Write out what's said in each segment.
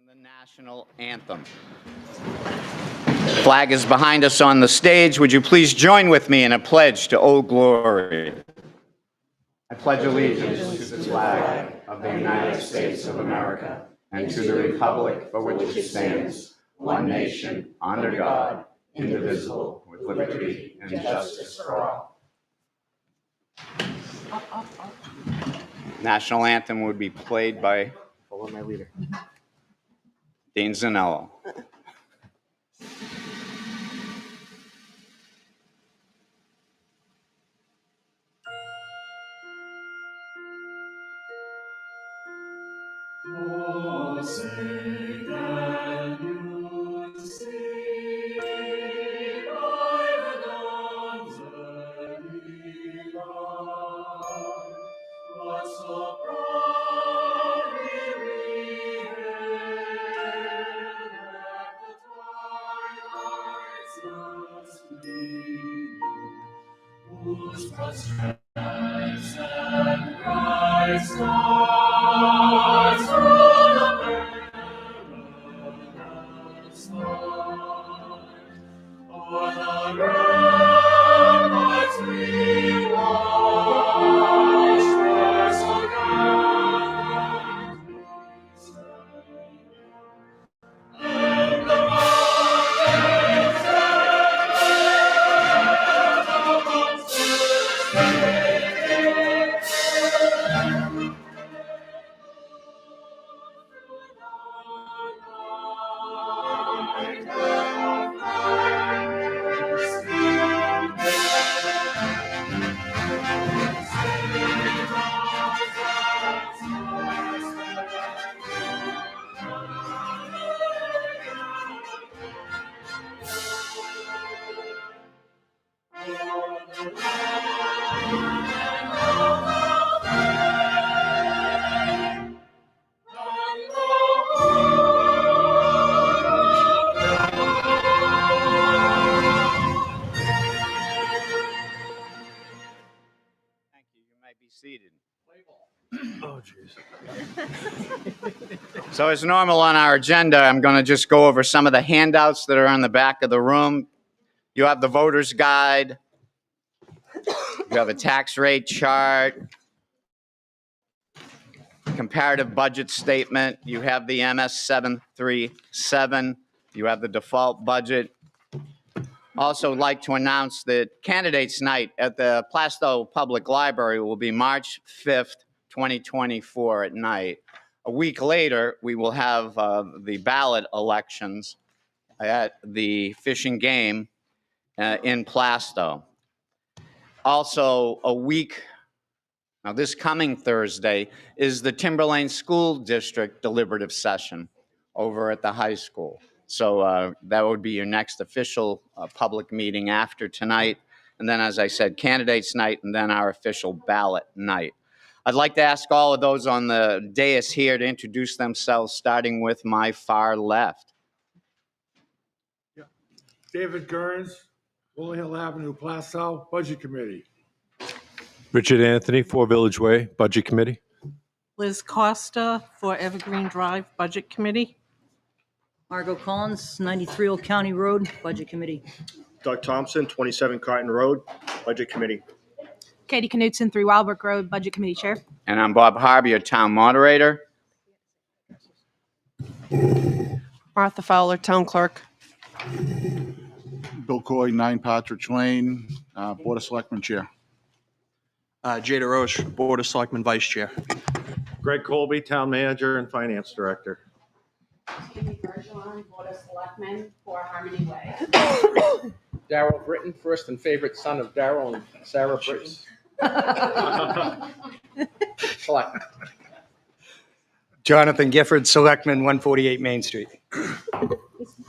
The national anthem. Flag is behind us on the stage. Would you please join with me in a pledge to Old Glory? I pledge allegiance to the flag of the United States of America and to the republic for which it stands, one nation, under God, indivisible, with liberty and justice for all. National anthem would be played by, follow my leader, Dean Zanello. Oh, sing and you sing by the dawn's early light. What so proudly we hailed at the twilight's last gleaming, whose broad stripes and bright stars through the perilous night, o'er the ramparts we watched, where so gallantly stand, and the mountains Thank you. You may be seated. Oh, jeez. So as normal on our agenda, I'm going to just go over some of the handouts that are on the back of the room. You have the voter's guide. You have a tax rate chart, comparative budget statement. You have the MS 737. You have the default budget. Also like to announce that Candidates Night at the Plastow Public Library will be March 5th, 2024 at night. A week later, we will have the ballot elections at the Fish and Game in Plastow. Also, a week, now this coming Thursday, is the Timberlane School District Deliberative Session over at the high school. So that would be your next official public meeting after tonight. And then, as I said, Candidates Night, and then our official ballot night. I'd like to ask all of those on the dais here to introduce themselves, starting with my far left. Yeah. David Gerns, Willow Hill Avenue, Plastow, Budget Committee. Richard Anthony, 4 Village Way, Budget Committee. Liz Costa for Evergreen Drive Budget Committee. Margot Collins, 93 Old County Road, Budget Committee. Doug Thompson, 27 Cotton Road, Budget Committee. Katie Knutson, 3 Wildbrook Road, Budget Committee Chair. And I'm Bob Harvey, your town moderator. Martha Fowler, Town Clerk. Bill Coy, 9 Partridge Lane, Board of Selectmen Chair. Jada Roche, Board of Selectmen Vice Chair. Greg Colby, Town Manager and Finance Director. Amy Bergeron, Board of Selectmen for Harmony Way. Darrell Britton, first and favorite son of Darrell and Sarah Britton. Selectmen. Jonathan Gifford, Selectman, 148 Main Street.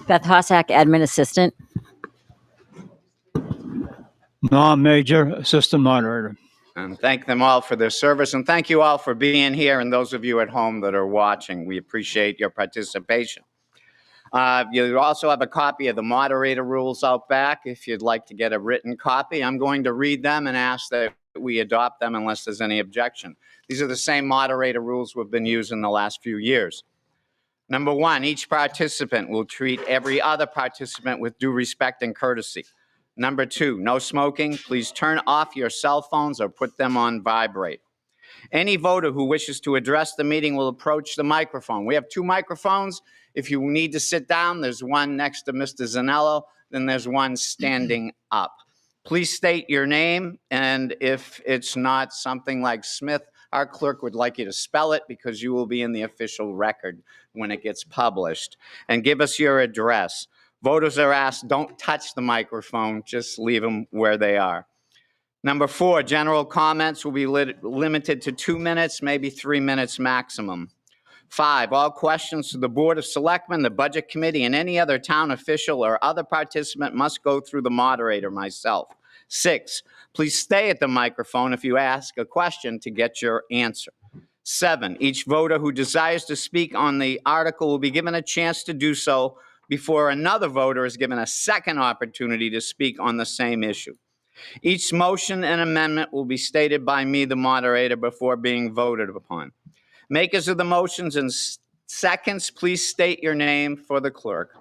Beth Hossack, Admin Assistant. Norm Major, Assistant Moderator. And thank them all for their service. And thank you all for being here, and those of you at home that are watching. We appreciate your participation. You also have a copy of the moderator rules out back if you'd like to get a written copy. I'm going to read them and ask that we adopt them unless there's any objection. These are the same moderator rules we've been using the last few years. Number one, each participant will treat every other participant with due respect and courtesy. Number two, no smoking. Please turn off your cell phones or put them on vibrate. Any voter who wishes to address the meeting will approach the microphone. We have 2 microphones. If you need to sit down, there's one next to Mr. Zanello, then there's one standing up. Please state your name, and if it's not something like Smith, our clerk would like you to spell it because you will be in the official record when it gets published. And give us your address. Voters are asked, don't touch the microphone, just leave them where they are. Number 4, general comments will be limited to 2 minutes, maybe 3 minutes maximum. 5, all questions to the Board of Selectmen, the Budget Committee, and any other town official or other participant must go through the moderator, myself. 6, please stay at the microphone if you ask a question to get your answer. 7, each voter who desires to speak on the article will be given a chance to do so before another voter is given a second opportunity to speak on the same issue. Each motion and amendment will be stated by me, the moderator, before being voted upon. Makers of the motions and seconds, please state your name for the clerk.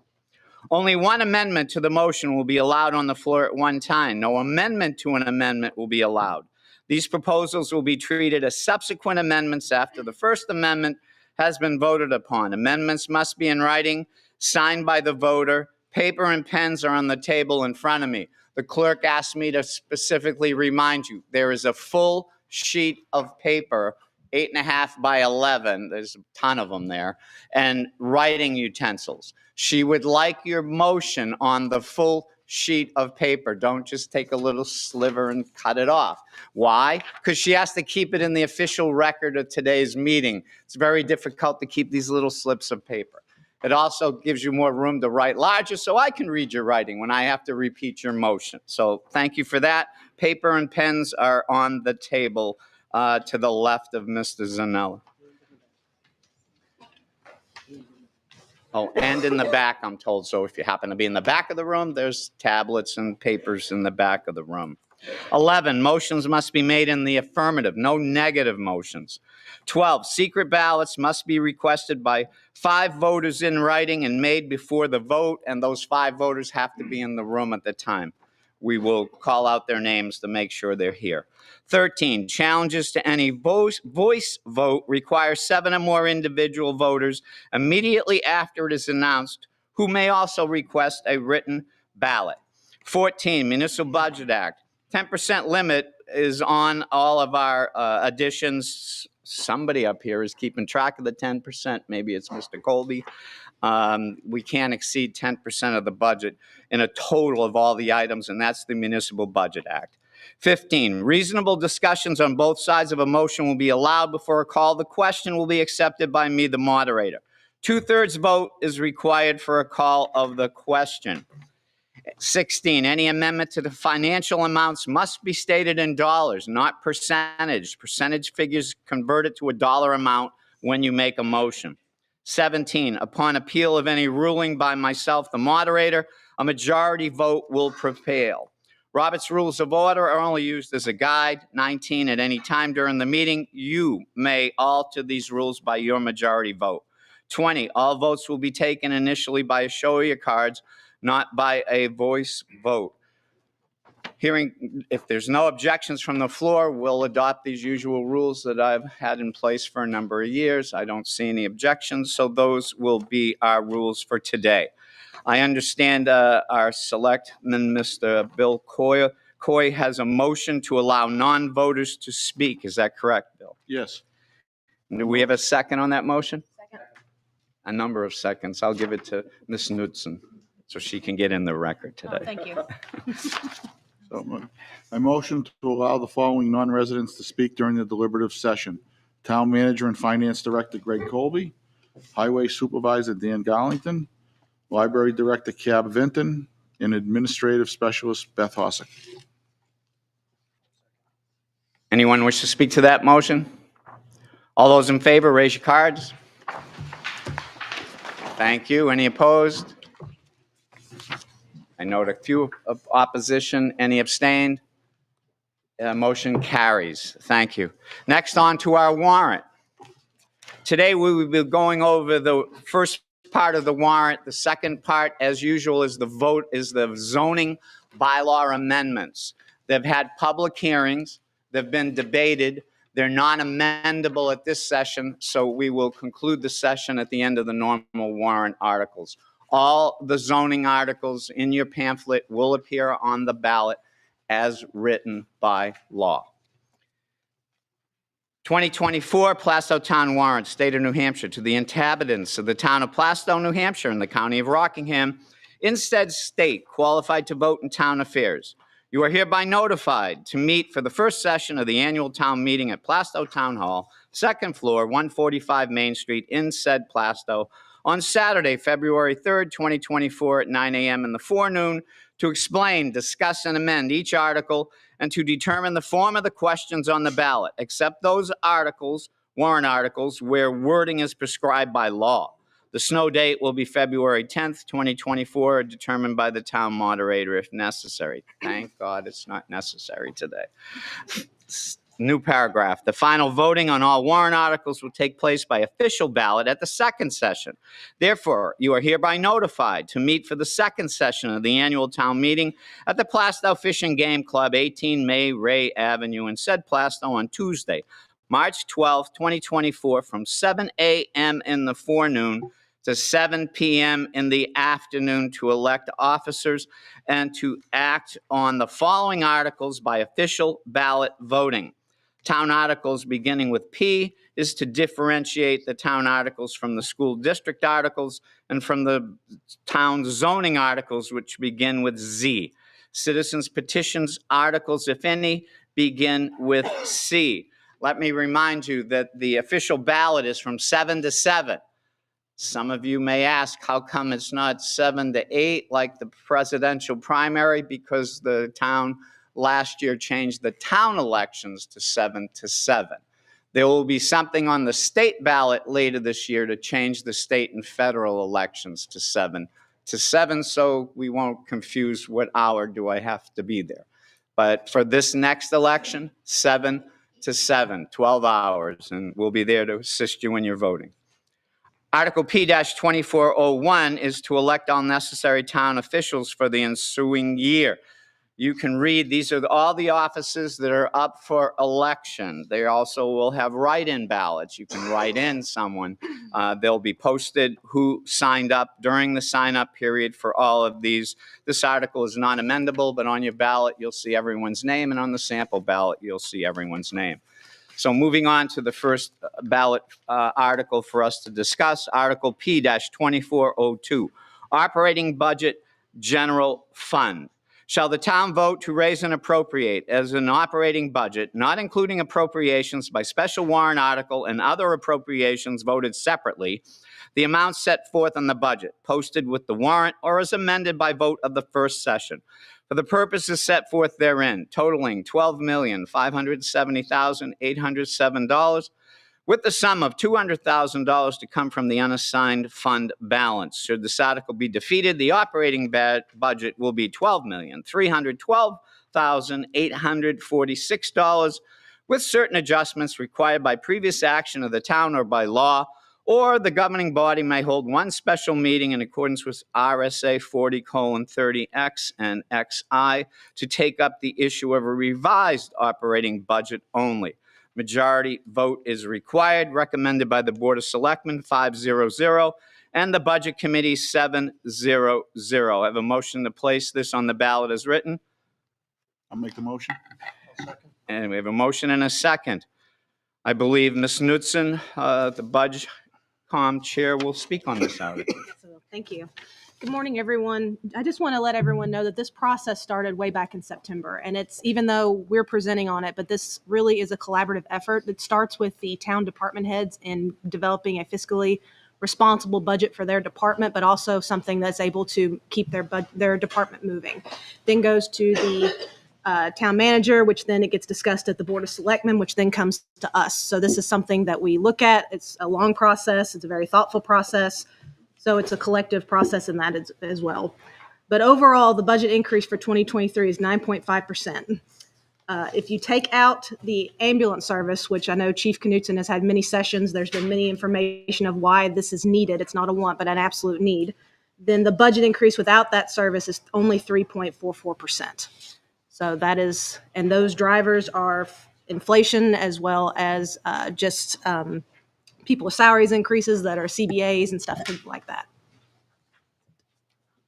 Only one amendment to the motion will be allowed on the floor at one time. No amendment to an amendment will be allowed. These proposals will be treated as subsequent amendments after the first amendment has been voted upon. Amendments must be in writing, signed by the voter. Paper and pens are on the table in front of me. The clerk asked me to specifically remind you, there is a full sheet of paper, 8.5 by 11, there's a ton of them there, and writing utensils. She would like your motion on the full sheet of paper. Don't just take a little sliver and cut it off. Why? Because she has to keep it in the official record of today's meeting. It's very difficult to keep these little slips of paper. It also gives you more room to write larger so I can read your writing when I have to repeat your motion. So thank you for that. Paper and pens are on the table to the left of Mr. Zanella. Oh, and in the back, I'm told. So if you happen to be in the back of the room, there's tablets and papers in the back of the room. 11, motions must be made in the affirmative, no negative motions. 12, secret ballots must be requested by 5 voters in writing and made before the vote, and those 5 voters have to be in the room at the time. We will call out their names to make sure they're here. 13, challenges to any voice vote require 7 or more individual voters immediately after it is announced, who may also request a written ballot. 14, Municipal Budget Act. 10% limit is on all of our additions. Somebody up here is keeping track of the 10%. Maybe it's Mr. Colby. We can't exceed 10% of the budget in a total of all the items, and that's the Municipal Budget Act. 15, reasonable discussions on both sides of a motion will be allowed before a call. The question will be accepted by me, the moderator. 2/3 vote is required for a call of the question. 16, any amendment to the financial amounts must be stated in dollars, not percentage. Percentage figures converted to a dollar amount when you make a motion. 17, upon appeal of any ruling by myself, the moderator, a majority vote will prevail. Robert's Rules of Order are only used as a guide. 19, at any time during the meeting, you may alter these rules by your majority vote. 20, all votes will be taken initially by a show of your cards, not by a voice vote. Hearing, if there's no objections from the floor, we'll adopt these usual rules that I've had in place for a number of years. I don't see any objections, so those will be our rules for today. I understand our selectman, Mr. Bill Coy, has a motion to allow non-voters to speak. Is that correct, Bill? Yes. Do we have a second on that motion? Second. A number of seconds. I'll give it to Ms. Knudsen so she can get in the record today. Oh, thank you. So I motion to allow the following non-residents to speak during the deliberative session. Town Manager and Finance Director Greg Colby, Highway Supervisor Dan Garlington, Library Director Cab Vinton, and Administrative Specialist Beth Hossick. Anyone wish to speak to that motion? All those in favor, raise your cards. Thank you. Any opposed? I note a few of opposition. Any abstained? Motion carries. Thank you. Next, on to our warrant. Today, we will be going over the first part of the warrant. The second part, as usual, is the zoning bylaw amendments. They've had public hearings. They've been debated. They're non-amendable at this session, so we will conclude the session at the end of the normal warrant articles. All the zoning articles in your pamphlet will appear on the ballot as written by law. 2024 Plastow Town Warrant, State of New Hampshire, to the inhabitants of the town of Plastow, New Hampshire, and the county of Rockingham, in said state, qualified to vote in town affairs. You are hereby notified to meet for the first session of the annual town meeting at Plastow Town Hall, second floor, 145 Main Street, in said Plastow, on Saturday, February 3rd, 2024, at 9 a.m. in the forenoon, to explain, discuss, and amend each article, and to determine the form of the questions on the ballot, except those articles, warrant articles, where wording is prescribed by law. The snow date will be February 10th, 2024, determined by the town moderator if necessary. Thank God it's not necessary today. New paragraph. The final voting on all warrant articles will take place by official ballot at the second session. Therefore, you are hereby notified to meet for the second session of the annual town meeting at the Plastow Fish and Game Club, 18 May Ray Avenue, in said Plastow, on Tuesday, March 12th, 2024, from 7 a.m. in the forenoon to 7 p.m. in the afternoon, to elect officers and to act on the following articles by official ballot voting. Town articles beginning with P is to differentiate the town articles from the school district articles and from the town zoning articles, which begin with Z. Citizens petitions articles, if any, begin with C. Let me remind you that the official ballot is from 7 to 7. Some of you may ask, how come it's not 7 to 8 like the presidential primary? Because the town last year changed the town elections to 7 to 7. There will be something on the state ballot later this year to change the state and federal elections to 7 to 7, so we won't confuse what hour do I have to be there. But for this next election, 7 to 7, 12 hours, and we'll be there to assist you in your voting. Article P-2401 is to elect all necessary town officials for the ensuing year. You can read, these are all the offices that are up for election. They also will have write-in ballots. You can write in someone. They'll be posted who signed up during the sign-up period for all of these. This article is non-amendable, but on your ballot, you'll see everyone's name, and on the sample ballot, you'll see everyone's name. So moving on to the first ballot article for us to discuss, Article P-2402, Operating Budget General Fund. Shall the town vote to raise and appropriate as an operating budget, not including appropriations by special warrant article and other appropriations voted separately, the amount set forth on the budget, posted with the warrant, or as amended by vote of the first session, for the purposes set forth therein, totaling $12,570,807, with the sum of $200,000 to come from the unassigned fund balance. Should this article be defeated, the operating budget will be $12,312,846, with certain adjustments required by previous action of the town or by law, or the governing body may hold one special meeting in accordance with RSA 40:30X and XI to take up the issue of a revised operating budget only. Majority vote is required, recommended by the Board of Selectmen 5-0-0, and the Budget Committee 7-0-0. I have a motion to place this on the ballot as written. I'll make the motion. And we have a motion and a second. I believe Ms. Knudsen, the Budget Com Chair, will speak on this article. Thank you. Good morning, everyone. I just want to let everyone know that this process started way back in September, and it's, even though we're presenting on it, but this really is a collaborative effort that starts with the town department heads in developing a fiscally responsible budget for their department, but also something that's able to keep their department moving. Then goes to the town manager, which then it gets discussed at the Board of Selectmen, which then comes to us. So this is something that we look at. It's a long process. It's a very thoughtful process. So it's a collective process in that as well. But overall, the budget increase for 2023 is 9.5%. If you take out the ambulance service, which I know Chief Knutson has had many sessions, there's been many information of why this is needed. It's not a want, but an absolute need. Then the budget increase without that service is only 3.44%. So that is, and those drivers are inflation as well as just people's salaries increases that are CBAs and stuff like that.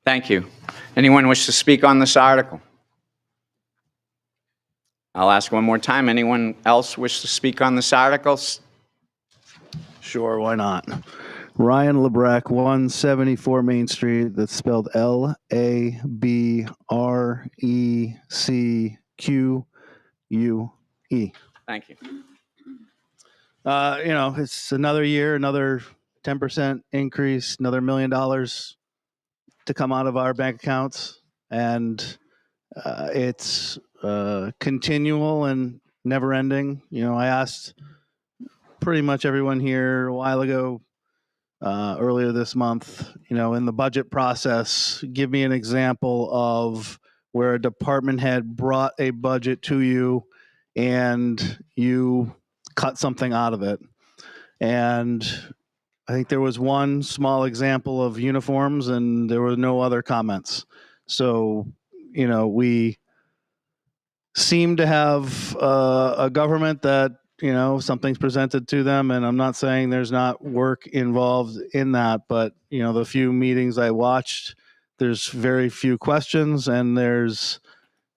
Thank you. Anyone wish to speak on this article? I'll ask one more time. Anyone else wish to speak on this article? Sure, why not? Ryan Lebrecq, 174 Main Street. That's spelled Lebreque. Thank you. It's another year, another 10% increase, another $1 million to come out of our bank accounts. And it's continual and never ending. I asked pretty much everyone here a while ago, earlier this month, in the budget process, give me an example of where a department head brought a budget to you and you cut something out of it. And I think there was one small example of uniforms and there were no other comments. So, we seem to have a government that, something's presented to them, and I'm not saying there's not work involved in that, but, the few meetings I watched, there's very few questions and there's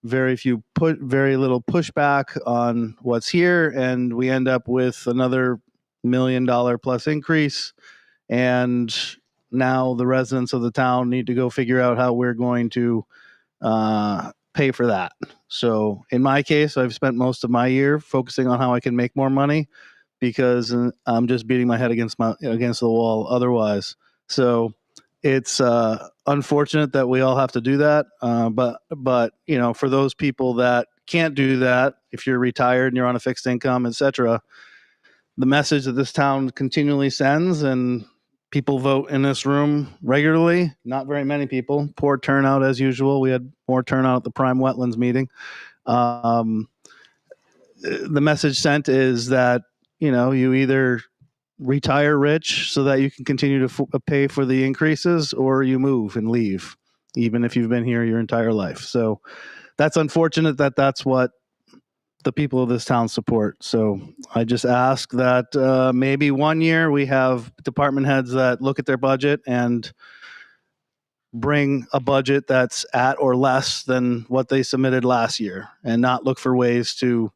very little pushback on what's here, and we end up with another $1 million plus increase. And now the residents of the town need to go figure out how we're going to pay for that. So in my case, I've spent most of my year focusing on how I can make more money because I'm just beating my head against the wall otherwise. So it's unfortunate that we all have to do that. But for those people that can't do that, if you're retired and you're on a fixed income, etc., the message that this town continually sends, and people vote in this room regularly, not very many people, poor turnout as usual. We had more turnout at the Prime Wetlands meeting. The message sent is that, you either retire rich so that you can continue to pay for the increases, or you move and leave, even if you've been here your entire life. So that's unfortunate that that's what the people of this town support. So I just ask that maybe one year we have department heads that look at their budget and bring a budget that's at or less than what they submitted last year, and not look for ways to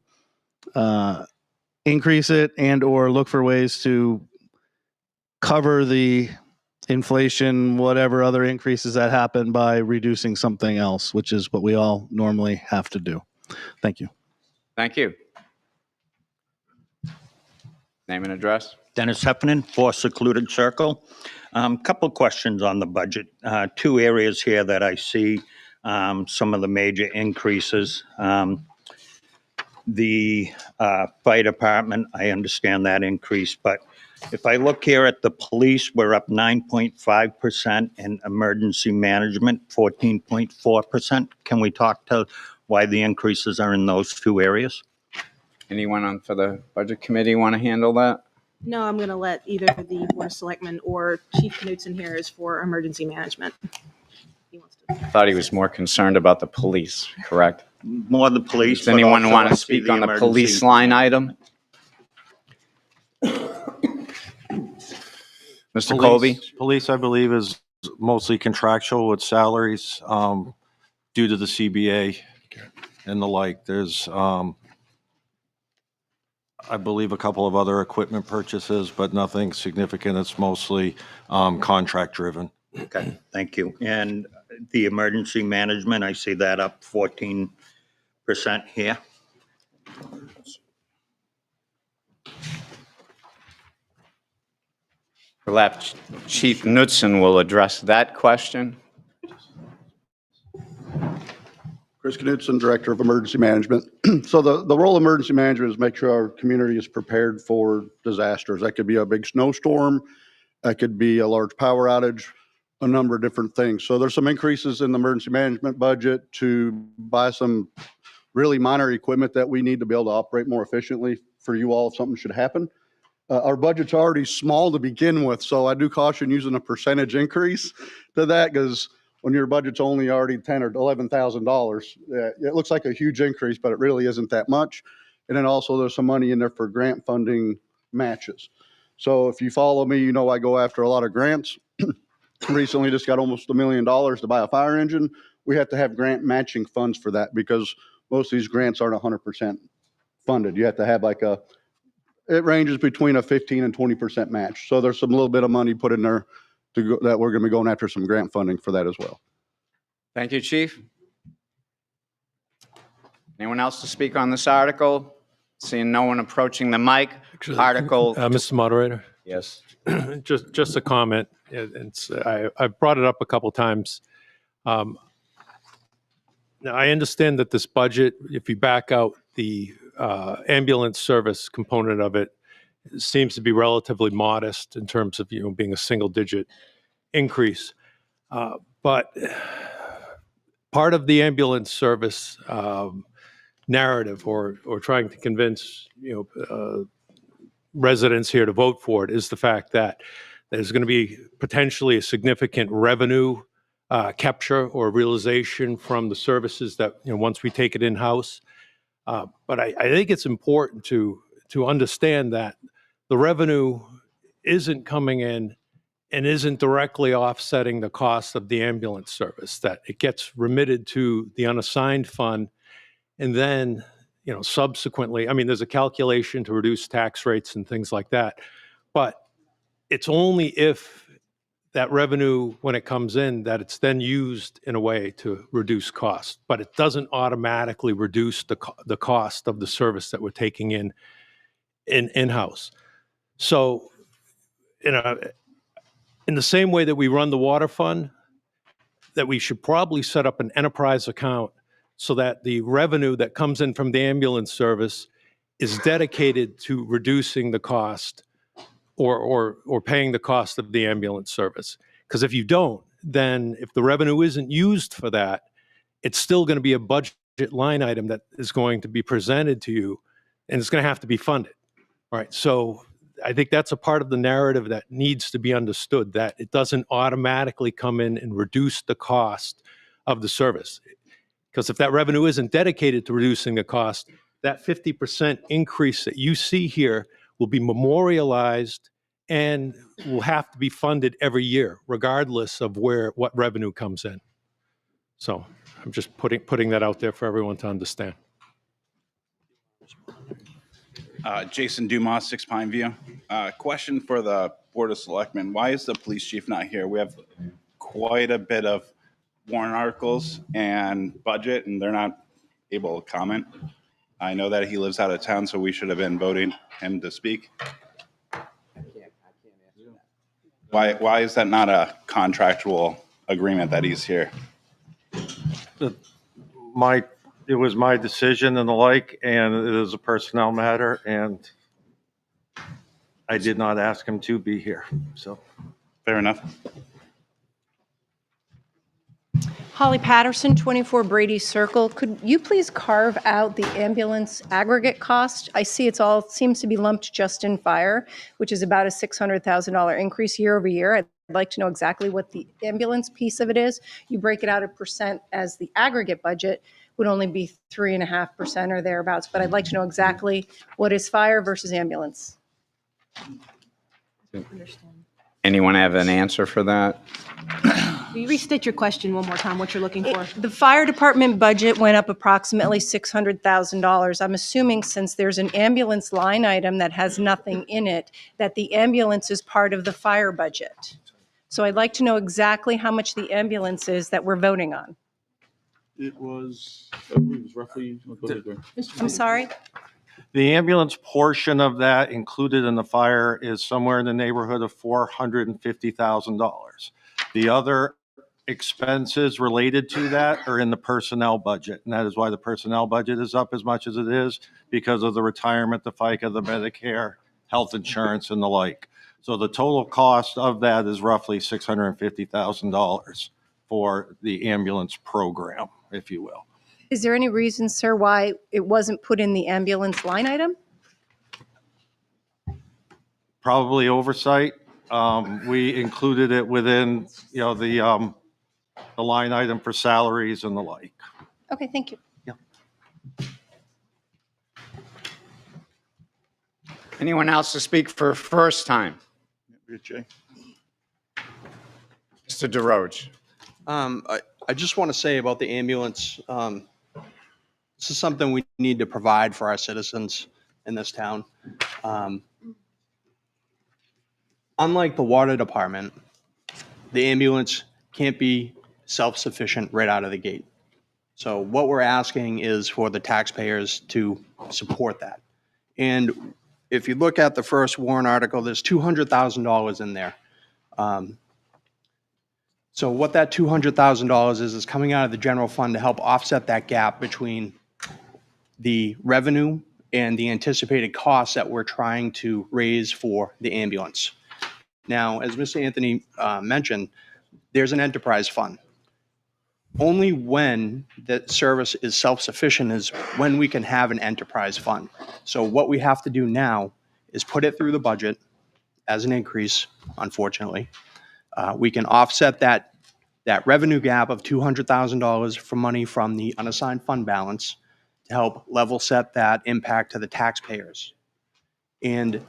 increase it and or look for ways to cover the inflation, whatever other increases that happen, by reducing something else, which is what we all normally have to do. Thank you. Thank you. Name and address. Dennis Heffernan, 4 Secluded Circle. Couple questions on the budget. 2 areas here that I see some of the major increases. The fire department, I understand that increase, but if I look here at the police, we're up 9.5%, and emergency management, 14.4%. Can we talk to why the increases are in those 2 areas? Anyone on for the budget committee want to handle that? No, I'm going to let either the Board of Selectmen or Chief Knutson here is for emergency management. I thought he was more concerned about the police, correct? More the police. Does anyone want to speak on the police line item? Mr. Colby? Police, I believe, is mostly contractual with salaries due to the CBA and the like. There's, I believe, a couple of other equipment purchases, but nothing significant. It's mostly contract driven. Okay, thank you. And the emergency management, I see that up 14% here. Perhaps Chief Knutson will address that question. Chris Knutson, Director of Emergency Management. So the role of emergency management is make sure our community is prepared for disasters. That could be a big snowstorm, that could be a large power outage, a number of different things. So there's some increases in the emergency management budget to buy some really minor equipment that we need to be able to operate more efficiently for you all if something should happen. Our budget's already small to begin with, so I do caution using a percentage increase to that, because when your budget's only already $10,000 or $11,000, it looks like a huge increase, but it really isn't that much. And then also there's some money in there for grant funding matches. So if you follow me, you know I go after a lot of grants. Recently just got almost $1 million to buy a fire engine. We have to have grant matching funds for that because most of these grants aren't 100% funded. You have to have it ranges between a 15 and 20% match. So there's some little bit of money put in there that we're going to be going after some grant funding for that as well. Thank you, Chief. Anyone else to speak on this article? Seeing no one approaching the mic. Article. Mr. Moderator, Yes. just a comment. I've brought it up a couple times. Now, I understand that this budget, if you back out the ambulance service component of it, seems to be relatively modest in terms of being a single-digit increase. But part of the ambulance service narrative, or trying to convince residents here to vote for it, is the fact that there's going to be potentially a significant revenue capture or realization from the services that once we take it in-house. But I think it's important to understand that the revenue isn't coming in and isn't directly offsetting the cost of the ambulance service, that it gets remitted to the unassigned fund. And then, subsequently, I mean, there's a calculation to reduce tax rates and things like that. But it's only if that revenue, when it comes in, that it's then used in a way to reduce cost. But it doesn't automatically reduce the cost of the service that we're taking in-house. So, in the same way that we run the water fund, that we should probably set up an enterprise account so that the revenue that comes in from the ambulance service is dedicated to reducing the cost or paying the cost of the ambulance service. Because if you don't, then if the revenue isn't used for that, it's still going to be a budget line item that is going to be presented to you, and it's going to have to be funded. All right. So I think that's a part of the narrative that needs to be understood, that it doesn't automatically come in and reduce the cost of the service. Because if that revenue isn't dedicated to reducing the cost, that 50% increase that you see here will be memorialized and will have to be funded every year, regardless of what revenue comes in. So I'm just putting that out there for everyone to understand. Jason Dumas, 6 Pine View. Question for the Board of Selectmen. Why is the police chief not here? We have quite a bit of warrant articles and budget, and they're not able to comment. I know that he lives out of town, so we should have been voting him to speak. Why is that not a contractual agreement that he's here? It was my decision and the like, and it is a personnel matter, and I did not ask him to be here, so. Fair enough. Holly Patterson, 24 Brady Circle. Could you please carve out the ambulance aggregate cost? I see seems to be lumped just in fire, which is about a $600,000 increase year over year. I'd like to know exactly what the ambulance piece of it is. You break it out a percent as the aggregate budget would only be 3.5% or thereabouts, but I'd like to know exactly what is fire versus ambulance. Anyone have an answer for that? Will you restate your question one more time, what you're looking for? The fire department budget went up approximately $600,000. I'm assuming since there's an ambulance line item that has nothing in it, that the ambulance is part of the fire budget. So I'd like to know exactly how much the ambulance is that we're voting on. It was, I believe it was roughly, I'm sorry? The ambulance portion of that included in the fire is somewhere in the neighborhood of $450,000. The other expenses related to that are in the personnel budget, and that is why the personnel budget is up as much as it is, because of the retirement, the FICA, the Medicare, health insurance, and the like. So the total cost of that is roughly $650,000 for the ambulance program, if you will. Is there any reason, sir, why it wasn't put in the ambulance line item? Probably oversight. We included it within, the line item for salaries and the like. Okay, thank you. Anyone else to speak for first time? Jay. Mr. DeRoche. I just want to say about the ambulance, this is something we need to provide for our citizens in this town. Unlike the water department, the ambulance can't be self-sufficient right out of the gate. So what we're asking is for the taxpayers to support that. And if you look at the first warrant article, there's $200,000 in there. So what that $200,000 is coming out of the general fund to help offset that gap between the revenue and the anticipated costs that we're trying to raise for the ambulance. Now, as Mr. Anthony mentioned, there's an enterprise fund. Only when the service is self-sufficient is when we can have an enterprise fund. So what we have to do now is put it through the budget as an increase, unfortunately. We can offset that revenue gap of $200,000 from money from the unassigned fund balance to help level set that impact to the taxpayers. And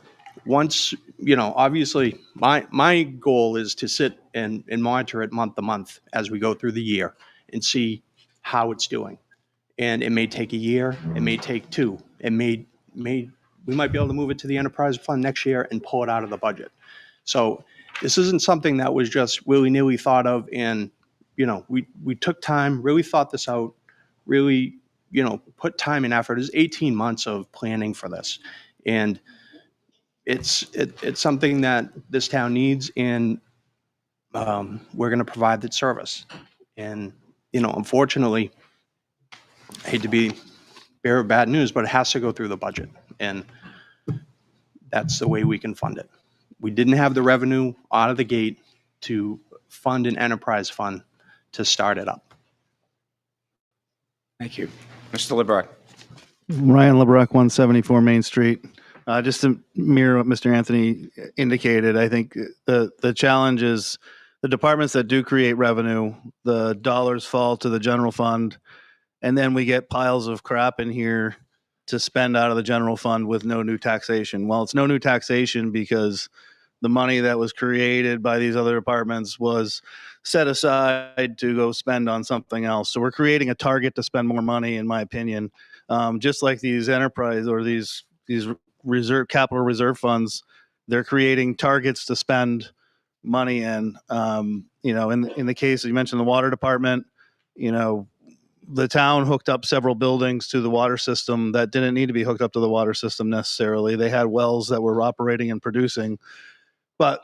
once, obviously my goal is to sit and monitor it month to month as we go through the year and see how it's doing. And it may take a year, it may take two, we might be able to move it to the enterprise fund next year and pull it out of the budget. So this isn't something that was just willy-nilly thought of, and we took time, really thought this out, really put time and effort. It's 18 months of planning for this, and it's something that this town needs, and we're going to provide that service. And unfortunately, I hate to be bearer of bad news, but it has to go through the budget, and that's the way we can fund it. We didn't have the revenue out of the gate to fund an enterprise fund to start it up. Thank you. Mr. LeBrecq. Ryan LeBrecq, 174 Main Street. Just to mirror what Mr. Anthony indicated, I think the challenge is the departments that do create revenue, the dollars fall to the general fund, and then we get piles of crap in here to spend out of the general fund with no new taxation. Well, it's no new taxation because the money that was created by these other departments was set aside to go spend on something else. So we're creating a target to spend more money, in my opinion. Just like these enterprise or these capital reserve funds, they're creating targets to spend money in. In the case you mentioned, the water department, the town hooked up several buildings to the water system that didn't need to be hooked up to the water system necessarily. They had wells that were operating and producing, but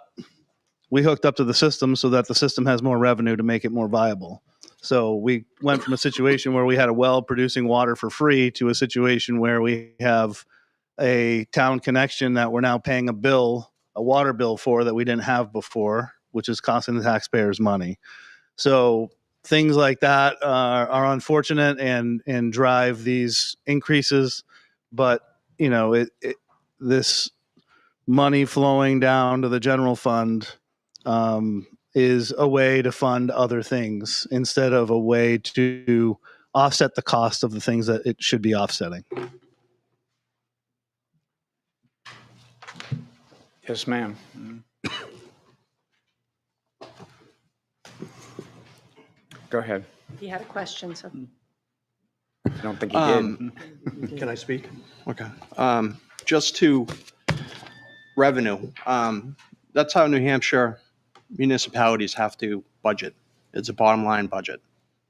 we hooked up to the system so that the system has more revenue to make it more viable. So we went from a situation where we had a well producing water for free to a situation where we have a town connection that we're now paying a water bill for that we didn't have before, which is costing the taxpayers money. So things like that are unfortunate and drive these increases. But, this money flowing down to the general fund is a way to fund other things instead of a way to offset the cost of the things that it should be offsetting. Yes, ma'am. Go ahead. He had a question, so. I don't think he did. Can I speak? Okay. Just to revenue, that's how New Hampshire municipalities have to budget. It's a bottom line budget.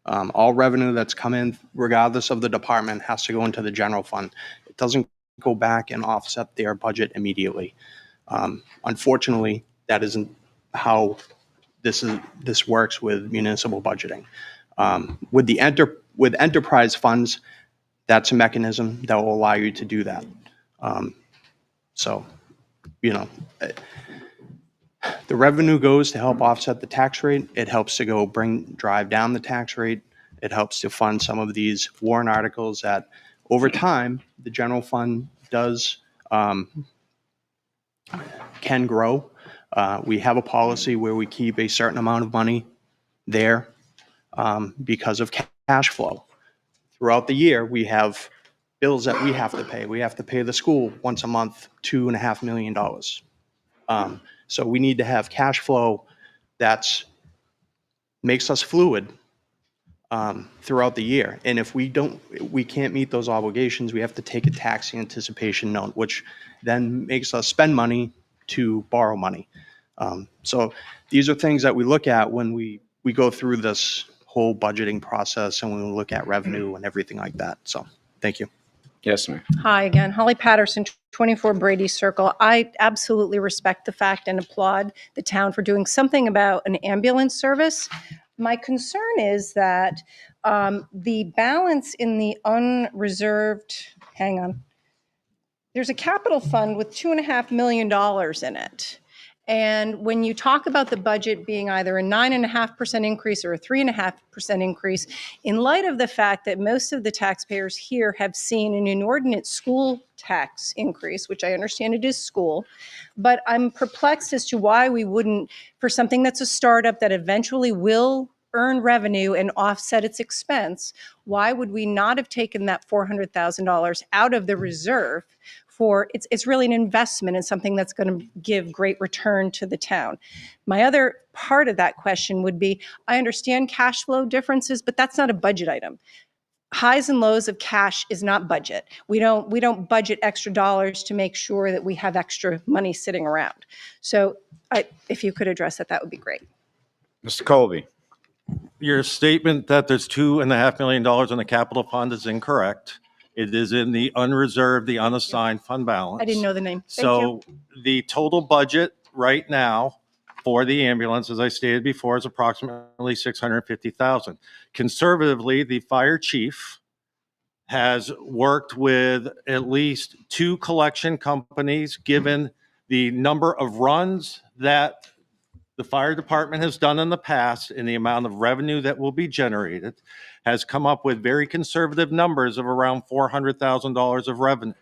All revenue that's come in, regardless of the department, has to go into the general fund. It doesn't go back and offset their budget immediately. Unfortunately, that isn't how this works with municipal budgeting. With enterprise funds, that's a mechanism that will allow you to do that. The revenue goes to help offset the tax rate. It helps to drive down the tax rate. It helps to fund some of these warrant articles that, over time, the general fund does can grow. We have a policy where we keep a certain amount of money there because of cash flow. Throughout the year, we have bills that we have to pay. We have to pay the school once a month, $2.5 million. So we need to have cash flow that makes us fluid throughout the year. And if we can't meet those obligations, we have to take a tax anticipation note, which then makes us spend money to borrow money. So these are things that we look at when we go through this whole budgeting process and when we look at revenue and everything like that. So thank you. Yes, ma'am. Hi again, Holly Patterson, 24 Brady Circle. I absolutely respect the fact and applaud the town for doing something about an ambulance service. My concern is that the balance in the unreserved, hang on, there's a capital fund with $2.5 million in it. And when you talk about the budget being either a 9.5% increase or a 3.5% increase, in light of the fact that most of the taxpayers here have seen an inordinate school tax increase, which I understand it is school, but I'm perplexed as to why we wouldn't, for something that's a startup that eventually will earn revenue and offset its expense, why would we not have taken that $400,000 out of the reserve for, it's really an investment in something that's going to give great return to the town. My other part of that question would be, I understand cash flow differences, but that's not a budget item. Highs and lows of cash is not budget. We don't budget extra dollars to make sure that we have extra money sitting around. So if you could address that, that would be great. Mr. Colby. Your statement that there's $2.5 million in the capital fund is incorrect. It is in the unreserved, the unassigned fund balance. I didn't know the name. Thank So the total budget right now for the ambulance, as I stated before, is approximately $650,000. Conservatively, the fire chief has worked with at least 2 collection companies, given the number of runs that the fire department has done in the past and the amount of revenue that will be generated, has come up with very conservative numbers of around $400,000 of revenue.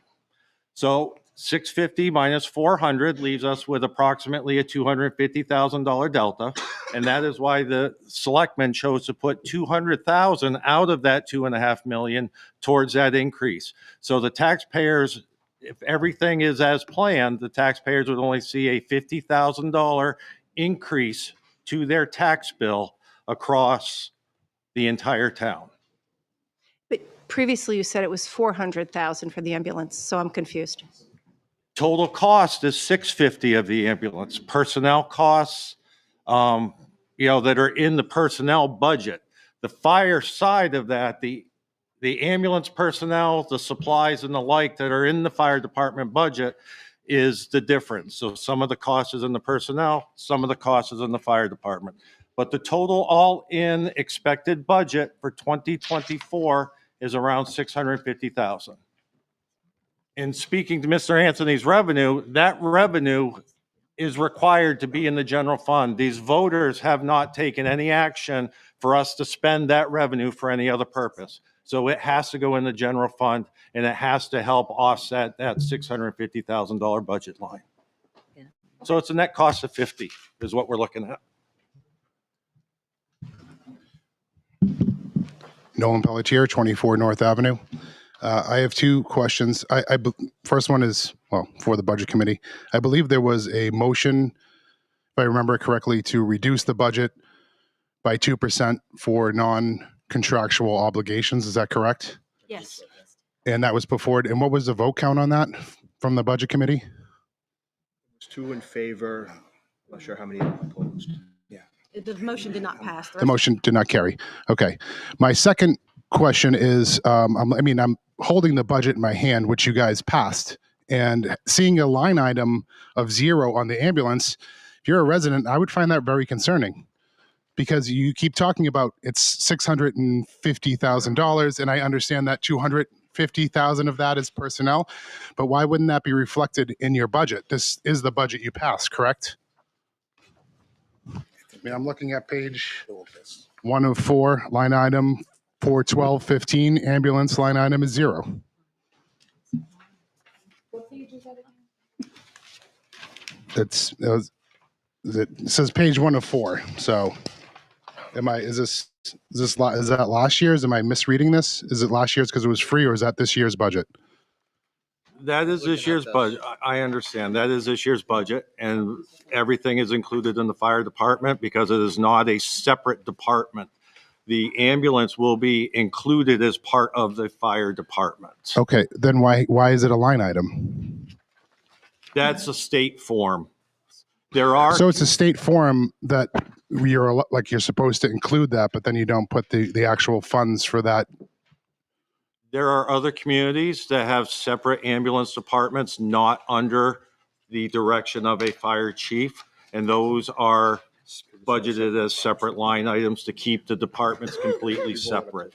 So 650 minus 400 leaves us with approximately a $250,000 delta. And that is why the selectmen chose to put 200,000 out of that 2.5 million towards that increase. So the taxpayers, if everything is as planned, the taxpayers would only see a $50,000 increase to their tax bill across the entire town. But previously you said it was 400,000 for the ambulance, so I'm confused. Total cost is 650 of the ambulance. Personnel costs, that are in the personnel budget. The fire side of that, the ambulance personnel, the supplies and the like that are in the fire department budget is the difference. So some of the cost is in the personnel, some of the cost is in the fire department. But the total all-in expected budget for 2024 is around $650,000. And speaking to Mr. Anthony's revenue, that revenue is required to be in the general fund. These voters have not taken any action for us to spend that revenue for any other purpose. So it has to go in the general fund, and it has to help offset that $650,000 budget line. So it's a net cost of 50 is what we're looking at. Nolan Pelletier, 24 North Avenue. I have 2 questions. First one is, for the Budget Committee. I believe there was a motion, if I remember correctly, to reduce the budget by 2% for non-contractual obligations. Is that correct? Yes. And that was put forward. And what was the vote count on that from the Budget Committee? It's 2 in favor. I'm not sure how many opposed. The motion did not pass. The motion did not carry. Okay. My second question is, I'm holding the budget in my hand, which you guys passed, and seeing a line item of 0 on the ambulance, if you're a resident, I would find that very concerning, because you keep talking about it's $650,000, and I understand that $250,000 of that is personnel, but why wouldn't that be reflected in your budget? This is the budget you passed, correct? I'm looking at page 1 of 4, line item for 1215 ambulance line item is 0. It says page 1 of 4. So is that last year's? Am I misreading this? Is it last year's because it was free, or is that this year's budget? That is this year's budget. I understand. That is this year's budget, and everything is included in the fire department because it is not a separate department. The ambulance will be included as part of the fire department. Okay, then why is it a line item? That's a state form. So it's a state form that you're supposed to include that, but then you don't put the actual funds for that. There are other communities that have separate ambulance departments not under the direction of a fire chief, and those are budgeted as separate line items to keep the departments completely separate.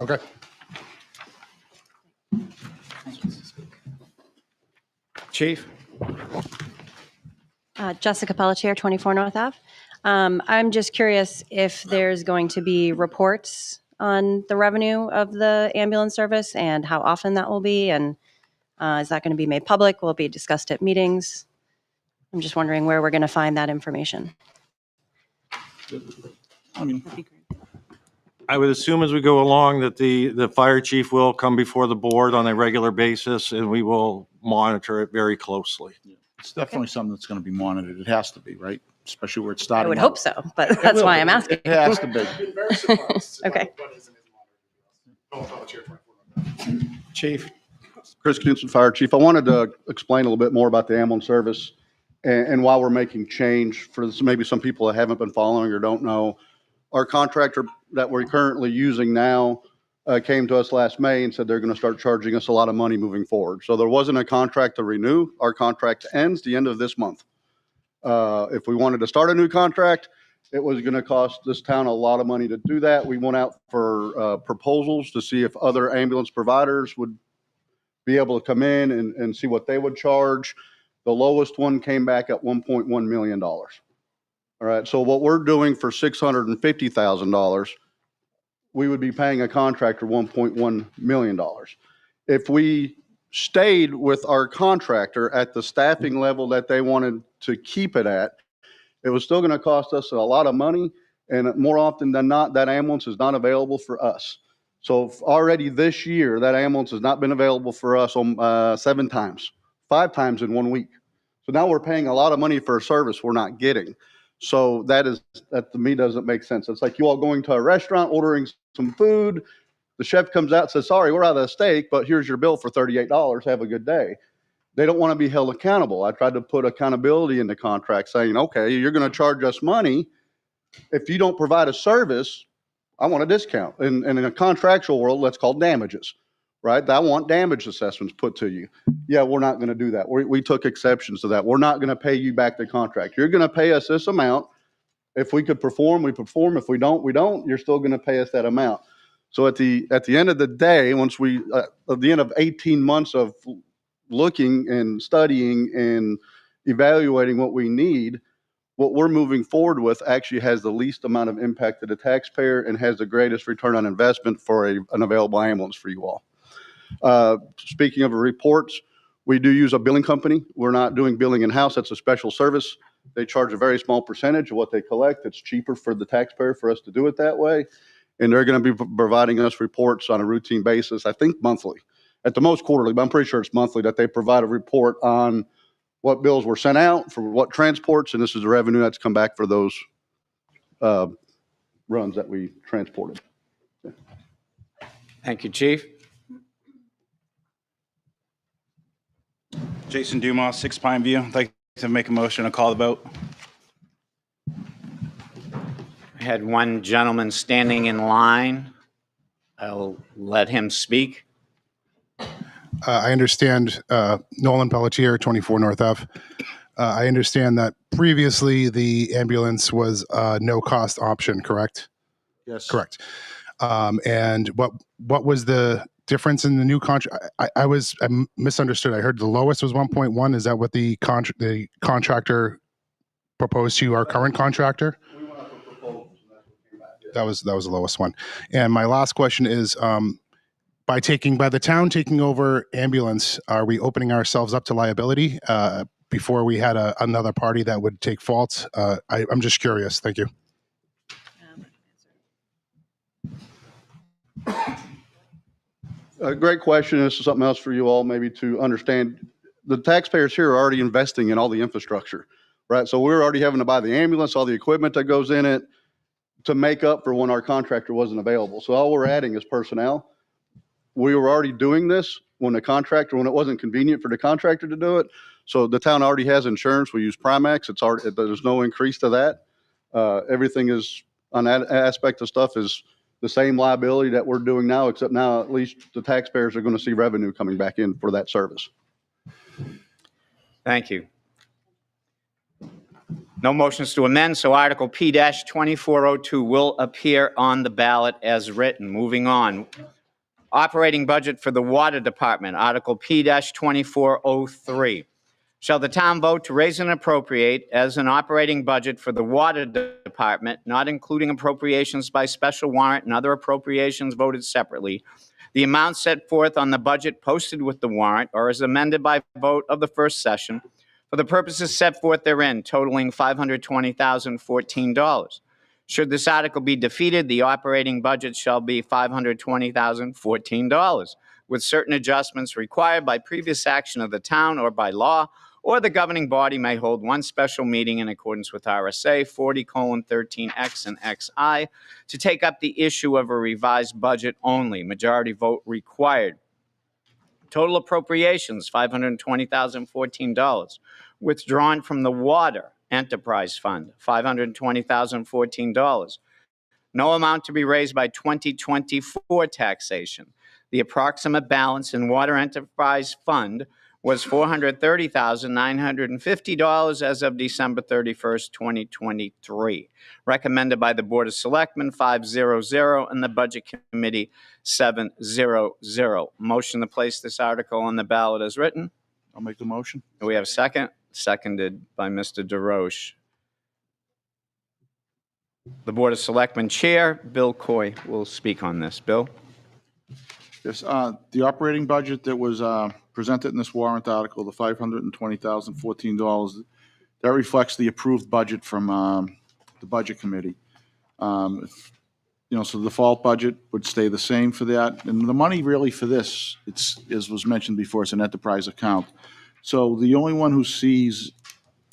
Okay. Chief? Jessica Pelletier, 24 North Ave. I'm just curious if there's going to be reports on the revenue of the ambulance service and how often that will be, and is that going to be made public? Will it be discussed at meetings? I'm just wondering where we're going to find that information. I would assume as we go along that the fire chief will come before the board on a regular basis, and we will monitor it very closely. It's definitely something that's going to be monitored. It has to be, right? Especially where it's starting. I would out. hope so, but that's why I'm asking. It has to be. Okay. Chief? Chris Knudsen, Fire Chief. I wanted to explain a little bit more about the ambulance service and why we're making change for maybe some people that haven't been following or don't know. Our contractor that we're currently using now came to us last May and said they're going to start charging us a lot of money moving forward. So there wasn't a contract to renew. Our contract ends the end of this month. If we wanted to start a new contract, it was going to cost this town a lot of money to do that. We went out for proposals to see if other ambulance providers would be able to come in and see what they would charge. The lowest one came back at $1.1 million. All right, so what we're doing for $650,000, we would be paying a contractor $1.1 million. If we stayed with our contractor at the staffing level that they wanted to keep it at, it was still going to cost us a lot of money, and more often than not, that ambulance is not available for us. So already this year, that ambulance has not been available for us 7 times, 5 times in 1 week. So now we're paying a lot of money for a service we're not getting. So that to me doesn't make sense. It's like you all going to a restaurant, ordering some food. The chef comes out and says, sorry, we're out of steak, but here's your bill for $38. Have a good day. They don't want to be held accountable. I tried to put accountability in the contract saying, okay, you're going to charge us money. If you don't provide a service, I want a discount. And in a contractual world, that's called damages, right? I want damage assessments put to you. Yeah, we're not going to do that. We took exceptions to that. We're not going to pay you back the contract. You're going to pay us this amount. If we could perform, we perform. If we don't, we don't. You're still going to pay us that amount. So at the end of the day, once at the end of 18 months of looking and studying and evaluating what we need, what we're moving forward with actually has the least amount of impact to the taxpayer and has the greatest return on investment for an available ambulance for you all. Speaking of reports, we do use a billing company. We're not doing billing in-house. That's a special service. They charge a very small percentage of what they collect. It's cheaper for the taxpayer for us to do it that way. And they're going to be providing us reports on a routine basis, I think monthly. At the most quarterly, but I'm pretty sure it's monthly that they provide a report on what bills were sent out for what transports, and this is the revenue that's come back for those runs that we transported. Thank you, Chief. Jason Dumas, 6 Pine View. I'd like to make a motion to call the vote. I had one gentleman standing in line. I'll let him speak. I understand, Nolan Pelletier, 24 North Ave. I understand that previously the ambulance was a no-cost option, correct? Yes. Correct. And what was the difference in the new contract? I misunderstood. I heard the lowest was 1.1. Is that what the contractor proposed to our current contractor? We went up with proposals, and that's what came back. That was the lowest one. And my last question is, by the town taking over ambulance, are we opening ourselves up to liability? Before we had another party that would take fault. I'm just curious. Thank you. Great question. This is something else for you all maybe to understand. The taxpayers here are already investing in all the infrastructure, right? So we're already having to buy the ambulance, all the equipment that goes in it to make up for when our contractor wasn't available. So all we're adding is personnel. We were already doing this when it wasn't convenient for the contractor to do it. So the town already has insurance. We use Primex. There's no increase to that. Everything is on that aspect of stuff is the same liability that we're doing now, except now at least the taxpayers are going to see revenue coming back in for that service. Thank you. No motions to amend, so Article P-2402 will appear on the ballot as written. Moving on. Operating budget for the Water Department, Article P-2403. Shall the town vote to raise and appropriate as an operating budget for the Water Department, not including appropriations by special warrant and other appropriations voted separately, the amount set forth on the budget posted with the warrant or as amended by vote of the first session for the purposes set forth therein, totaling $520,014. Should this article be defeated, the operating budget shall be $520,014, with certain adjustments required by previous action of the town or by law, or the governing body may hold one special meeting in accordance with RSA 40:13X and XI to take up the issue of a revised budget only. Majority vote required. Total appropriations, $520,014. Withdrawn from the Water Enterprise Fund, $520,014. No amount to be raised by 2024 taxation. The approximate balance in Water Enterprise Fund was $430,950 as of December 31st, 2023. Recommended by the Board of Selectmen, 500, and the Budget Committee, 700. Motion to place this article on the ballot as written. I'll make the motion. Do we have a second? Seconded by Mr. DeRoche. The Board of Selectmen Chair, Bill Coy, will speak on this. Bill? Yes, the operating budget that was presented in this warrant article, the $520,014, that reflects the approved budget from the Budget Committee. So the default budget would stay the same for that. And the money really for this, as was mentioned before, it's an enterprise account. So the only one who sees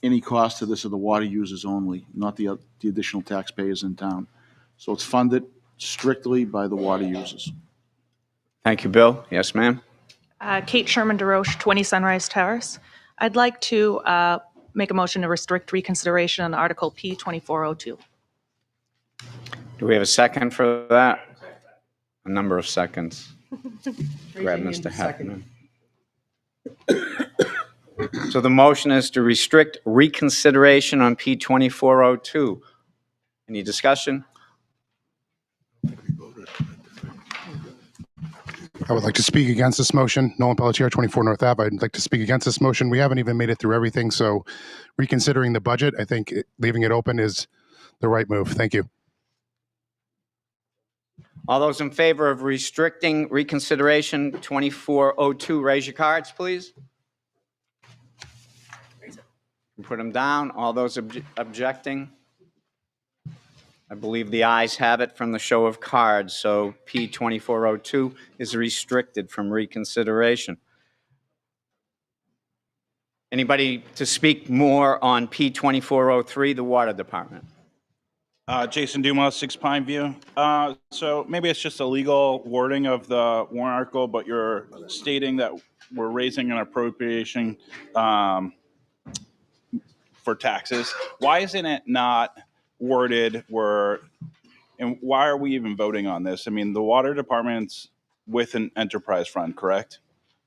any cost to this are the water users only, not the additional taxpayers in town. So it's funded strictly by the water users. Thank you, Bill. Yes, ma'am. Kate Sherman DeRoche, 20 Sunrise Terrace. I'd like to make a motion to restrict reconsideration on Article P-2402. Do we have a second for that? A number of seconds. Grab Mr. Heffernan. So the motion is to restrict reconsideration on P-2402. Any discussion? I would like to speak against this motion. Nolan Pelletier, 24 North Ave. I'd like to speak against this motion. We haven't even made it through everything, so reconsidering the budget, I think leaving it open is the right move. Thank you. All those in favor of restricting reconsideration 2402, raise your cards, please. Put them down. All those objecting? I believe the ayes have it from the show of cards, so P-2402 is restricted from reconsideration. Anybody to speak more on P-2403, the Water Department? Jason Dumas, 6 Pine View. So maybe it's just a legal wording of the warrant article, but you're stating that we're raising an appropriation for taxes. Why isn't it not worded and why are we even voting on this? I mean, the Water Department's with an enterprise fund, correct?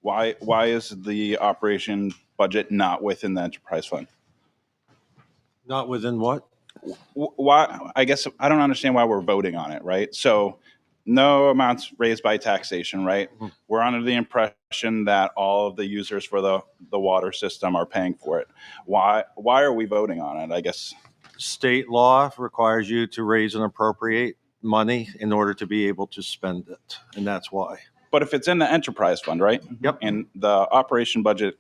Why is the operation budget not within the enterprise fund? Not within what? Why? I guess I don't understand why we're voting on it, right? So no amounts raised by taxation, right? Mm-hmm. We're under the impression that all of the users for the water system are paying for it. Why are we voting on it, I guess? State law requires you to raise and appropriate money in order to be able to spend it, and that's why. But if it's in the enterprise fund, right? Yep. And the operation budget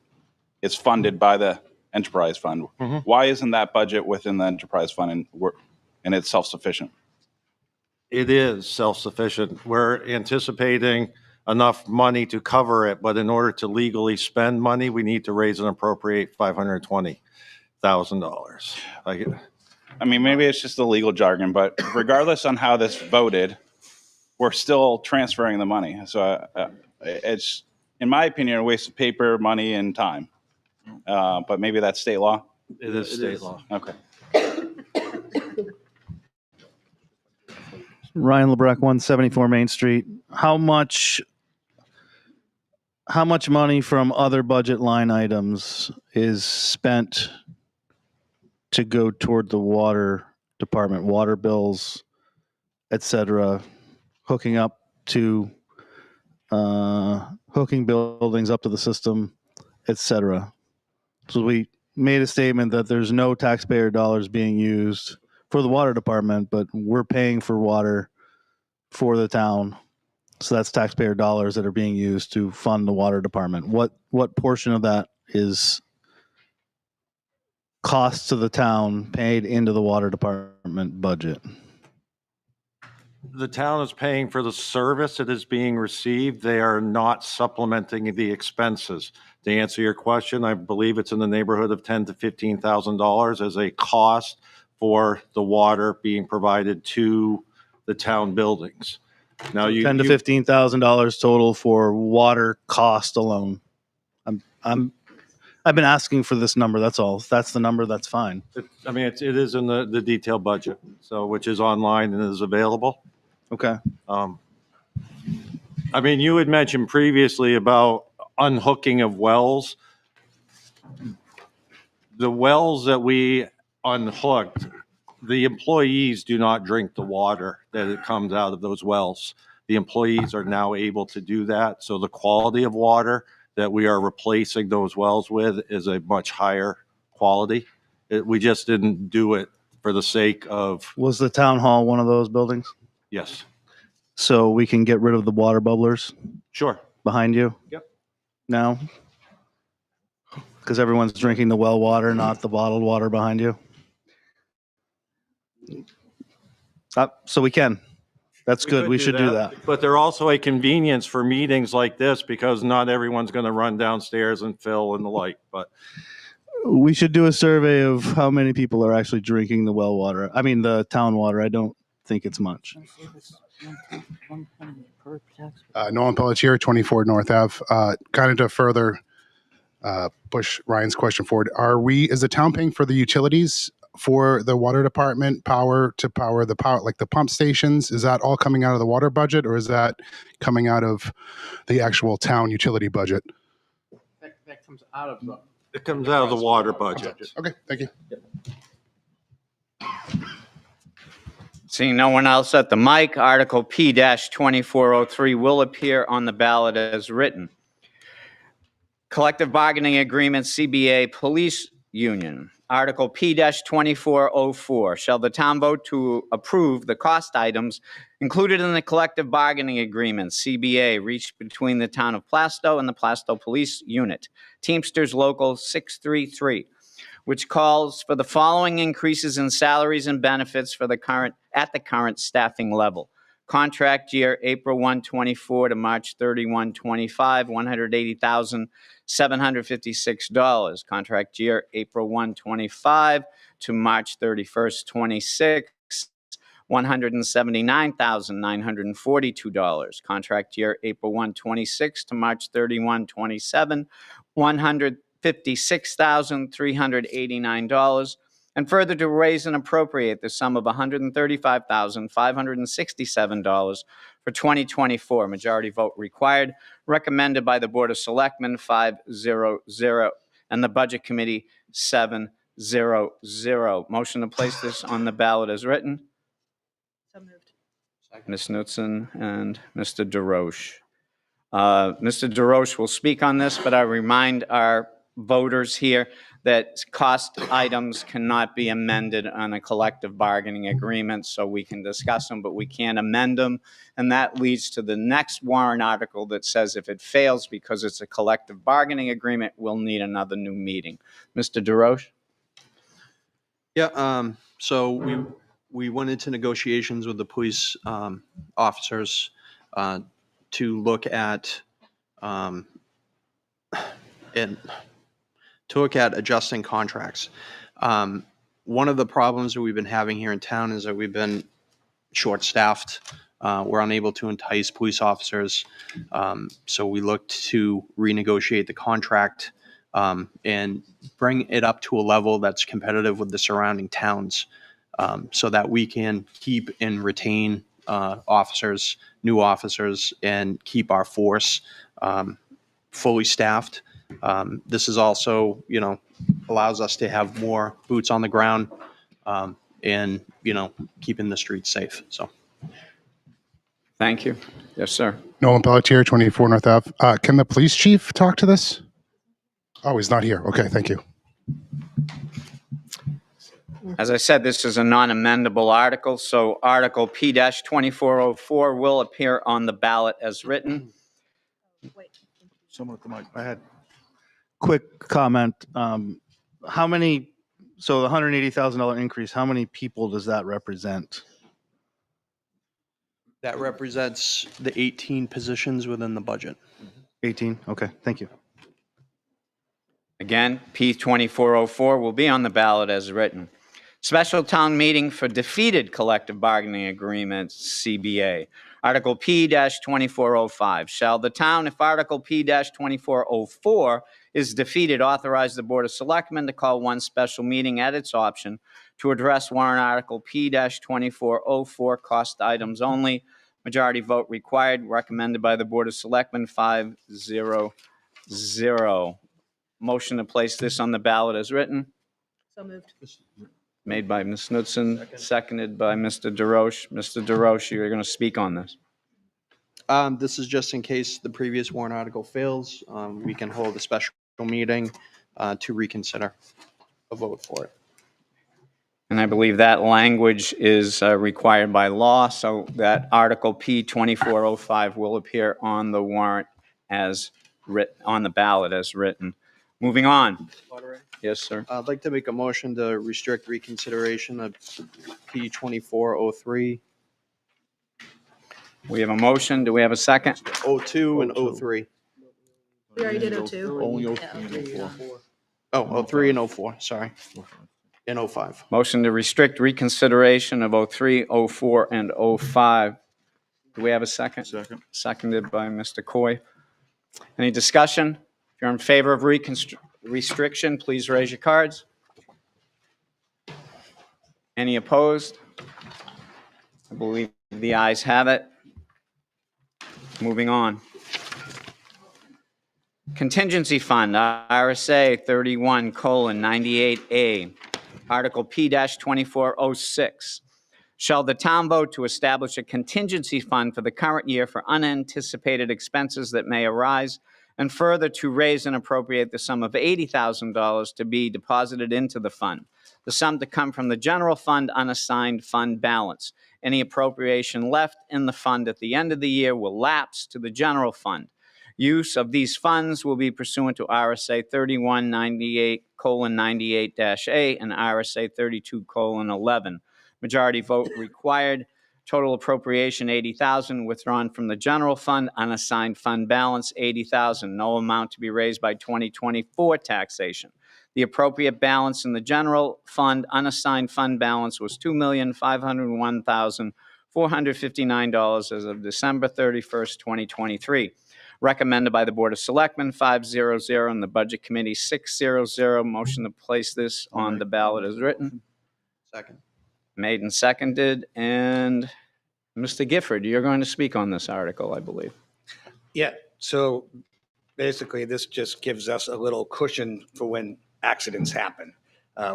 is funded by the enterprise fund, Mhm. why isn't that budget within the enterprise fund and it's self-sufficient? It is self-sufficient. We're anticipating enough money to cover it, but in order to legally spend money, we need to raise and appropriate $520,000. I mean, maybe it's just the legal jargon, but regardless on how this voted, we're still transferring the money. So it's, in my opinion, a waste of paper, money, and time. But maybe that's state law. It is state law. Okay. Ryan LeBrecq, 174 Main Street. How much money from other budget line items is spent to go toward the water department, water bills, et cetera, hooking up to hooking buildings up to the system, et cetera? So we made a statement that there's no taxpayer dollars being used for the water department, but we're paying for water for the town. So that's taxpayer dollars that are being used to fund the water department. What portion of that is costs to the town paid into the water department budget? The town is paying for the service that is being received. They are not supplementing the expenses. To answer your question, I believe it's in the neighborhood of $10,000 to $15,000 as a cost for the water being provided to the town buildings. Now, $10,000 to $15,000 total for water cost alone. I've been asking for this number. That's all. If that's the number, that's fine. I mean, it is in the detailed budget, so which is online and is available. Okay. I mean, you had mentioned previously about unhooking of wells. The wells that we unhooked, the employees do not drink the water that it comes out of those wells. The employees are now able to do that. So the quality of water that we are replacing those wells with is a much higher quality. We just didn't do it for the sake of, Was the town hall one of those buildings? yes, So we can get rid of the water bubblers sure. behind you Yep. now? Because everyone's drinking the well water, not the bottled water behind you? So we can. That's good. could We should do that. But they're also a convenience for meetings like this because not everyone's going to run downstairs and fill and the like, but We should do a survey of how many people are actually drinking the well water. I mean, the town water. I don't think it's much. Nolan Pelletier, 24 North Ave. Kind of to further push Ryan's question forward, is the town paying for the utilities for the water department, power, like the pump stations? Is that all coming out of the water budget, or is that coming out of the actual town utility budget? That comes out of the. it comes out of the water budget. Okay, thank you. Seeing no one else at the mic, Article P-2403 will appear on the ballot as written. Collective Bargaining Agreement, CBA Police Union. Article P-2404, shall the town vote to approve the cost items included in the collective bargaining agreement, CBA, reached between the town of Plastow and the Plastow Police Unit, Teamsters Local 633, which calls for the following increases in salaries and benefits at the current staffing level. Contract year April 1, 24 to March 31, 25, $180,756. Contract year April 1, 25 to March 31st, 26, $179,942. Contract year April 1, 26 to March 31, 27, $156,389. And further to raise and appropriate the sum of $135,567 for 2024. Majority vote required. Recommended by the Board of Selectmen 5-0-0 and the Budget Committee 7-0-0. Motion to place this on the ballot as written. So moved. Ms. Knutson and Mr. DeRoche. Mr. DeRoche will speak on this, but I remind our voters here that cost items cannot be amended on a collective bargaining agreement, so we can discuss them, but we can't amend them. And that leads to the next warrant article that says if it fails because it's a collective bargaining agreement, we'll need another new meeting. Mr. DeRoche? Yeah, so we went into negotiations with the police officers to look at adjusting contracts. One of the problems that we've been having here in town is that we've been short-staffed. We're unable to entice police officers. So we looked to renegotiate the contract and bring it up to a level that's competitive with the surrounding towns, so that we can keep and retain officers, new officers, and keep our force fully staffed. This is also, allows us to have more boots on the ground and, keeping the streets safe. So. Thank you. Yes, sir. Nolan Pelletier, 24 North Ave. Can the police chief talk to this? Oh, he's not here. Okay, thank you. As I said, this is a non-amendable article, so Article P-2404 will appear on the ballot as written. Someone at the mic. I had quick comment. How many, so the $180,000 increase, how many people does that represent? That represents the 18 positions within the budget. 18? Okay, thank you. Again, P-2404 will be on the ballot as written. Special town meeting for defeated collective bargaining agreements, CBA. Article P-2405. Shall the town, if Article P-2404 is defeated, authorize the Board of Selectmen to call one special meeting at its option to address warrant Article P-2404 cost items only. Majority vote required, recommended by the Board of Selectmen 5-0-0. Motion to place this on the ballot as written. So moved. Made by Ms. Knudsen, seconded by Mr. DeRoche. Mr. DeRoche, you're going to speak on this. This is just in case the previous warrant article fails. We can hold a special meeting to reconsider a vote for it. And I believe that language is required by law, so that Article P-2405 will appear on the warrant as written, on the ballot as written. Moving on. Yes, sir. I'd like to make a motion to restrict reconsideration of P-2403, We have a motion. Do we have a second? 02 and 03. We already did 02. Only Yeah. 03 and 04. Oh, 03 and 04, sorry. And 05. Motion to restrict reconsideration of 03, 04, and 05. Do we have a second? Second. Seconded by Mr. Coy. Any discussion? If you're in favor of restriction, please raise your cards. Any opposed? I believe the ayes have it. Moving on. Contingency Fund, RSA 31:98A, Article P-2406. Shall the town vote to establish a contingency fund for the current year for unanticipated expenses that may arise, and further to raise and appropriate the sum of $80,000 to be deposited into the fund. The sum to come from the general fund unassigned fund balance. Any appropriation left in the fund at the end of the year will lapse to the general fund. Use of these funds will be pursuant to RSA 3198:98-A and RSA 32:11. Majority vote required. Total appropriation $80,000, withdrawn from the general fund, unassigned fund balance $80,000. No amount to be raised by 2024 taxation. The appropriate balance in the general fund unassigned fund balance was $2,501,459 as of December 31st, 2023. Recommended by the Board of Selectmen 5-0-0 and the Budget Committee 6-0-0. Motion to place this on the ballot as written. Second. Made and seconded. And Mr. Gifford, you're going to speak on this article, I believe. Yeah, so basically this just gives us a little cushion for when accidents happen.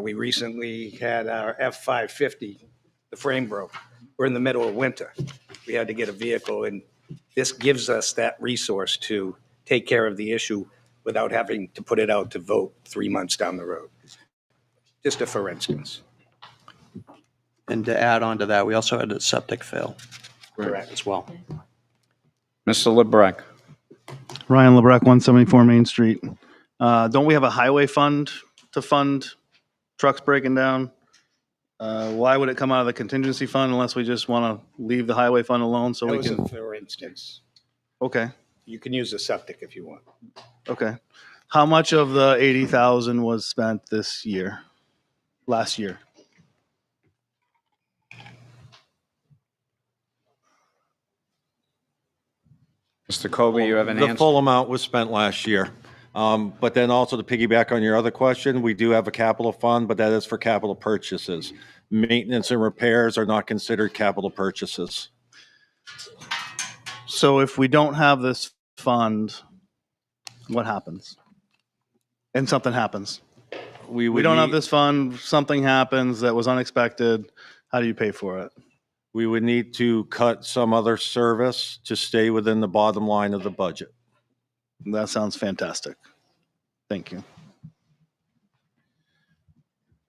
We recently had our F-550, the frame broke. We're in the middle of winter. We had to get a vehicle, and this gives us that resource to take care of the issue without having to put it out to vote 3 months down the road. Just a for instance. And to add on to that, we also had a septic fail. Correct. As well. Mr. LeBrecq. Ryan LeBrecq, 174 Main Street. Don't we have a highway fund to fund trucks breaking down? Why would it come out of the contingency fund unless we just want to leave the highway fund alone so That we was can? a for instance. Okay. You can use the septic if you want. Okay. How much of the 80,000 was spent this year? Last year? Mr. Colby, you have an The answer? full amount was spent last year. But then also to piggyback on your other question, we do have a capital fund, but that is for capital purchases. Maintenance and repairs are not considered capital purchases. So if we don't have this fund, what happens? And something happens. We don't have this fund, something happens that was unexpected. How do you pay for it? We would need to cut some other service to stay within the bottom line of the budget. That sounds fantastic. Thank you.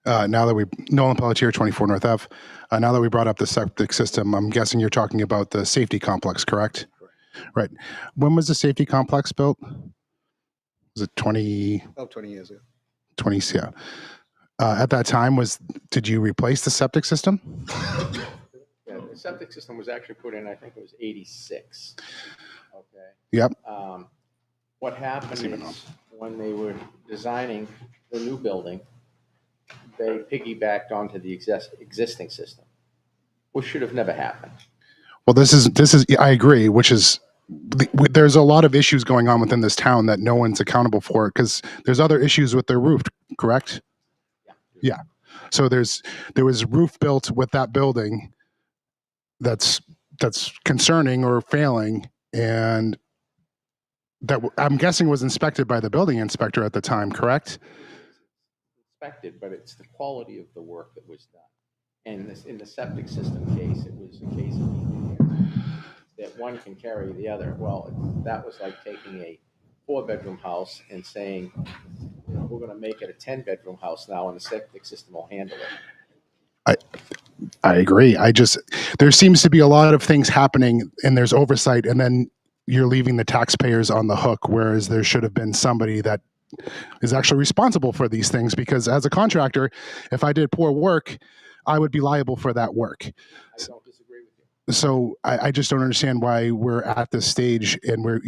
Now that Nolan Pelletier, 24 North Ave. Now that we brought up the septic system, I'm guessing you're talking about the safety complex, correct? Right. When was the safety complex built? Was it 20? About 20 years ago. 20, yeah. At that time, did you replace the septic system? Yeah, the septic system was actually put in, I think it was 86. Okay. Yep. What happened is when they were designing the new building, they piggybacked onto the existing system, which should have never happened. Well, this is I agree, which is there's a lot of issues going on within this town that no one's accountable for because there's other issues with their roof, correct? Yeah. So there was roof built with that building that's concerning or failing, and that I'm guessing was inspected by the building inspector at the time, correct? Inspected, but it's the quality of the work that was done. And in the septic system case, it was a case of that one can carry the other. Well, that was like taking a 4-bedroom house and saying, we're going to make it a 10-bedroom house now, and the septic system will handle it. I agree. There seems to be a lot of things happening and there's oversight, and then you're leaving the taxpayers on the hook, whereas there should have been somebody that is actually responsible for these things, because as a contractor, if I did poor work, I would be liable for that work. I don't disagree with you. So I just don't understand why we're at this stage and we're,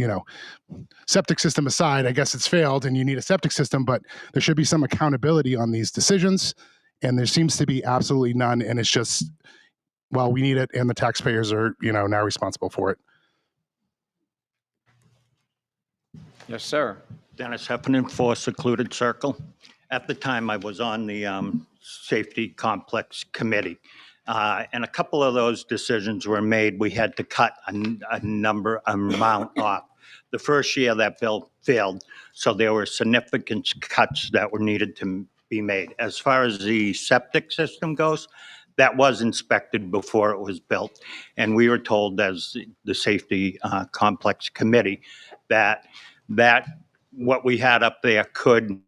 septic system aside, I guess it's failed and you need a septic system, but there should be some accountability on these decisions. And there seems to be absolutely none. And it's just, well, we need it. And the taxpayers are, now responsible for it. Yes, sir. Dennis Heffernan, 4 Secluded Circle. At the time, I was on the Safety Complex Committee. And a couple of those decisions were made. We had to cut a amount off. The first year that bill failed, so there were significant cuts that were needed to be made. As far as the septic system goes, that was inspected before it was built. And we were told as the Safety Complex Committee that what we had up there could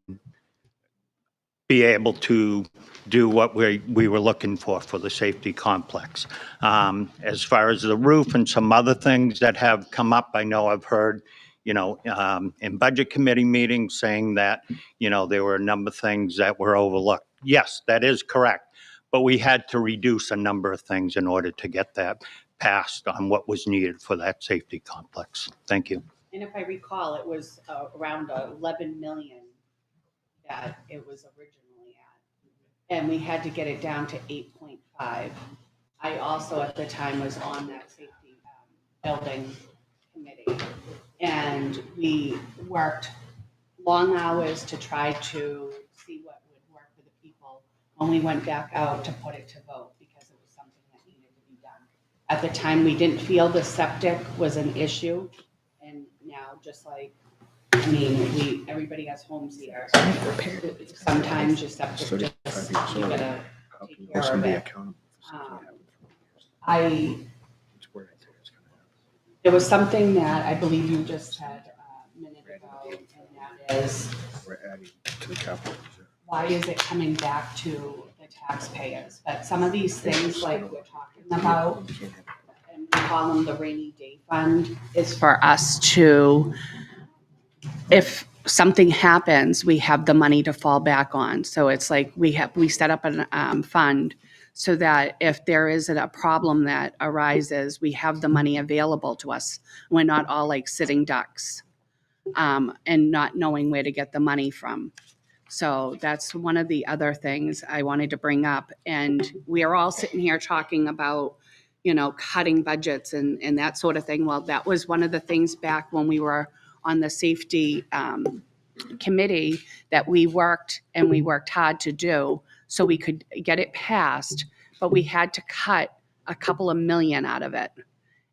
be able to do what we were looking for the safety complex. As far as the roof and some other things that have come up, I know I've heard, in budget committee meetings saying that, there were a number of things that were overlooked. Yes, that is correct. But we had to reduce a number of things in order to get that passed on what was needed for that safety complex. Thank you. And if I recall, it was around 11 million that it was originally at. And we had to get it down to 8.5. I also at the time was on that safety building committee. And we worked long hours to try to see what would work for the people when we went back out to put it to vote, because it was something that needed to be done. At the time, we didn't feel the septic was an issue. And now, just like, everybody has homes here. Sometimes your septic just, you gotta take care of it. There was something that I believe you just had a minute ago, and that is We're adding to the capital reserve. why is it coming back to the taxpayers? But some of these things like we're talking about, and we call them the rainy day fund, is for us to, if something happens, we have the money to fall back on. So it's like we set up a fund so that if there is a problem that arises, we have the money available to us. We're not all like sitting ducks and not knowing where to get the money from. So that's one of the other things I wanted to bring up. And we are all sitting here talking about, cutting budgets and that sort of thing. Well, that was one of the things back when we were on the safety committee that we worked hard to do so we could get it passed, but we had to cut a couple of million out of it.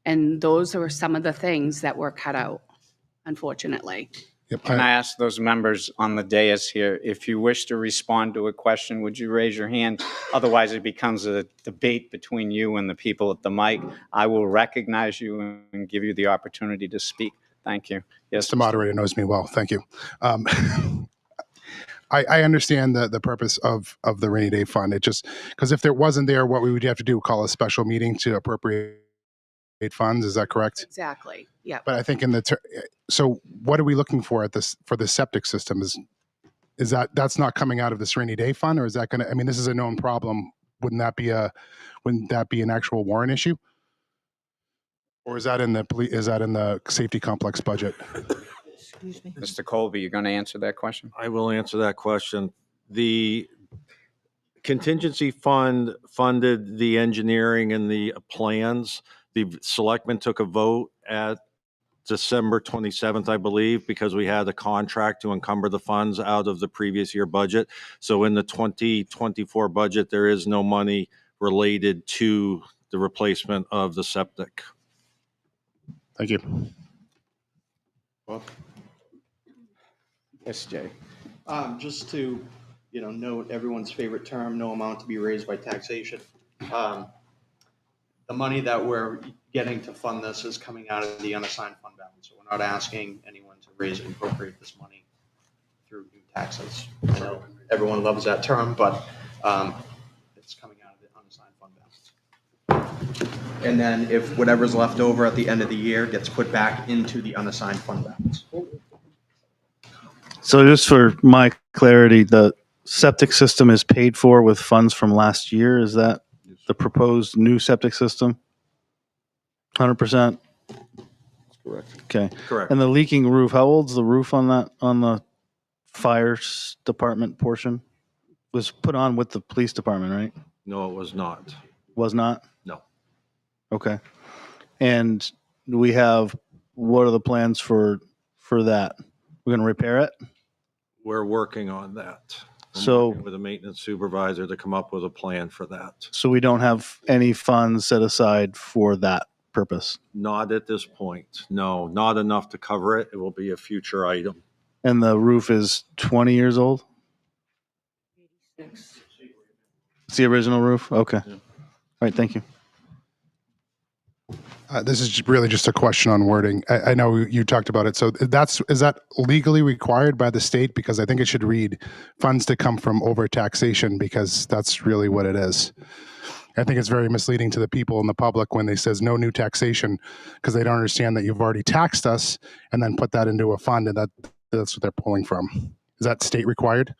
And those were some of the things that were cut out, unfortunately. Can I ask those members on the dais here, if you wish to respond to a question, would you raise your hand? Otherwise, it becomes a debate between you and the people at the mic. I will recognize you and give you the opportunity to speak. Thank you. Yes, The moderator knows me well. Thank you. I understand the purpose of the rainy day fund. It just, because if it wasn't there, what we would have to do, call a special meeting to appropriate funds. Is that correct? Exactly. Yeah. But I think so what are we looking for for the septic system? Is that's not coming out of this rainy day fund, or is that going to, I mean, this is a known problem. Wouldn't that be an actual warrant issue? Or is that in the safety complex budget? Excuse me. Mr. Colby, you're going to answer that question? I will answer that question. The contingency fund funded the engineering and the plans. The selectmen took a vote at December 27th, I believe, because we had a contract to encumber the funds out of the previous year budget. So in the 2024 budget, there is no money related to the replacement of the septic. Thank you. Yes, Jay. Just to, note everyone's favorite term, no amount to be raised by taxation. The money that we're getting to fund this is coming out of the unassigned fund balance. So we're not asking anyone to raise and appropriate this money through new taxes. I know everyone loves that term, but it's coming out of the unassigned fund balance. And then if whatever's left over at the end of the year gets put back into the unassigned fund balance. So just for my clarity, the septic system is paid for with funds from last year. Is that the proposed new septic system? 100%? Correct. Okay. Correct. And the leaking roof, how old's the roof on the fire department portion? Was put on with the police department, right? No, it was not. Was not? No. Okay. And what are the plans for that? We're going to repair it? We're working on that. So- Working with a maintenance supervisor to come up with a plan for that. So we don't have any funds set aside for that purpose? Not at this point. No, not enough to cover it. It will be a future item. And the roof is 20 years old? It's the original roof? Okay. All right, thank you. This is really just a question on wording. I know you talked about it. So is that legally required by the state? Because I think it should read funds to come from over taxation, because that's really what it is. I think it's very misleading to the people in the public when they says no new taxation, because they don't understand that you've already taxed us and then put that into a fund, and that's what they're pulling from. Is that state required?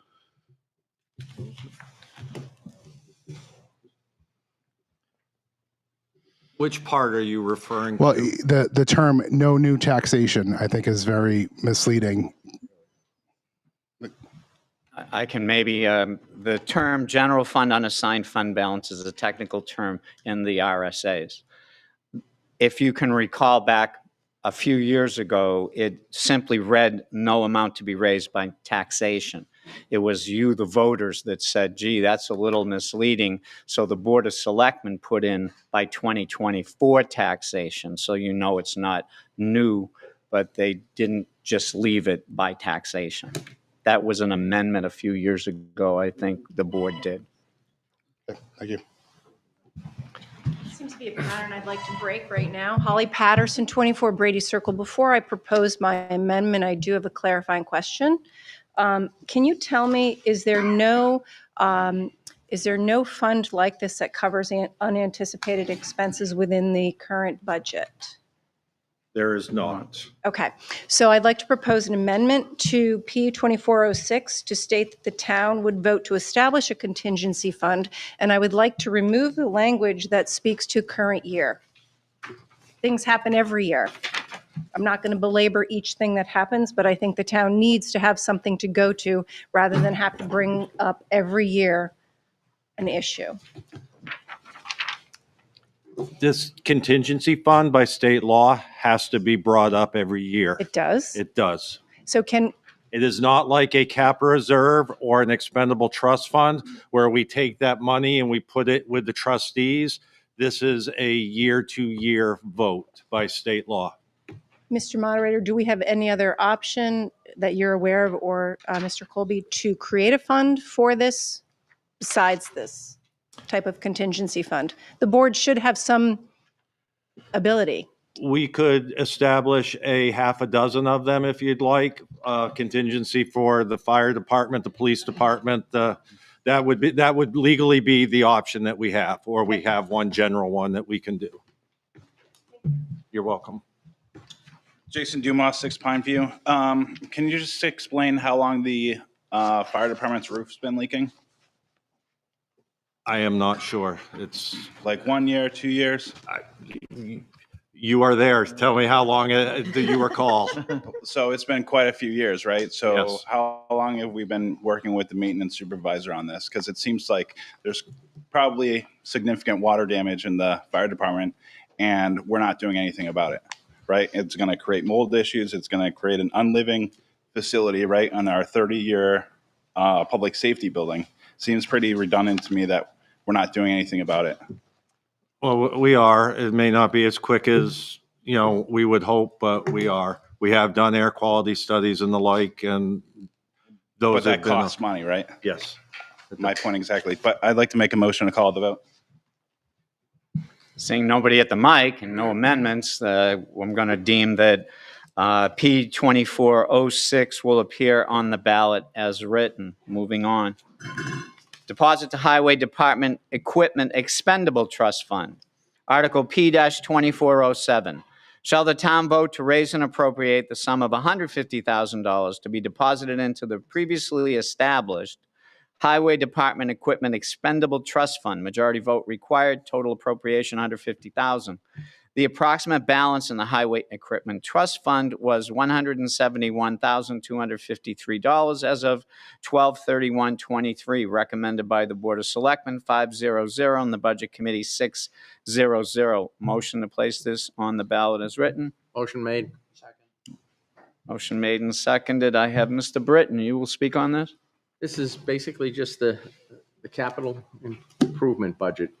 Which part are you referring Well, to? the term no new taxation, I think, is very misleading. I can maybe, the term general fund unassigned fund balance is a technical term in the RSAs. If you can recall back a few years ago, it simply read no amount to be raised by taxation. It was you, the voters, that said, gee, that's a little misleading. So the Board of Selectmen put in by 2024 taxation. So you know it's not new, but they didn't just leave it by taxation. That was an amendment a few years ago, I think the board did. Thank you. Seems to be a pattern I'd like to break right now. Holly Patterson, 24 Brady Circle. Before I propose my amendment, I do have a clarifying question. Can you tell me, is there no fund like this that covers unanticipated expenses within the current budget? There is not. Okay, so I'd like to propose an amendment to P 2406 to state that the town would vote to establish a contingency fund, and I would like to remove the language that speaks to current year. Things happen every year. I'm not going to belabor each thing that happens, but I think the town needs to have something to go to rather than have to bring up every year an issue. This contingency fund by state law has to be brought up every year. It does? It does. So It is not like a capital reserve or an expendable trust fund where we take that money and we put it with the trustees. This is a year-to-year vote by state law. Mr. Moderator, do we have any other option that you're aware of, or Mr. Colby, to create a fund for this besides this type of contingency fund? The board should have some ability. We could establish a half a dozen of them if you'd like, contingency for the fire department, the police department. That would legally be the option that we have, or we have one general one that we can do. You're welcome. Jason Dumas, 6 Pine View. Can you just explain how long the fire department's roof's been leaking? I am not sure. It's like 1 year, 2 years? You are there. Tell me how long do you recall? So it's been quite a few years, right? So Yes. How long have we been working with the maintenance supervisor on this? Because it seems like there's probably significant water damage in the fire department, and we're not doing anything about it, right? It's going to create mold issues. It's going to create an unliving facility, right, on our 30-year public safety building. Seems pretty redundant to me that we're not doing anything about it. Well, we are. It may not be as quick as, we would hope, but we are. We have done air quality studies and the like, and those But that have been. costs money, right? Yes. My point exactly. But I'd like to make a motion to call the vote. Seeing nobody at the mic and no amendments, I'm going to deem that P 2406 will appear on the ballot as written. Moving on. Deposit to Highway Department Equipment Expendable Trust Fund. Article P-2407. Shall the town vote to raise and appropriate the sum of $150,000 to be deposited into the previously established Highway Department Equipment Expendable Trust Fund? Majority vote required. Total appropriation $150,000. The approximate balance in the Highway Equipment Trust Fund was $171,253 as of 12/31/23, recommended by the Board of Selectmen 500 and the Budget Committee 600. Motion to place this on the ballot as written. Motion made. Motion made and seconded. I have Mr. Britton. You will speak on this? This is basically just the capital improvement budget.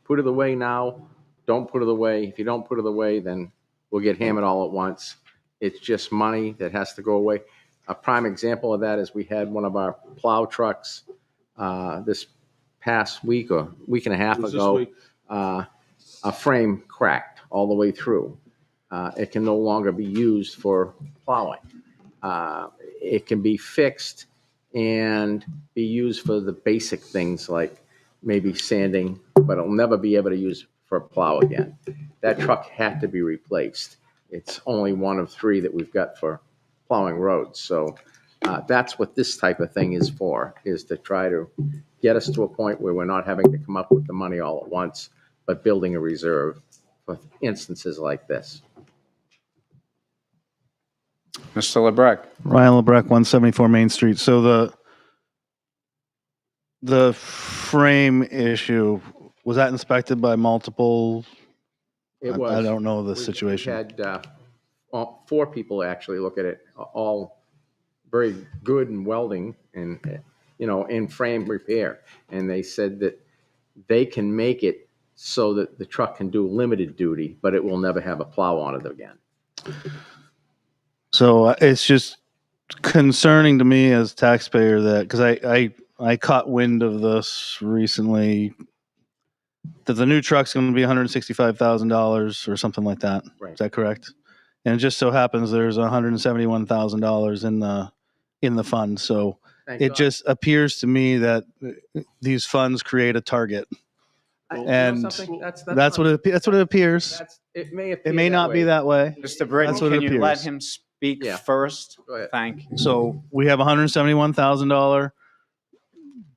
Put it away now. Don't put it away. If you don't put it away, then we'll get hammered all at once. It's just money that has to go away. A prime example of that is we had one of our plow trucks this past week or week and a half ago. A frame cracked all the way through. It can no longer be used for plowing. It can be fixed and be used for the basic things like maybe sanding, but it'll never be able to use for a plow again. That truck had to be replaced. It's only one of 3 that we've got for plowing roads. So that's what this type of thing is for, is to try to get us to a point where we're not having to come up with the money all at once, but building a reserve for instances like this. Mr. LeBrecq. Ryan LeBrecq, 174 Main Street. So the frame issue, was that inspected by multiple? It was. I don't know the We situation. had 4 people actually look at it, all very good in welding and, in frame repair. And they said that they can make it so that the truck can do limited duty, but it will never have a plow on it again. So it's just concerning to me as a taxpayer that, because I caught wind of this recently, that the new truck's going to be $165,000 or something like that. Right. Is that correct? And it just so happens there's $171,000 in the fund. So Thank it God. just appears to me that these funds create a target. You know And something? That's that's fine. what it appears. It may appear It may that not be way. that way. Mr. Britton, That's what can it you let appears. him speak Yeah. first? Go ahead. Thank you. So we have $171,000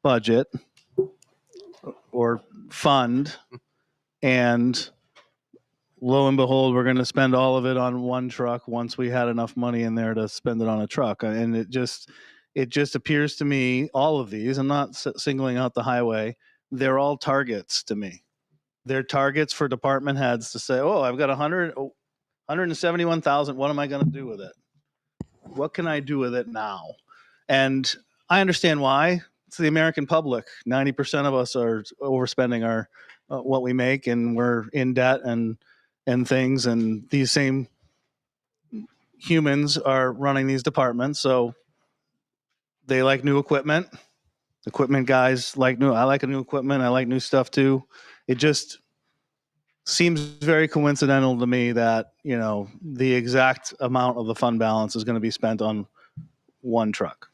budget or fund, and lo and behold, we're going to spend all of it on one truck once we had enough money in there to spend it on a truck. And it just appears to me, all of these, I'm not singling out the highway, they're all targets to me. They're targets for department heads to say, oh, I've got 171,000. What am I going to do with it? What can I do with it now? And I understand why. It's the American public. 90% of us are overspending our what we make, and we're in debt and things. And these same humans are running these departments, so they like new equipment. Equipment guys like new. I like new equipment. I like new stuff too. It just seems very coincidental to me that the exact amount of the fund balance is going to be spent on one truck.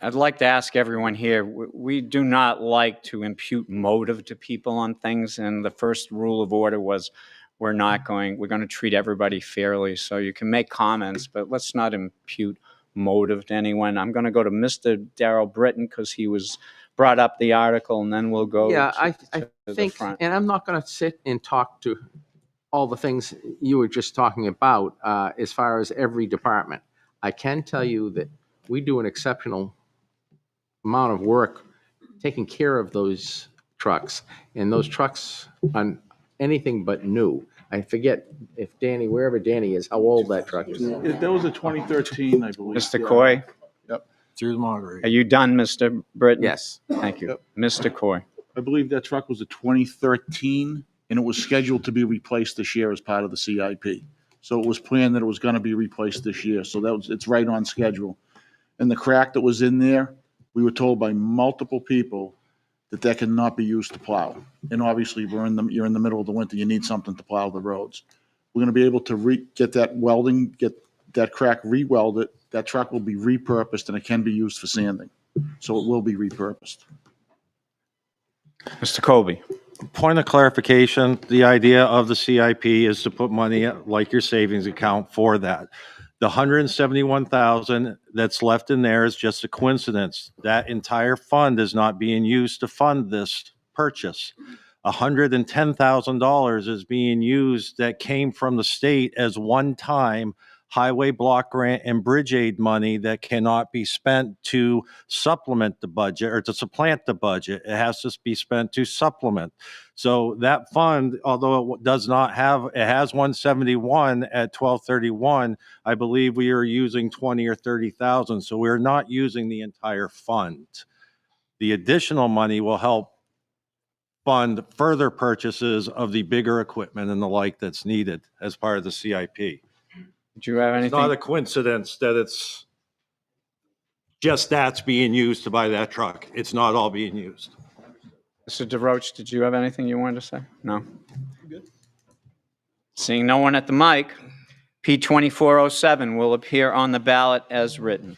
I'd like to ask everyone here, we do not like to impute motive to people on things, and the first rule of order was we're going to treat everybody fairly. So you can make comments, but let's not impute motive to anyone. I'm going to go to Mr. Darrell Britton because he was brought up the article, and then we'll go Yeah, to I the think, front. and I'm not going to sit and talk to all the things you were just talking about as far as every department. I can tell you that we do an exceptional amount of work taking care of those trucks, and those trucks are anything but new. I forget if Danny, wherever Danny is, how old that truck is. That was a 2013, I believe. Mr. Coy, Yep. Through the moderator. are you done, Mr. Britton? Yes. Thank you. Yep. Mr. Coy. I believe that truck was a 2013, and it was scheduled to be replaced this year as part of the CIP. So it was planned that it was going to be replaced this year. So it's right on schedule. And the crack that was in there, we were told by multiple people that cannot be used to plow. And obviously, you're in the middle of the winter. You need something to plow the roads. We're going to be able to get that crack re-welded. That truck will be repurposed, and it can be used for sanding. So it will be repurposed. Mr. Colby. Point of clarification, the idea of the CIP is to put money like your savings account for that. The 171,000 that's left in there is just a coincidence. That entire fund is not being used to fund this purchase. $110,000 is being used that came from the state as one-time highway block grant and bridge aid money that cannot be spent to supplement the budget or to supplant the budget. It has to be spent to supplement. So that fund, although it has 171 at 12/31, I believe we are using 20 or 30,000. So we're not using the entire fund. The additional money will help fund further purchases of the bigger equipment and the like that's needed as part of the CIP. Do you have anything? It's not a coincidence that it's just that's being used to buy that truck. It's not all being used. Mr. DeRoche, did you have anything you wanted to say? No? Good. Seeing no one at the mic, P2407 will appear on the ballot as written.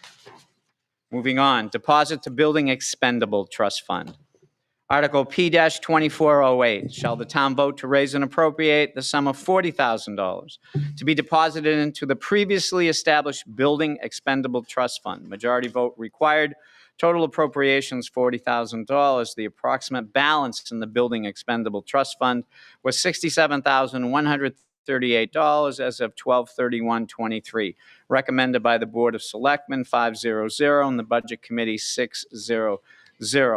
Moving on, deposit to building expendable trust fund. Article P-2408, shall the town vote to raise and appropriate the sum of $40,000 to be deposited into the previously established building expendable trust fund. Majority vote required. Total appropriations $40,000. The approximate balance in the building expendable trust fund was $67,138 as of 12/31/23. Recommended by the Board of Selectmen 500 and the Budget Committee 600.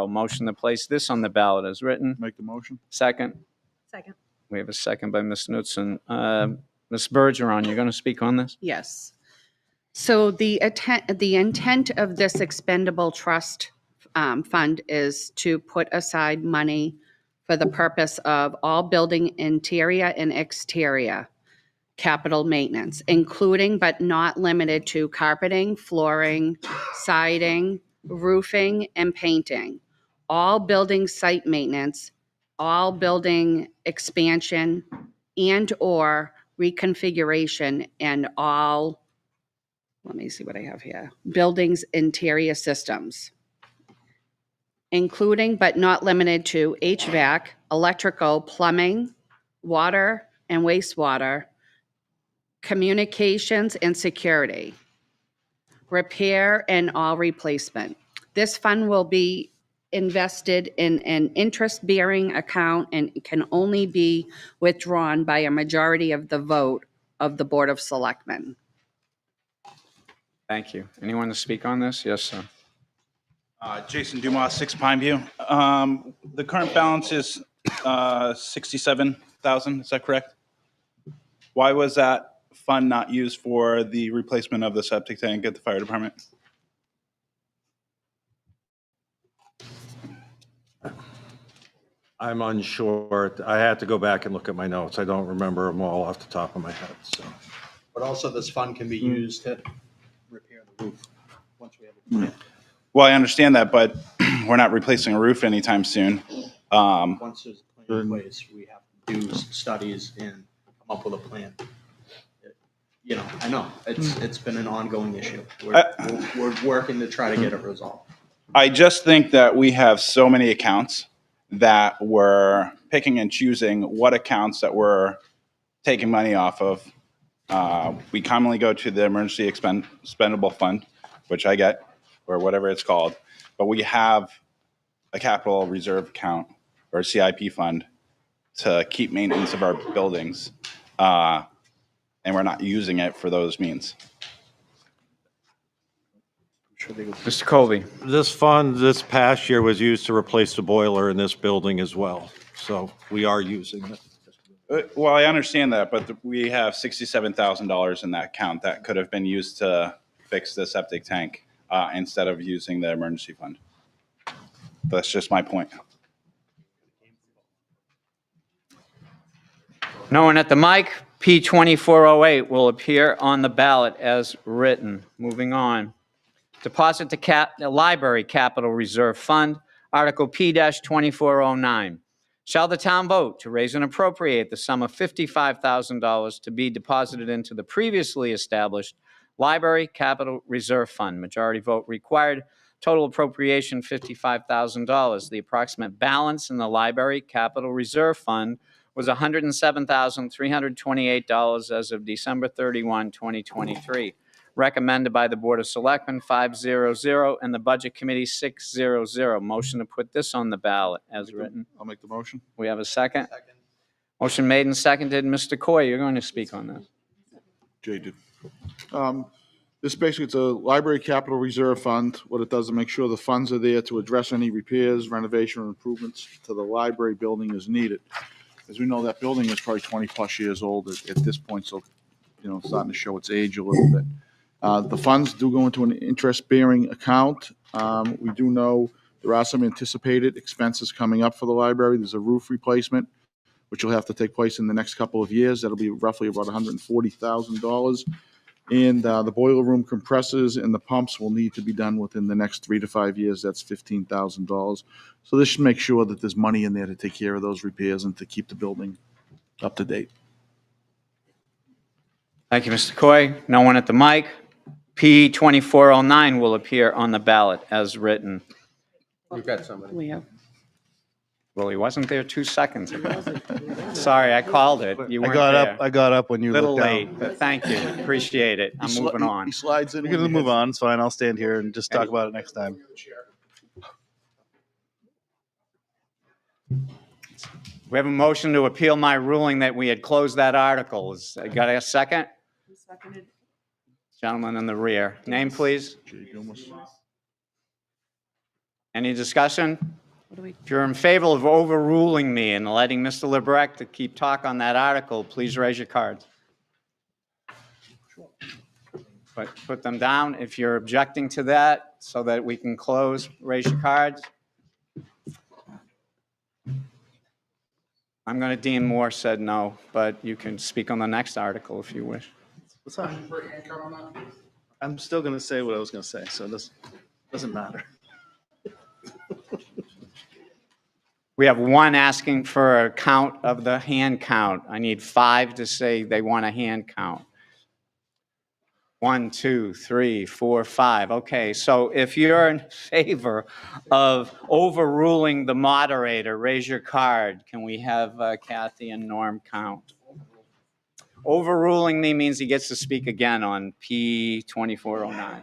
Motion to place this on the ballot as written. Make the motion. Second. Second. We have a second by Ms. Knutson. Ms. Bergeron, you're going to speak on this? Yes. So the intent of this expendable trust fund is to put aside money for the purpose of all building interior and exterior capital maintenance, including but not limited to carpeting, flooring, siding, roofing, and painting. All building site maintenance all building expansion and/or reconfiguration and all, let me see what I have here, buildings interior systems, including but not limited to HVAC, electrical, plumbing, water and wastewater, communications and security, repair and all replacement. This fund will be invested in an interest-bearing account and can only be withdrawn by a majority of the vote of the Board of Selectmen. Thank you. Anyone to speak on this? Yes, sir. Jason Dumas, 6 Pineview. The current balance is 67,000, is that correct? Why was that fund not used for the replacement of the septic tank at the fire department? I'm unsure. I had to go back and look at my notes. I don't remember them all off the top of my head, so. But also this fund can be used to repair the roof once we have a plan. Well, I understand that, but we're not replacing a roof anytime soon. Once there's a plan in place, we have to do studies and come up with a plan. You know, I know, it's been an ongoing issue. We're working to try to get it resolved. I just think that we have so many accounts that we're picking and choosing what accounts that we're taking money off of. We commonly go to the emergency expendable fund, which I get, or whatever it's called, but we have a capital reserve account or a CIP fund to keep maintenance of our buildings, and we're not using it for those means. Mr. Colby. This fund this past year was used to replace the boiler in this building as well. So we are using it. Well, I understand that, but we have $67,000 in that account that could have been used to fix the septic tank instead of using the emergency fund. That's just my point. No one at the mic. P2408 will appear on the ballot as written. Moving on. Deposit to the Library Capital Reserve Fund, Article P-2409. Shall the town vote to raise and appropriate the sum of $55,000 to be deposited into the previously established Library Capital Reserve Fund? Majority vote required. Total appropriation $55,000. The approximate balance in the Library Capital Reserve Fund was $107,328 as of December 31, 2023. Recommended by the Board of Selectmen 500 and the Budget Committee 600. Motion to put this on the ballot as written. I'll make the motion. We have a second? Motion made and seconded. Mr. Coy, you're going to speak on this. Jay did. This basically, it's a library capital reserve fund. What it does is make sure the funds are there to address any repairs, renovation, or improvements to the library building as needed. As we know, that building is probably 20 plus years old at this point, so it's starting to show its age a little bit. The funds do go into an interest-bearing account. We do know there are some anticipated expenses coming up for the library. There's a roof replacement, which will have to take place in the next couple of years. That'll be roughly about $140,000. And the boiler room compressors and the pumps will need to be done within the next 3 to 5 years. That's $15,000. So this should make sure that there's money in there to take care of those repairs and to keep the building up to date. Thank you, Mr. Coy. No one at the mic. P2409 will appear on the ballot as written. We've got somebody. Well, he wasn't there 2 seconds ago. Sorry, I called it. You weren't there. I got up when you Little looked down. late, but thank you. Appreciate it. I'm moving on. He slides in. We're going to move on. It's fine. I'll stand here and just talk about it next time. We have a motion to appeal my ruling that we had closed that article. Got a second? Seconded. Gentleman in the rear. Name, please. Any discussion? If you're in favor of overruling me and letting Mr. Lebrecht to keep talk on that article, please raise your cards. But put them down if you're objecting to that so that we can close. Raise your cards. I'm going to deem Moore said no, but you can speak on the next article if you wish. What's up? I'm still going to say what I was going to say, so it doesn't matter. We have one asking for a count of the hand count. I need 5 to say they want a hand count. 1, 2, 3, 4, 5. Okay, so if you're in favor of overruling the moderator, raise your card. Can we have Kathy and Norm count? Overruling me means he gets to speak again on P2409.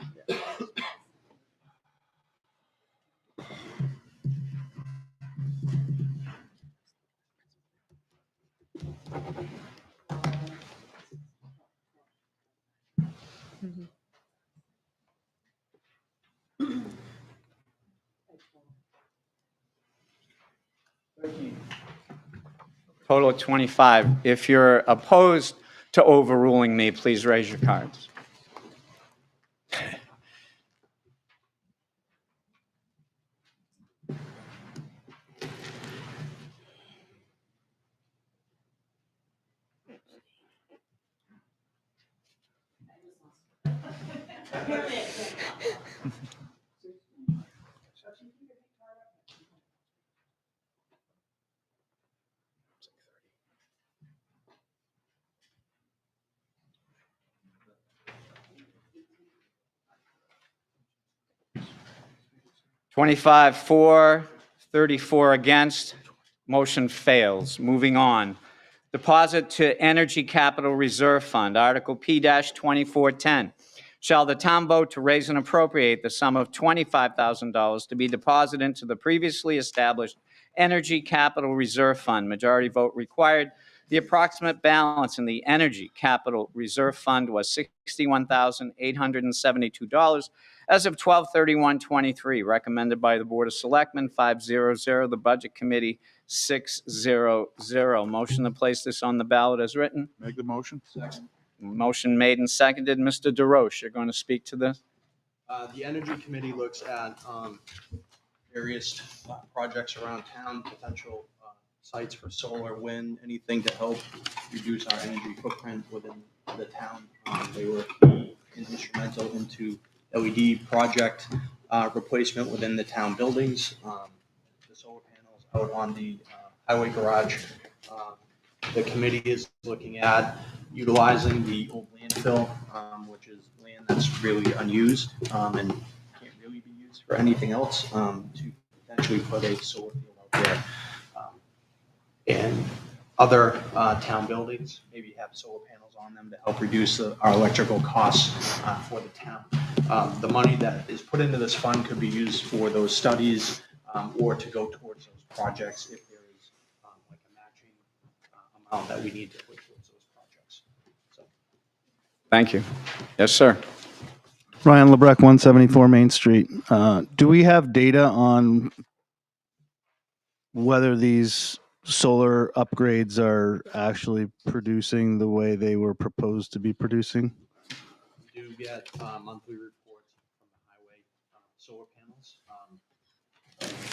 Total of 25. If you're opposed to overruling me, please raise your cards. $25 for, 34 against. Motion fails. Moving on. Deposit to Energy Capital Reserve Fund, Article P-2410. Shall the town vote to raise and appropriate the sum of $25,000 to be deposited into the previously established Energy Capital Reserve Fund? Majority vote required. The approximate balance in the Energy Capital Reserve Fund was $61,872 as of 12/31/23, recommended by the Board of Selectmen, 500, the Budget Committee, 600. Motion to place this on the ballot as written. Make the motion. Second. Motion made and seconded. Mr. DeRoche, you're going to speak to this? The Energy Committee looks at various projects around town, potential sites for solar, wind, anything to help reduce our energy footprint within the town. They were instrumental into LED project replacement within the town buildings. The solar panels out on the highway garage. The committee is looking at utilizing the old landfill, which is land that's really unused and can't really be used for anything else, to potentially put a solar field out there. And other town buildings, maybe have solar panels on them to help reduce our electrical costs for the town. The money that is put into this fund could be used for those studies or to go towards those projects if there is like a matching amount that we need to put towards those projects. So. Thank you. Yes, sir. Ryan Lebrecq, 174 Main Street. Do we have data on whether these solar upgrades are actually producing the way they were proposed to be producing? We do get monthly reports from the highway solar panels.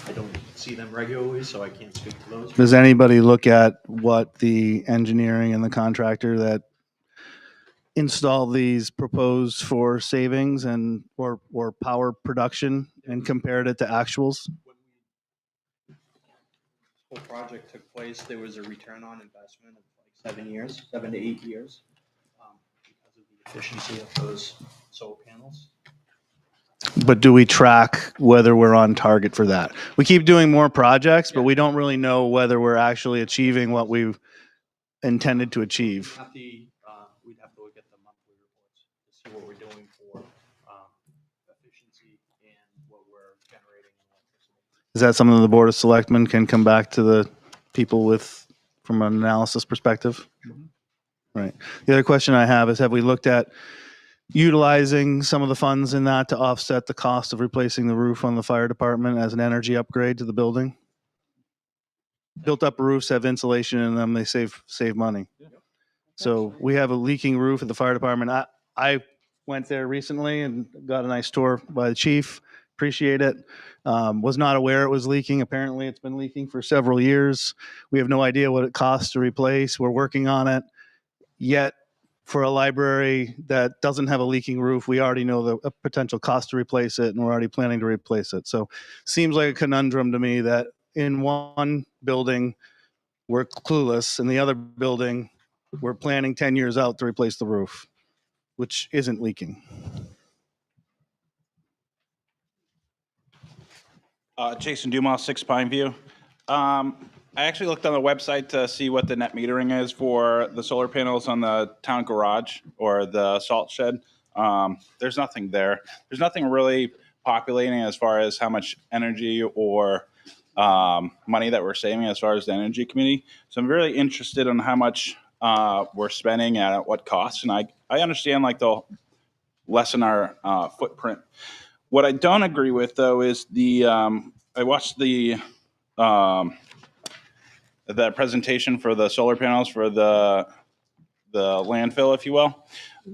I don't see them regularly, so I can't speak to those. Does anybody look at what the engineering and the contractor that installed these proposed for savings and or power production and compared it to actuals? When this whole project took place, there was a return on investment of like 7 to 8 years because of the efficiency of those solar panels. But do we track whether we're on target for that? We keep doing more projects, but we don't really know whether we're actually achieving what we've intended to achieve. We'd have to look at the monthly reports to see what we're doing for efficiency and what we're generating in electricity. Is that something the Board of Selectmen can come back to the people with from an analysis perspective? Mm-hmm. Right. The other question I have is, have we looked at utilizing some of the funds in that to offset the cost of replacing the roof on the fire department as an energy upgrade to the building? Built up roofs have insulation in them, they save money. So we have a leaking roof at the fire department. I went there recently and got a nice tour by the chief. Appreciate it. Was not aware it was leaking. Apparently it's been leaking for several years. We have no idea what it costs to replace. We're working on it. Yet for a library that doesn't have a leaking roof, we already know the potential cost to replace it, and we're already planning to replace it. So seems like a conundrum to me that in one building, we're clueless. In the other building, we're planning 10 years out to replace the roof, which isn't leaking. Jason Dumas, 6 Pine View. I actually looked on the website to see what the net metering is for the solar panels on the town garage or the salt shed. There's nothing there. There's nothing really populating as far as how much energy or money that we're saving as far as the energy committee. So I'm really interested in how much we're spending and at what cost. And I understand like they'll lessen our footprint. What I don't agree with though is I watched the presentation for the solar panels for the landfill, if you will.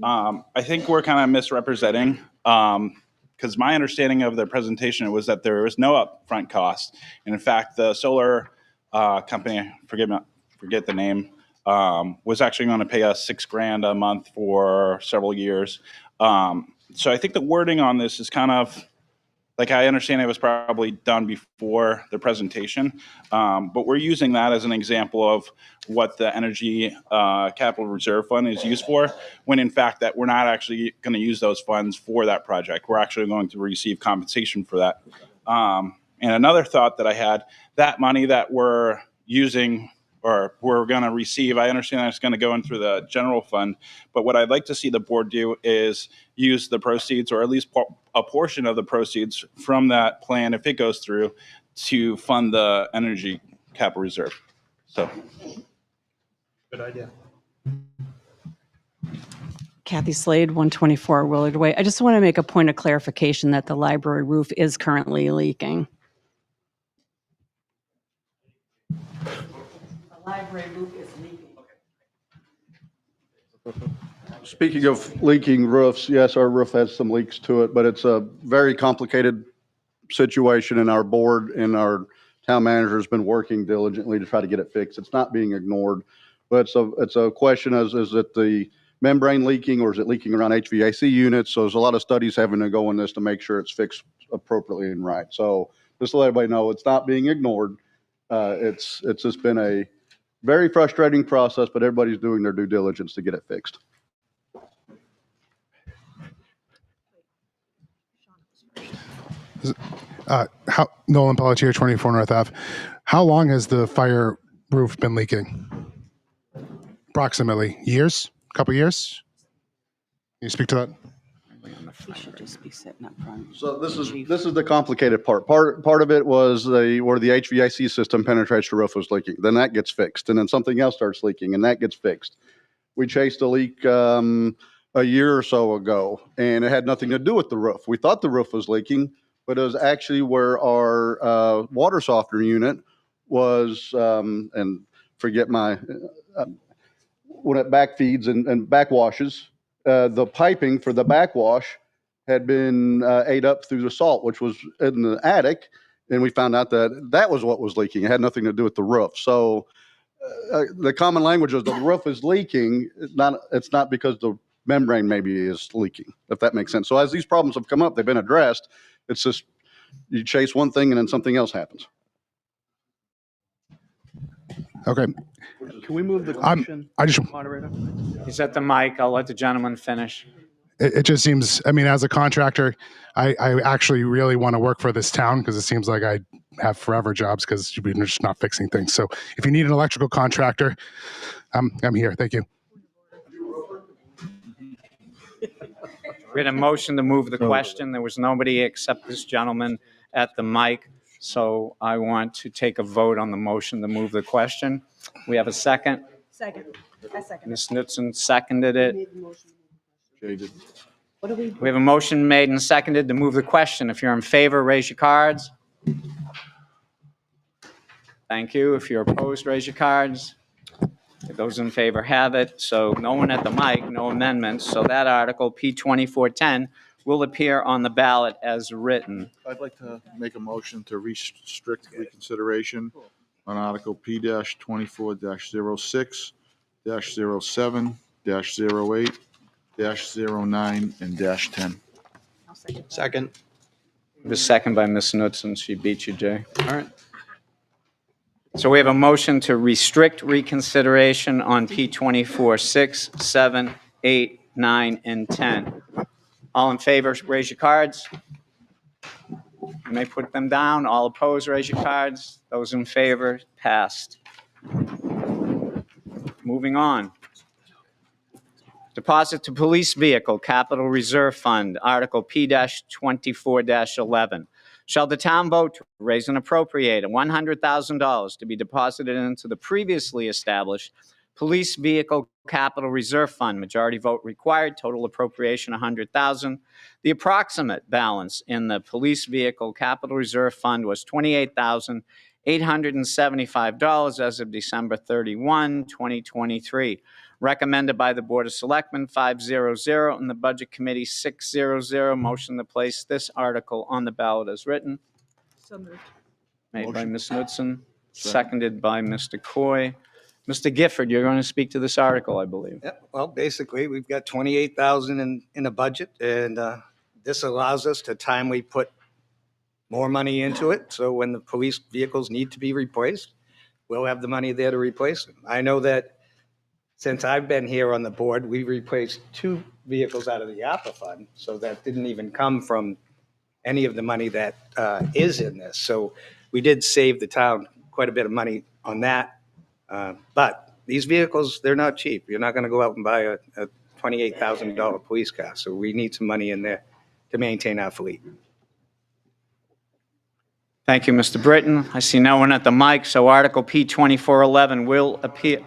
I think we're kind of misrepresenting because my understanding of the presentation was that there was no upfront cost. And in fact, the solar company, forget the name, was actually going to pay us $6,000 a month for several years. So I think the wording on this is kind of like, I understand it was probably done before the presentation, but we're using that as an example of what the Energy Capital Reserve Fund is used for, when in fact that we're not actually going to use those funds for that project. We're actually going to receive compensation for that. And another thought that I had, that money that we're using or we're going to receive, I understand that it's going to go in through the general fund, but what I'd like to see the board do is use the proceeds, or at least a portion of the proceeds from that plan, if it goes through, to fund the Energy Capital Reserve. So, Good idea. Kathy Slade, 124 Willard Way. I just want to make a point of clarification that the library roof is currently leaking. The library roof is leaking. Speaking of leaking roofs, yes, our roof has some leaks to it, but it's a very complicated situation, and our board and our town manager has been working diligently to try to get it fixed. It's not being ignored, but it's a question is it the membrane leaking or is it leaking around HVAC units? So there's a lot of studies having to go on this to make sure it's fixed appropriately and right. So just to let everybody know, it's not being ignored. It's just been a very frustrating process, but everybody's doing their due diligence to get it fixed. Nolan Pelletier, 24 North Ave. How long has the fire roof been leaking? Approximately years? Couple years? Can you speak to that? He should just be sitting up front. So this is the complicated part. Part of it was where the HVAC system penetrates the roof was leaking. Then that gets fixed, and then something else starts leaking, and that gets fixed. We chased a leak a year or so ago, and it had nothing to do with the roof. We thought the roof was leaking, but it was actually where our water softener unit was, and forget my, when it backfeeds and backwashes, the piping for the backwash had been ate up through the salt, which was in the attic, and we found out that that was what was leaking. It had nothing to do with the roof. So the common language is the roof is leaking. It's not because the membrane maybe is leaking, if that makes sense. So as these problems have come up, they've been addressed. It's just you chase one thing and then something else happens. Okay. Can we move the question, moderator? He's at the mic. I'll let the gentleman finish. It just seems, I mean, as a contractor, I actually really want to work for this town because it seems like I have forever jobs because we're just not fixing things. So if you need an electrical contractor, I'm here. Thank you. We had a motion to move the question. There was nobody except this gentleman at the mic. So I want to take a vote on the motion to move the question. We have a second. Second. I second. Ms. Knutson seconded it. What do we? We have a motion made and seconded to move the question. If you're in favor, raise your cards. Thank you. If you're opposed, raise your cards. Those in favor have it. So no one at the mic, no amendments. So that article, P2410, will appear on the ballot as written. I'd like to make a motion to restrict reconsideration on Article P-24-06, -07, -08, -09, and -10. Second. The second by Ms. Knutson. She beat you, Jay. All right. So we have a motion to restrict reconsideration on P24, 6, 7, 8, 9, and 10. All in favor, raise your cards. You may put them down. All opposed, raise your cards. Those in favor, passed. Moving on. Deposit to police vehicle, capital reserve fund, Article P-24-11. Shall the town vote to raise and appropriate $100,000 to be deposited into the previously established police vehicle capital reserve fund? Majority vote required, total appropriation $100,000. The approximate balance in the police vehicle capital reserve fund was $28,875 as of December 31, 2023. Recommended by the Board of Selectmen, 500, and the Budget Committee, 600. Motion to place this article on the ballot as written. So moved. Made by Ms. Knudsen, seconded by Mr. Coy. Mr. Gifford, you're going to speak to this article, I believe. Yep. Well, basically, we've got 28,000 in a budget, and this allows us to timely put more money into it. So when the police vehicles need to be replaced, we'll have the money there to replace them. I know that since I've been here on the board, we replaced 2 vehicles out of the ARPA fund, so that didn't even come from any of the money that is in this. So we did save the town quite a bit of money on that. But these vehicles, they're not cheap. You're not going to go out and buy a $28,000 police car. So we need some money in there to maintain our fleet. Thank you, Mr. Britton. I see no one at the mic, so Article P-24-11 will appear.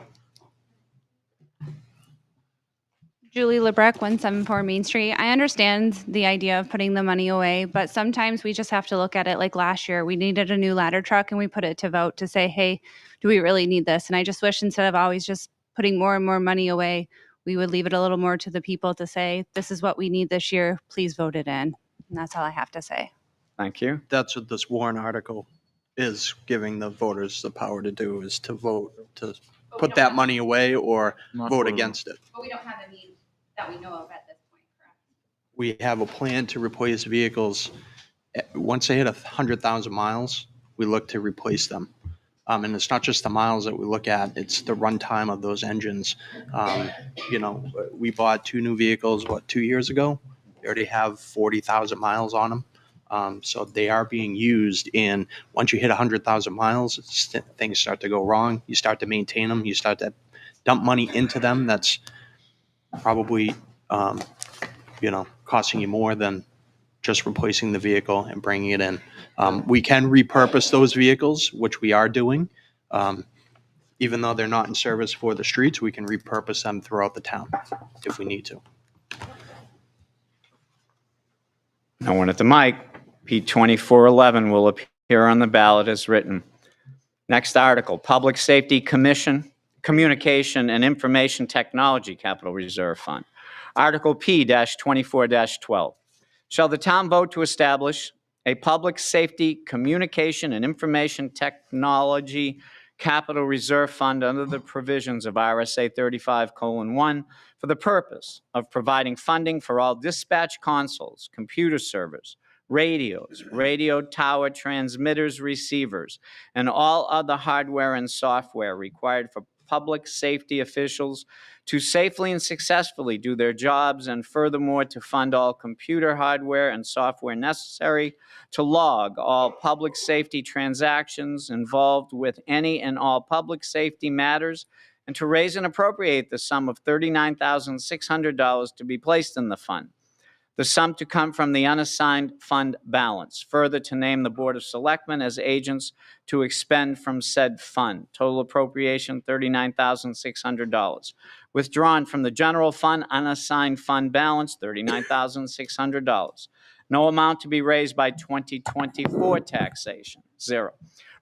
Julie Lebrecq, 174 Main Street. I understand the idea of putting the money away, but sometimes we just have to look at it. Like last year, we needed a new ladder truck and we put it to vote to say, hey, do we really need this? And I just wish instead of always just putting more and more money away, we would leave it a little more to the people to say, this is what we need this year. Please vote it in. And that's all I have to say. Thank you. That's what this warrant article is giving the voters the power to do, is to vote to put that money away or vote against it. But we don't have a need that we know of at this point, correct? We have a plan to replace vehicles. Once they hit 100,000 miles, we look to replace them. And it's not just the miles that we look at, it's the runtime of those engines. We bought 2 new vehicles, 2 years ago? They already have 40,000 miles on them. So they are being used in, once you hit 100,000 miles, things start to go wrong. You start to maintain them. You start to dump money into them. That's probably, costing you more than just replacing the vehicle and bringing it in. We can repurpose those vehicles, which we are doing. Even though they're not in service for the streets, we can repurpose them throughout the town if we need to. No one at the mic. P-24-11 will appear on the ballot as written. Next article, Public Safety Commission, Communication and Information Technology Capital Reserve Fund. Article P-24-12. Shall the town vote to establish a Public Safety Communication and Information Technology Capital Reserve Fund under the provisions of RSA 35:1 for the purpose of providing funding for all dispatch consoles, computer servers, radios, radio tower transmitters, receivers, and all other hardware and software required for public safety officials to safely and successfully do their jobs, and furthermore to fund all computer hardware and software necessary to log all public safety transactions involved with any and all public safety matters, and to raise and appropriate the sum of $39,600 to be placed in the fund. The sum to come from the unassigned fund balance. Further, to name the Board of Selectmen as agents to expend from said fund. Total appropriation, $39,600. Withdrawn from the general fund, unassigned fund balance, $39,600. No amount to be raised by 2024 taxation, 0.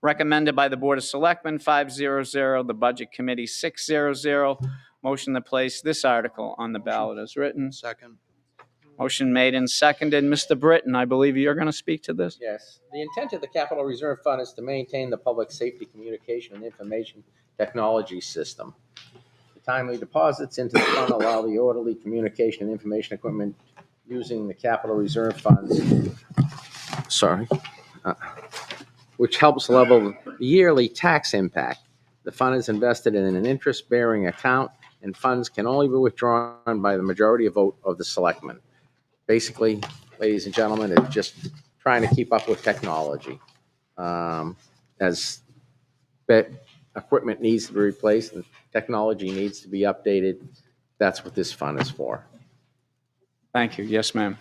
Recommended by the Board of Selectmen, 500. The Budget Committee, 600. Motion to place this article on the ballot as written. Second. Motion made and seconded. Mr. Britton, I believe you're going to speak to this? Yes. The intent of the Capital Reserve Fund is to maintain the public safety communication and information technology system. The timely deposits into the fund allow the orderly communication and information equipment using the Capital Reserve Funds. which helps level the yearly tax impact. The fund is invested in an interest-bearing account, and funds can only be withdrawn by the majority vote of the selectmen. Basically, ladies and gentlemen, it's just trying to keep up with technology. As equipment needs to be replaced and technology needs to be updated, that's what this fund is for. Thank you. Yes, ma'am.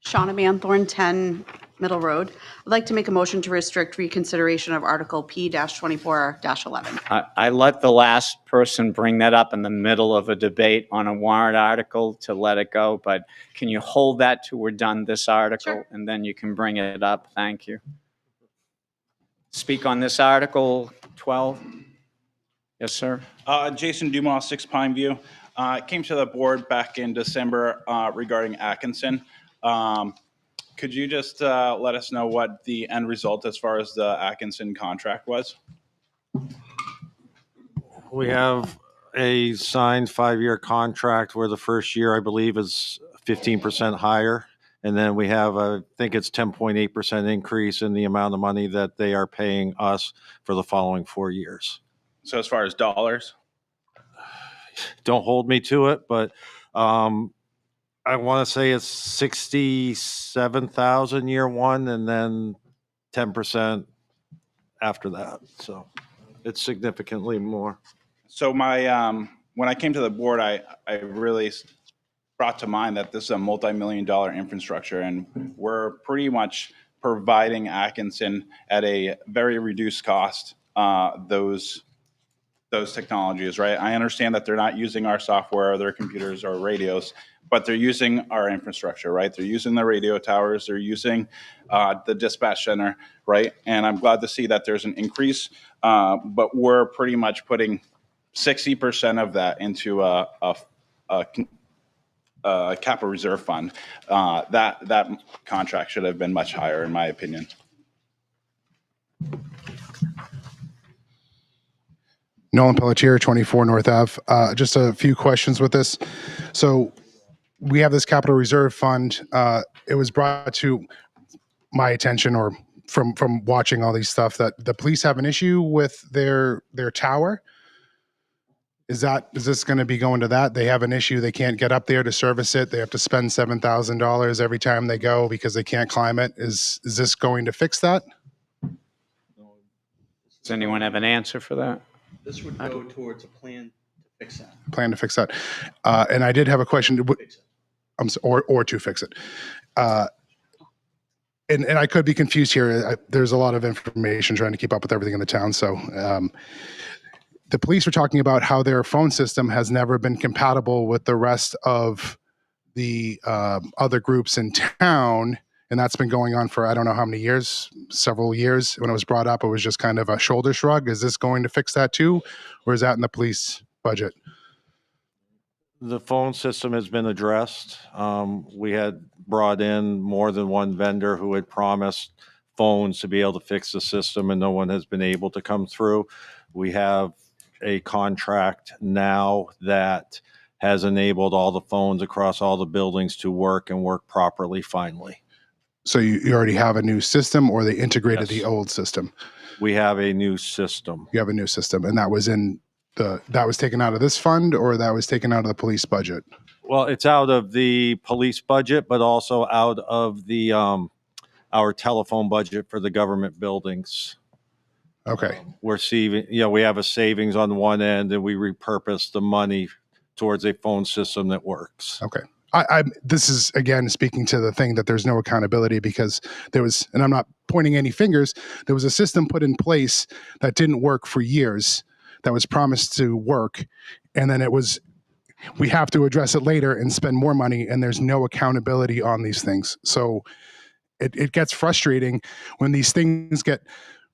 Shauna Manthorn, 10 Middle Road. I'd like to make a motion to restrict reconsideration of Article P-24-11. I let the last person bring that up in the middle of a debate on a warrant article to let it go, but can you hold that till we're done this article? Sure. And then you can bring it up. Thank you. Speak on this Article 12. Yes, sir. Jason Dumas, 6 Pine View. Came to the board back in December regarding Atkinson. Could you just let us know what the end result as far as the Atkinson contract was? We have a signed 5-year contract where the first year, I believe, is 15% higher. And then we have, I think it's 10.8% increase in the amount of money that they are paying us for the following 4 years. So as far as dollars? Don't hold me to it, but I want to say it's 67,000 year one and then 10% after that. So it's significantly more. So my when I came to the board, I really brought to mind that this is a multi-million-dollar infrastructure, and we're pretty much providing Atkinson at a very reduced cost those technologies, right? I understand that they're not using our software or their computers or radios, but they're using our infrastructure, right? They're using the radio towers, they're using the dispatch center, right? And I'm glad to see that there's an increase, but we're pretty much putting 60% of that into a capital reserve fund. That contract should have been much higher, in my opinion. Nolan Pelletier, 24 North Ave. Just a few questions with this. So we have this capital reserve fund. It was brought to my attention, or from watching all these stuff, that the police have an issue with their tower. Is this going to be going to that? They have an issue. They can't get up there to service it. They have to spend $7,000 every time they go because they can't climb it. Is this going to fix that? Does anyone have an answer for that? This would go towards a plan to fix that. Plan to fix that. And I did have a question. Or to fix it. And I could be confused here. There's a lot of information trying to keep up with everything in the town. So the police were talking about how their phone system has never been compatible with the rest of the other groups in town. And that's been going on for, I don't know how many years, several years. When it was brought up, it was just kind of a shoulder shrug. Is this going to fix that too? Or is that in the police budget? The phone system has been addressed. We had brought in more than one vendor who had promised phones to be able to fix the system, and no one has been able to come through. We have a contract now that has enabled all the phones across all the buildings to work and work properly finally. So you already have a new system, or they integrated Yes. the old system? We have a new system. You have a new system, and that was taken out of this fund, or that was taken out of the police budget? Well, it's out of the police budget, but also out of the our telephone budget for the government buildings. Okay. We're saving, we have a savings on one end, and we repurpose the money towards a phone system that works. Okay. This is, again, speaking to the thing that there's no accountability, because there was, and I'm not pointing any fingers, there was a system put in place that didn't work for years, that was promised to work. And then we have to address it later and spend more money, and there's no accountability on these things. So it gets frustrating when these things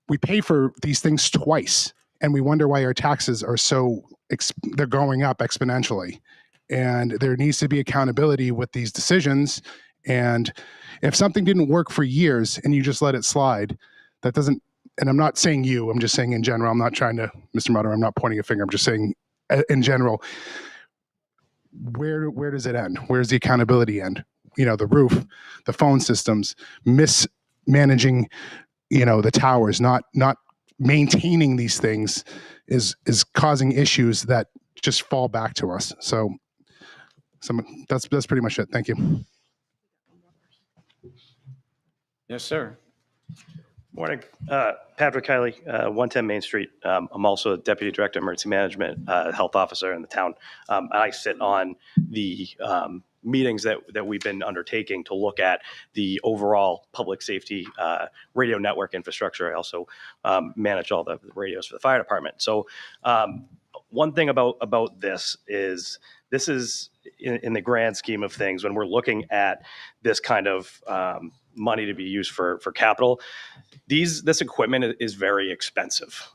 we pay for these things twice, and we wonder why our taxes are they're going up exponentially. And there needs to be accountability with these decisions. And if something didn't work for years and you just let it slide, that doesn't, and I'm not saying you, I'm just saying in general, I'm not trying to, Mr. Mutter, I'm not pointing a finger, I'm just saying in general, where does it end? Where's the accountability end? The roof, the phone systems, mismanaging the towers, not maintaining these things is causing issues that just fall back to us. So that's pretty much it. Thank you. Yes, sir. Morning. Patrick Kiley, 110 Main Street. I'm also a Deputy Director of Emergency Management, Health Officer in the town. I sit on the meetings that we've been undertaking to look at the overall public safety radio network infrastructure. I also manage all the radios for the fire department. So one thing about this is in the grand scheme of things, when we're looking at this kind of money to be used for capital, this equipment is very expensive.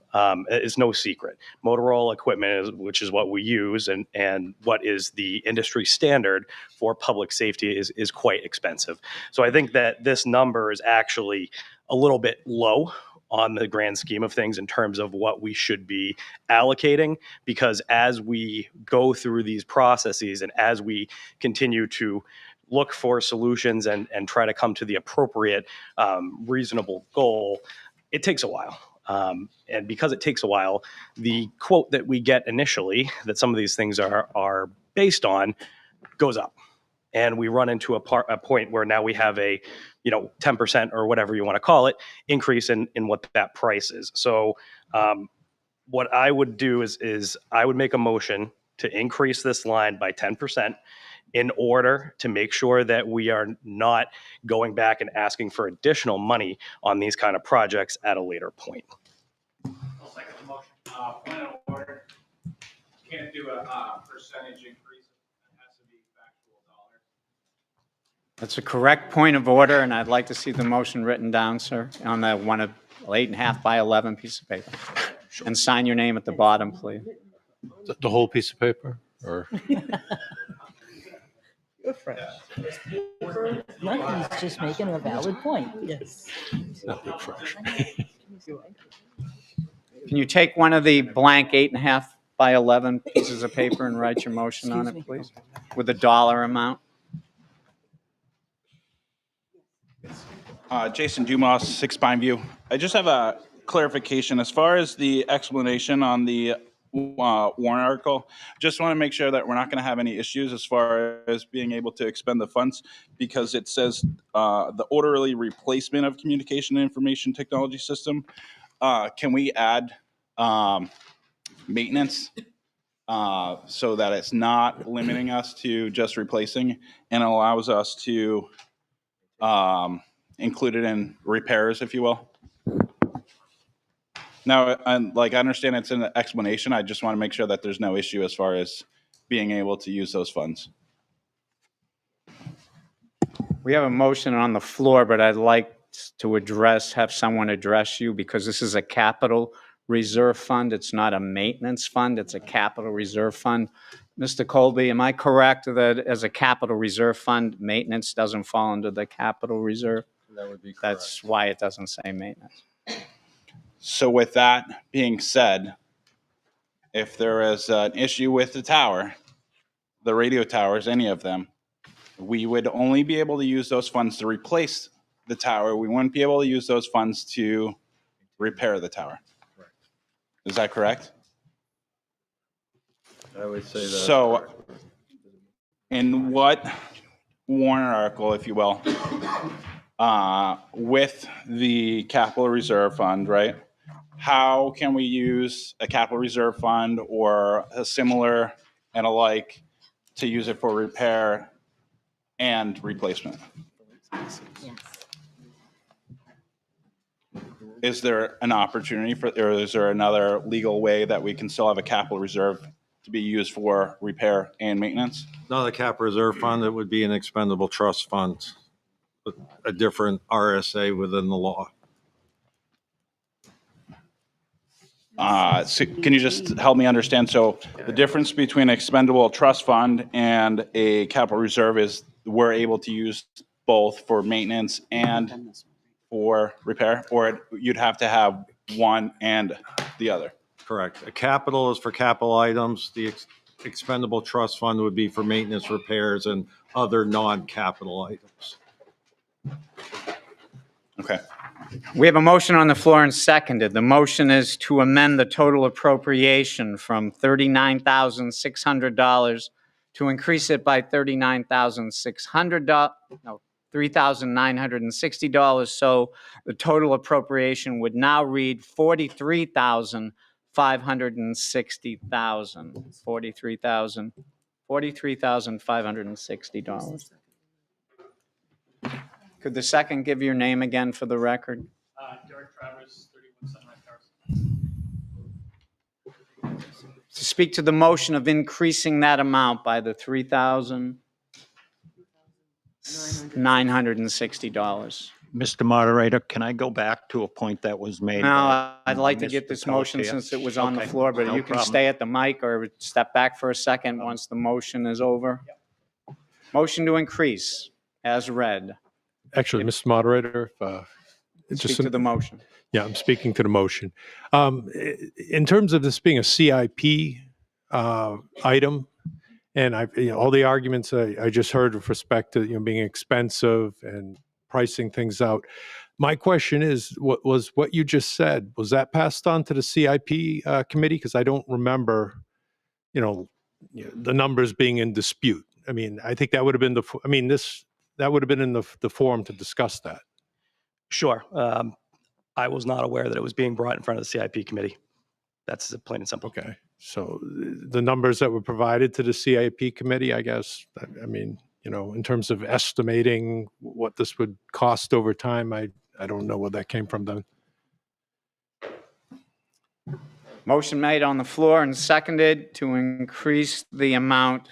It's no secret. Motorola equipment, which is what we use and what is the industry standard for public safety, is quite expensive. So I think that this number is actually a little bit low on the grand scheme of things in terms of what we should be allocating, because as we go through these processes and as we continue to look for solutions and try to come to the appropriate reasonable goal, it takes a while. And because it takes a while, the quote that we get initially that some of these things are based on goes up. And we run into a point where now we have a 10% or whatever you want to call it increase in what that price is. So what I would do is I would make a motion to increase this line by 10% in order to make sure that we are not going back and asking for additional money on these kind of projects at a later point. I'll second the motion. Point of order. Can't do a percentage increase. It has to be factual dollars. That's a correct point of order, and I'd like to see the motion written down, sir, on the 8.5 by 11 piece of paper. And sign your name at the bottom, please. The whole piece of paper? Or You're fresh. Nothing's just making a valid point. Yes. nothing fresh. Can you take one of the blank 8.5 by 11 pieces of paper and write your motion on it, please, with the dollar amount? Jason Dumas, 6 Pine View. I just have a clarification as far as the explanation on the warrant article. Just want to make sure that we're not going to have any issues as far as being able to expend the funds, because it says the orderly replacement of communication and information technology system. Can we add maintenance so that it's not limiting us to just replacing and allows us to include it in repairs, if you will? Now, I understand it's an explanation. I just want to make sure that there's no issue as far as being able to use those funds. We have a motion on the floor, but I'd like to have someone address you, because this is a capital reserve fund. It's not a maintenance fund. It's a capital reserve fund. Mr. Colby, am I correct that as a capital reserve fund, maintenance doesn't fall under the capital reserve? That would be correct. That's why it doesn't say maintenance. So with that being said, if there is an issue with the tower, the radio towers, any of them, we would only be able to use those funds to replace the tower. We wouldn't be able to use those funds to repair the tower. Correct. Is that correct? I would say that. So in what warrant article, if you will, with the capital reserve fund, right? How can we use a capital reserve fund or a similar and alike to use it for repair and replacement? Is there an opportunity for, or is there another legal way that we can still have a capital reserve to be used for repair and maintenance? Not a cap reserve fund. It would be an expendable trust fund, a different RSA within the law. So can you just help me understand? So the difference between expendable trust fund and a capital reserve is we're able to use both for maintenance and for repair, or you'd have to have one and the other? Correct. A capital is for capital items. The expendable trust fund would be for maintenance, repairs, and other non-capital items. Okay. We have a motion on the floor and seconded. The motion is to amend the total appropriation from $39,600 to increase it by $39,600, no, $3,960. So the total appropriation would now read $43,560. Could the second give your name again for the record? Derek Travers, 31 Sunrise Towers. To speak to the motion of increasing that amount by the $3,960. Mr. Moderator, can I go back to a point that was made? Now, I'd like to Mr. get this Coach motion here? since it was on the Okay, floor, but no you can problem. stay at the mic or step back for a second once the motion is over. Motion to increase, as read. Actually, Mr. Moderator, if, Speak to the motion. Yeah, I'm speaking to the motion. In terms of this being a CIP item, and all the arguments I just heard with respect to being expensive and pricing things out. My question is, what you just said, was that passed on to the CIP committee? Because I don't remember, the numbers being in dispute. I mean, I think that would have been that would have been in the forum to discuss that. Sure. I was not aware that it was being brought in front of the CIP committee. That's plain and simple. Okay. So the numbers that were provided to the CIP committee, I guess, I mean, in terms of estimating what this would cost over time, I don't know where that came from then. Motion made on the floor and seconded to increase the amount.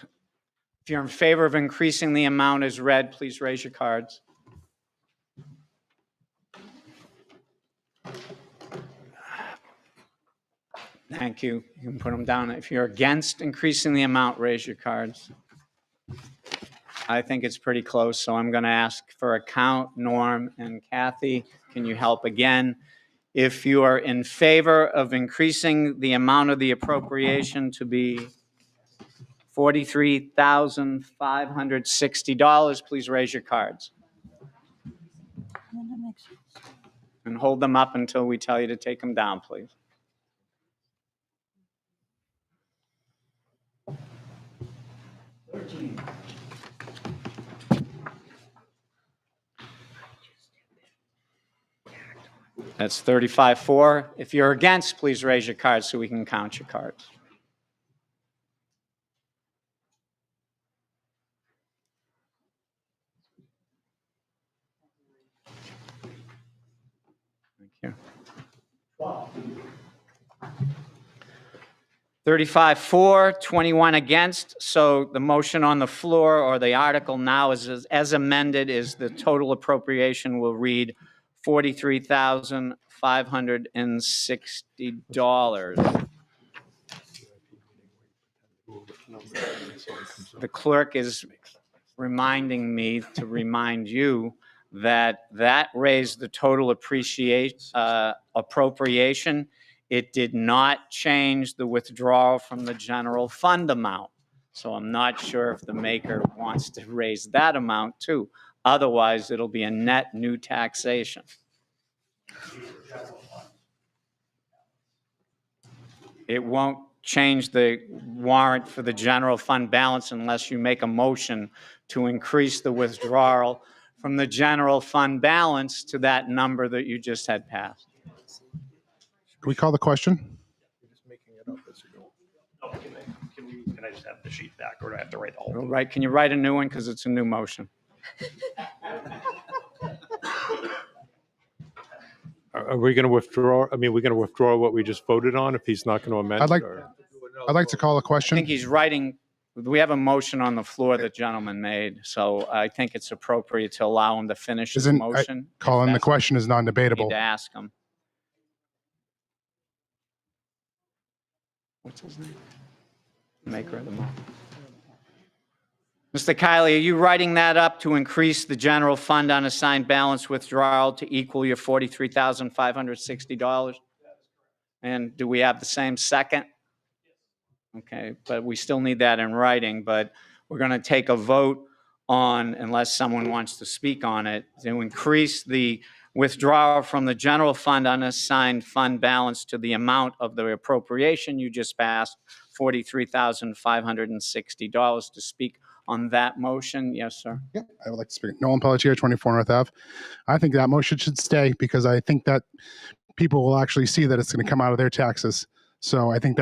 If you're in favor of increasing the amount as read, please raise your cards. Thank you. You can put them down. If you're against increasing the amount, raise your cards. I think it's pretty close, so I'm going to ask for a count. Norm and Kathy, can you help again? If you are in favor of increasing the amount of the appropriation to be $43,560, please raise your cards. And hold them up until we tell you to take them down, please. That's 35-4. If you're against, please raise your cards so we can count your cards. Thank you. 35-4, 21 against. So the motion on the floor, or the article now is as amended, is the total appropriation will read $43,560. The clerk is reminding me to remind you that raised the total appropriation. It did not change the withdrawal from the general fund amount. So I'm not sure if the maker wants to raise that amount too. Otherwise, it'll be a net new taxation. It won't change the warrant for the general fund balance unless you make a motion to increase the withdrawal from the general fund balance to that number that you just had passed. Can we call the question? Can I just have the sheet back, or do I have to write the whole thing? Right? Can you write a new one because it's a new motion? Are we going to withdraw? I mean, we're going to withdraw what we just voted on if he's not going to amend it? I'd like to call a I question. think he's writing. We have a motion on the floor the gentleman made, so I think it's appropriate to allow him to finish his motion. Calling the question is Need non-debatable. to ask him. What's his name? Maker of the motion. Mr. Kiley, are you writing that up to increase the general fund unassigned balance withdrawal to equal your $43,560? And do we have the same second? Okay, but we still need that in writing, but we're going to take a vote on, unless someone wants to speak on it, to increase the withdrawal from the general fund unassigned fund balance to the amount of the appropriation you just passed, $43,560. To speak on that motion, yes, sir. Yeah, I would like to speak. Nolan Pelletier, 24 North Ave. I think that motion should stay because I think that people will actually see that it's going to come out of their taxes. So I think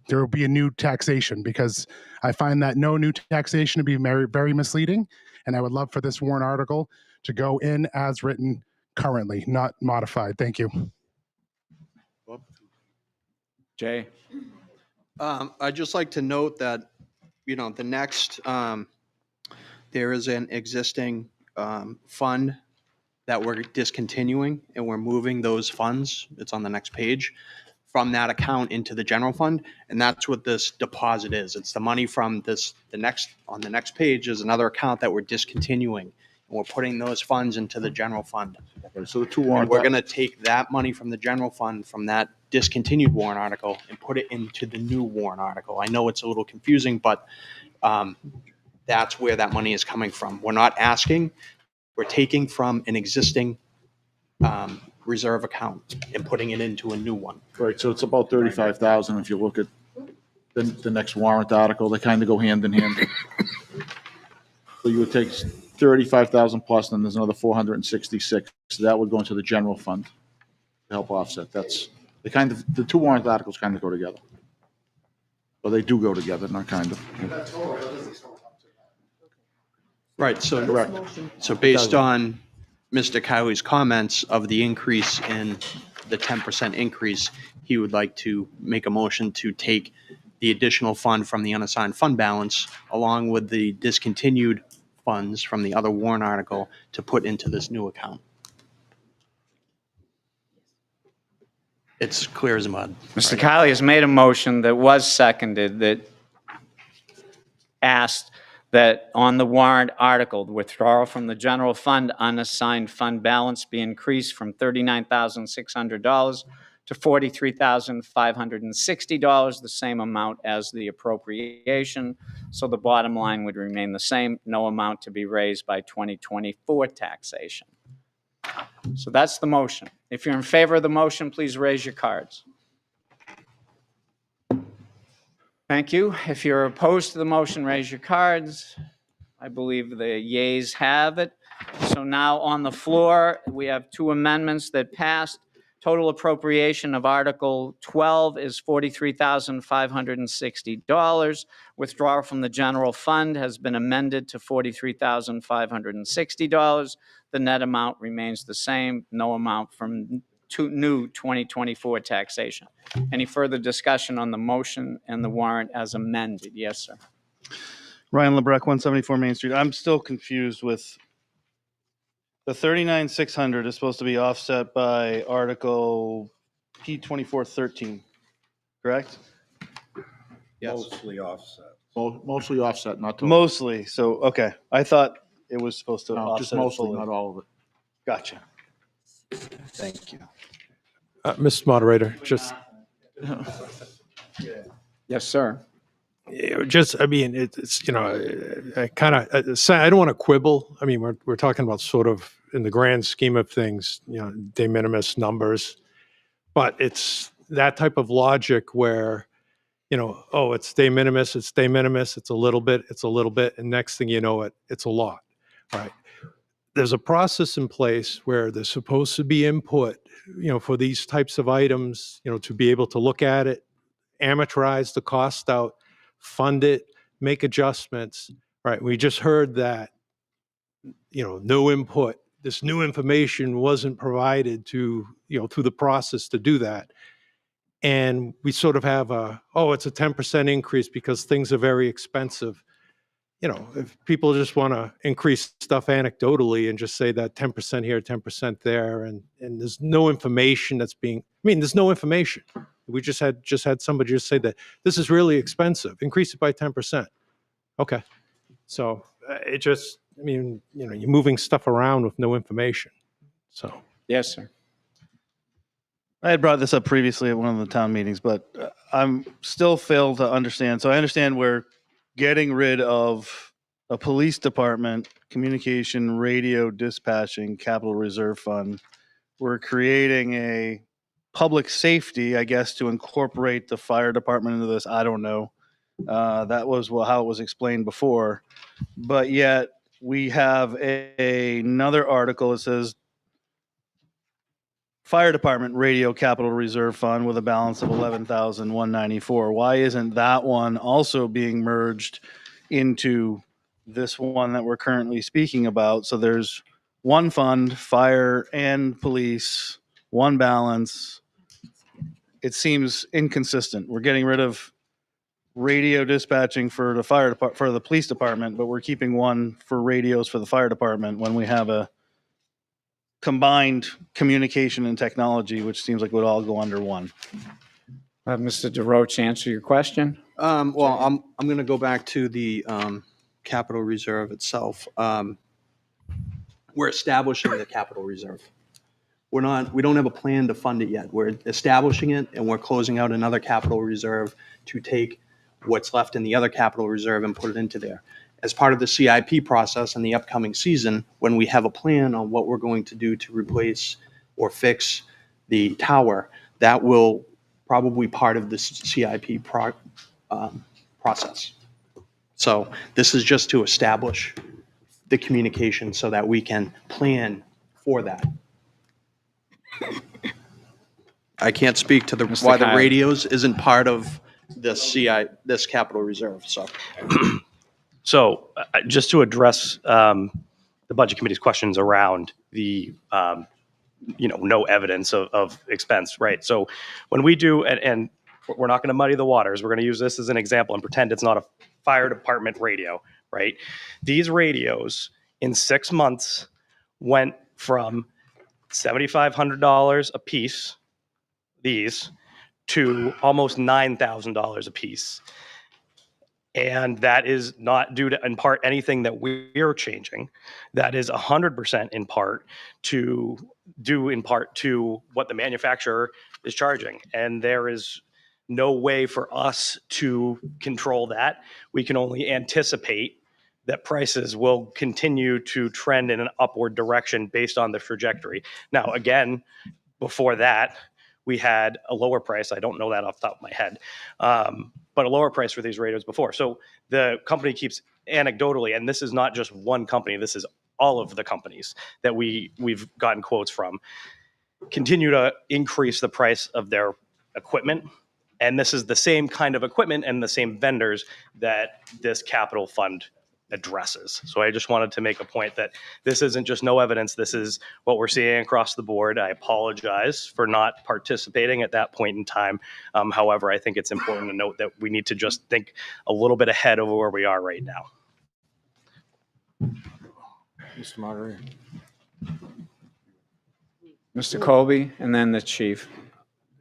there will be a new taxation because I find that no new taxation to be very, very misleading. And I would love for this warrant article to go in as written currently, not modified. Thank you. Jay? I'd just like to note that, the next, there is an existing fund that we're discontinuing, and we're moving those funds, it's on the next page, from that account into the general fund, and that's what this deposit is. It's the money from on the next page is another account that we're discontinuing, and we're putting those funds into the general fund. Okay, so the two And warrant. we're gonna take that money from the general fund, from that discontinued warrant article, and put it into the new warrant article. I know it's a little confusing, but that's where that money is coming from. We're not asking, we're taking from an existing reserve account and putting it into a new one. Right, so it's about 35,000 if you look at the next warrant article, they kind of go hand in hand. So you would take 35,000 plus, and there's another 466, so that would go into the general fund to help offset. That's, the two warrant articles kind of go together. Well, they do go together, not kind of. Right, so. Correct. So based on Mr. Kylie's comments of the increase in the 10% increase, he would like to make a motion to take the additional fund from the unassigned fund balance along with the discontinued funds from the other warrant article to put into this new account. It's clear as mud. Mr. Kiley has made a motion that was seconded that asked that on the warrant article, the withdrawal from the general fund unassigned fund balance be increased from $39,600 to $43,560, the same amount as the appropriation. So the bottom line would remain the same, no amount to be raised by 2024 taxation. So that's the motion. If you're in favor of the motion, please raise your cards. Thank you. If you're opposed to the motion, raise your cards. I believe the yeas have it. So now on the floor, we have two amendments that passed. Total appropriation of Article 12 is $43,560. Withdrawal from the general fund has been amended to $43,560. The net amount remains the same, no amount from new 2024 taxation. Any further discussion on the motion and the warrant as amended? Yes, sir. Ryan Lebrecq, 174 Main Street. I'm still confused with the 39,600 is supposed to be offset by Article P2413, correct? Mostly offset. Mostly offset, not totally. Mostly. So, okay. I thought it was supposed to No, offset just it mostly, fully. not all of it. Gotcha. Thank you. Mr. Moderator, just Yes, sir. I mean, it's I kind of, I don't want to quibble. I mean, we're talking about sort of in the grand scheme of things, de minimis numbers, but it's that type of logic where, oh, it's de minimis, it's a little bit, and next thing you know, it's a lot, right? There's a process in place where there's supposed to be input, for these types of items, to be able to look at it, amortize the cost out, fund it, make adjustments, right? We just heard that, no input, this new information wasn't provided to, through the process to do that. And we sort of have it's a 10% increase because things are very expensive. If people just want to increase stuff anecdotally and just say that 10% here, 10% there, and there's no information there's no information. We just had somebody just say that this is really expensive, increase it by 10%. Okay. So you're moving stuff around with no information. So. Yes, sir. I had brought this up previously at one of the town meetings, but I'm still failed to understand. So I understand we're getting rid of a police department, communication, radio, dispatching, capital reserve fund. We're creating a public safety, I guess, to incorporate the fire department into this. I don't know. That was how it was explained before. But yet we have another article that says fire department radio capital reserve fund with a balance of 11,194. Why isn't that one also being merged into this one that we're currently speaking about? So there's one fund, fire and police, one balance. It seems inconsistent. We're getting rid of radio dispatching for the fire department, for the police department, but we're keeping one for radios for the fire department when we have a combined communication and technology, which seems like it would all go under one. Mr. DeRoche, answer your question. Well, I'm going to go back to the capital reserve itself. We're establishing the capital reserve. We don't have a plan to fund it yet. We're establishing it, and we're closing out another capital reserve to take what's left in the other capital reserve and put it into there. As part of the CIP process in the upcoming season, when we have a plan on what we're going to do to replace or fix the tower, that will probably be part of the CIP process. So this is just to establish the communication so that we can plan for that. I can't speak to why the Kyle. radios isn't part of this capital reserve. So just to address the Budget Committee's questions around the, no evidence of expense, right? So when we do, and we're not going to muddy the waters, we're going to use this as an example and pretend it's not a fire department radio, right? These radios in 6 months went from $7,500 a piece, these, to almost $9,000 a piece. And that is not due to, in part, anything that we're changing. That is 100% in part to what the manufacturer is charging. And there is no way for us to control that. We can only anticipate that prices will continue to trend in an upward direction based on the trajectory. Now, again, before that, we had a lower price. I don't know that off the top of my head, but a lower price for these radios before. So the company keeps anecdotally, and this is not just one company, this is all of the companies that we've gotten quotes from, continue to increase the price of their equipment. And this is the same kind of equipment and the same vendors that this capital fund addresses. So I just wanted to make a point that this isn't just no evidence. This is what we're seeing across the board. I apologize for not participating at that point in time. However, I think it's important to note that we need to just think a little bit ahead of where we are right now. Mr. Moderator. Mr. Colby, and then the chief.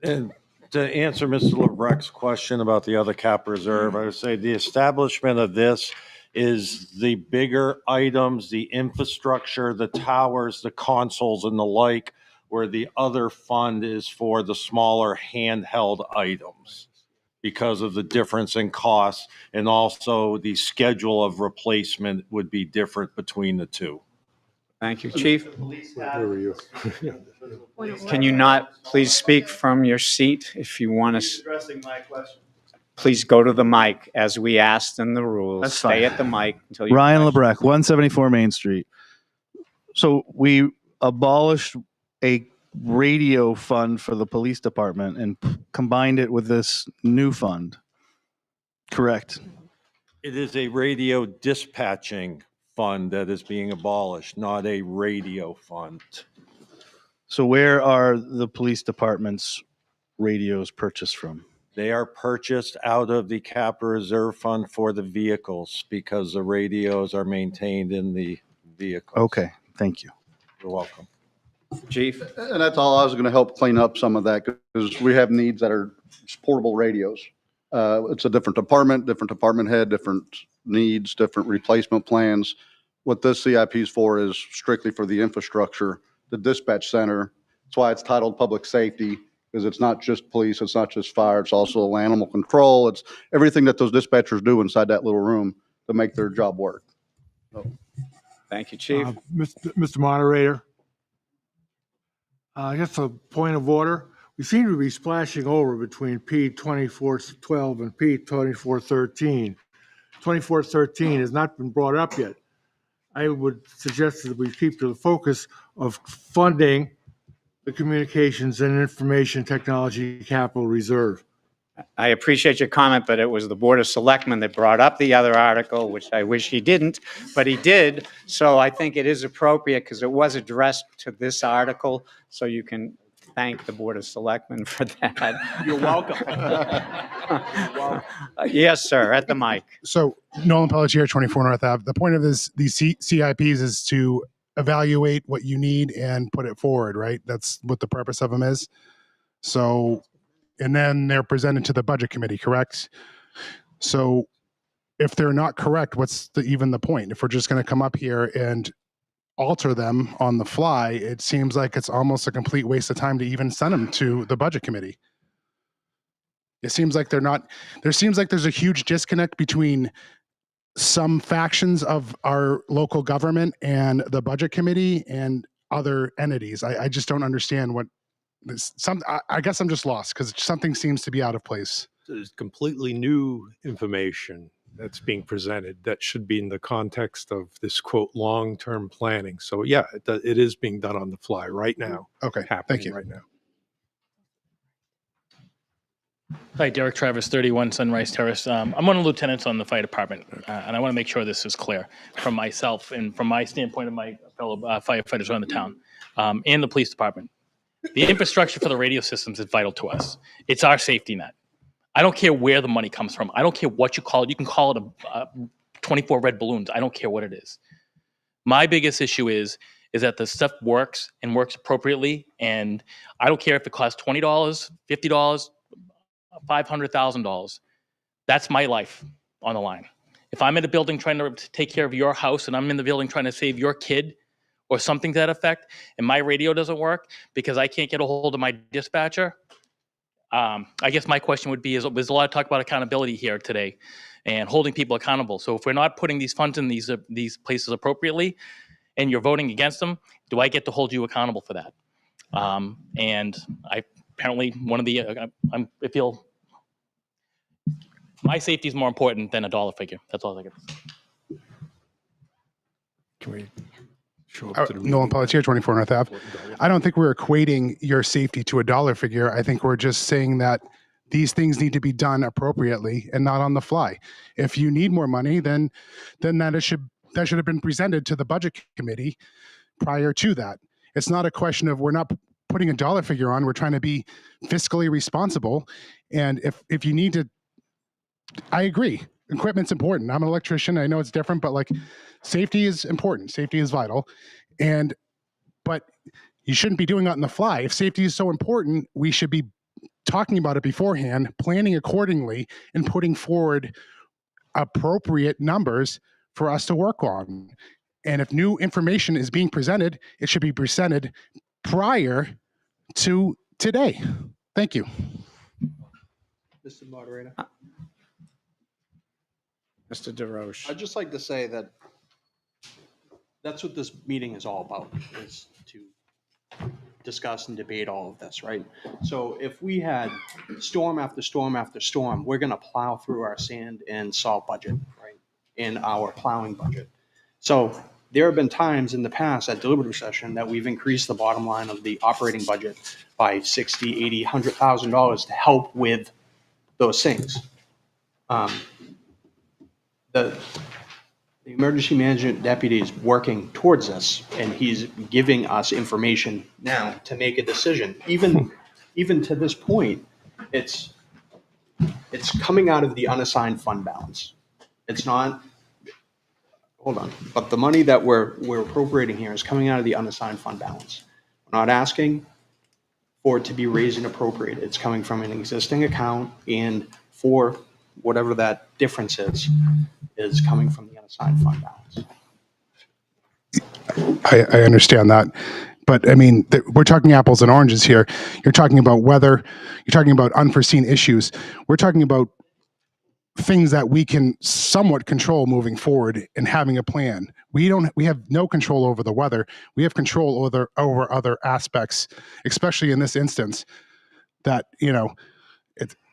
And to answer Mr. LeBrec's question about the other cap reserve, I would say the establishment of this is the bigger items, the infrastructure, the towers, the consoles and the like, where the other fund is for the smaller handheld items because of the difference in costs, and also the schedule of replacement would be different between the two. Thank you, Chief. Can you not please speak from your seat if you want to? Addressing my question. Please go to the mic as we asked in the rules. That's Stay fine. at the mic until you. Ryan Lebrecq, 174 Main Street. So we abolished a radio fund for the police department and combined it with this new fund. Correct. It is a radio dispatching fund that is being abolished, not a radio fund. So where are the police department's radios purchased from? They are purchased out of the capital reserve fund for the vehicles because the radios are maintained in the vehicles. Okay, thank you. You're welcome. Chief. And that's all I was going to help clean up some of that, because we have needs that are portable radios. It's a different department head, different needs, different replacement plans. What this CIP is for is strictly for the infrastructure, the dispatch center. That's why it's titled public safety, because it's not just police, it's not just fire, it's also animal control. It's everything that those dispatchers do inside that little room to make their job work. Thank you, Chief. Mr. Moderator, I guess a point of order. We seem to be splashing over between P 2412 and P 2413. 2413 has not been brought up yet. I would suggest that we keep to the focus of funding the Communications and Information Technology Capital Reserve. I appreciate your comment, but it was the Board of Selectmen that brought up the other article, which I wish he didn't, but he did. So I think it is appropriate because it was addressed to this article. So you can thank the Board of Selectmen for that. You're welcome. Yes, sir, at the mic. So Nolan Pelletier, 24 North Ave. The point of these CIPs is to evaluate what you need and put it forward, right? That's what the purpose of them is. So, and then they're presented to the budget committee, correct? So if they're not correct, what's even the point? If we're just going to come up here and alter them on the fly, it seems like it's almost a complete waste of time to even send them to the budget committee. It seems like there seems like there's a huge disconnect between some factions of our local government and the budget committee and other entities. I just don't understand what this, I guess I'm just lost because something seems to be out of place. There's completely new information that's being presented that should be in the context of this quote long-term planning. So yeah, it is being done on the fly right now. Okay, happening thank you. right now. Hi, Derek Travis, 31 Sunrise Terrace. I'm one of the lieutenants on the fire department, and I want to make sure this is clear from myself and from my standpoint of my fellow firefighters around the town and the police department. The infrastructure for the radio systems is vital to us. It's our safety net. I don't care where the money comes from. I don't care what you call it. You can call it a 24 red balloons. I don't care what it is. My biggest issue is that the stuff works and works appropriately, and I don't care if it costs $20, $50, $500,000. That's my life on the line. If I'm in a building trying to take care of your house and I'm in the building trying to save your kid or something to that effect, and my radio doesn't work because I can't get a hold of my dispatcher, I guess my question would be, there's a lot of talk about accountability here today and holding people accountable. So if we're not putting these funds in these places appropriately and you're voting against them, do I get to hold you accountable for that? And I apparently one of the, I feel my safety is more important than a dollar figure. That's all I got to say. Can we show up to the Nolan Pelletier, 24 North Ave. I don't think we're equating your safety to a dollar figure. I think we're just saying that these things need to be done appropriately and not on the fly. If you need more money, then that should have been presented to the budget committee prior to that. It's not a question of we're not putting a dollar figure on. We're trying to be fiscally responsible. And if you need to, I agree. Equipment's important. I'm an electrician. I know it's different, but like safety is important. Safety is vital. But you shouldn't be doing that on the fly. If safety is so important, we should be talking about it beforehand, planning accordingly, and putting forward appropriate numbers for us to work on. And if new information is being presented, it should be presented prior to today. Thank you. Mr. Moderator. Mr. DeRoche. I'd just like to say that that's what this meeting is all about, is to discuss and debate all of this, right? So if we had storm after storm after storm, we're going to plow through our sand and salt budget, right, in our plowing budget. So there have been times in the past at deliberative session that we've increased the bottom line of the operating budget by $60,000, $80,000, $100,000 to help with those things. The emergency management deputy is working towards this, and he's giving us information now to make a decision. Even to this point, it's coming out of the unassigned fund balance. It's not. Hold on, but the money that we're appropriating here is coming out of the unassigned fund balance. We're not asking for it to be raised and appropriated. It's coming from an existing account, and for whatever that difference is coming from the unassigned fund balance. I understand that. But I mean, we're talking apples and oranges here. You're talking about weather. You're talking about unforeseen issues. We're talking about things that we can somewhat control moving forward and having a plan. We have no control over the weather. We have control over other aspects, especially in this instance that,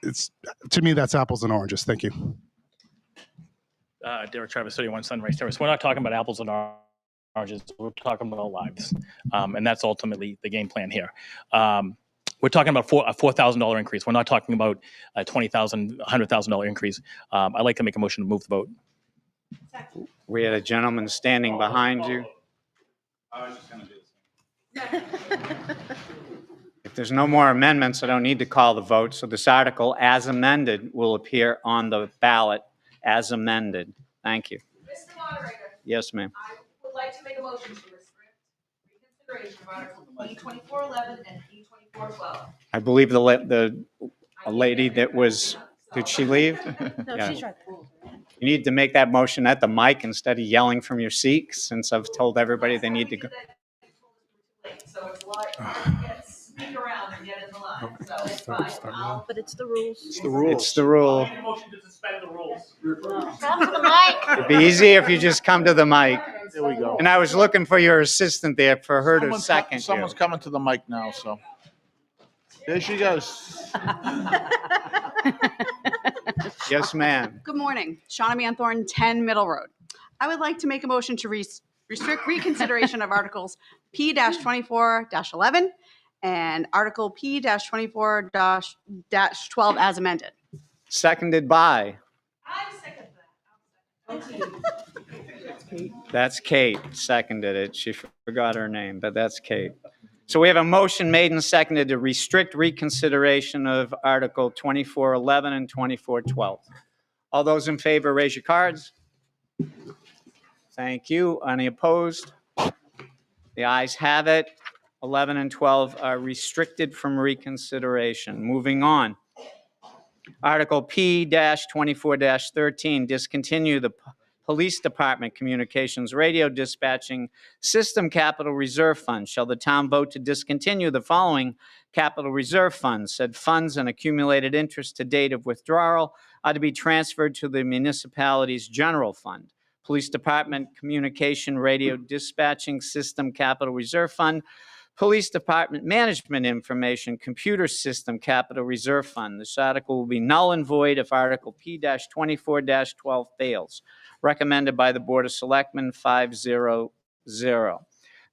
it's to me, that's apples and oranges. Thank you. Derek Travis, 31 Sunrise Terrace. We're not talking about apples and oranges. We're talking about lives. And that's ultimately the game plan here. We're talking about a $4,000 increase. We're not talking about a $20,000, $100,000 increase. I'd like to make a motion to move the vote. We had a gentleman standing behind you. I was just going to do this. If there's no more amendments, I don't need to call the vote. So this article, as amended, will appear on the ballot as amended. Thank you. Mr. Moderator. Yes, ma'am. I would like to make a motion to restrict reconsideration of Article P2411 and P2412. I believe a lady that was, did she leave? No, Yeah. she's right there. You need to make that motion at the mic instead of yelling from your seat, since I've told everybody they need to go. So it's like, sneak around and get in the line, so it's fine. But it's the rules. It's the rules. It's the rule. Motion to suspend the rules. Come to the mic. It'd be easier if you just come to the mic. There we go. And I was looking for your assistant there for her to second you. Someone's coming to the mic now, so. There she goes. Yes, ma'am. Good morning. Shauna Manthorn, 10 Middle Road. I would like to make a motion to restrict reconsideration of Articles P-24-11 and Article P-24-12 as amended. Seconded by. I second that. That's Kate, seconded it. She forgot her name, but that's Kate. So we have a motion made and seconded to restrict reconsideration of Article 2411 and 2412. All those in favor, raise your cards. Thank you. Any opposed? The ayes have it. 11 and 12 are restricted from reconsideration. Moving on. Article P-24-13, discontinue the Police Department Communications Radio Dispatching System Capital Reserve Fund. Shall the town vote to discontinue the following capital reserve funds? Said funds and accumulated interest to date of withdrawal are to be transferred to the municipality's general fund. Police Department Communication Radio Dispatching System Capital Reserve Fund. Police Department Management Information Computer System Capital Reserve Fund. This article will be null and void if Article P-24-12 fails. Recommended by the Board of Selectmen 5-0-0.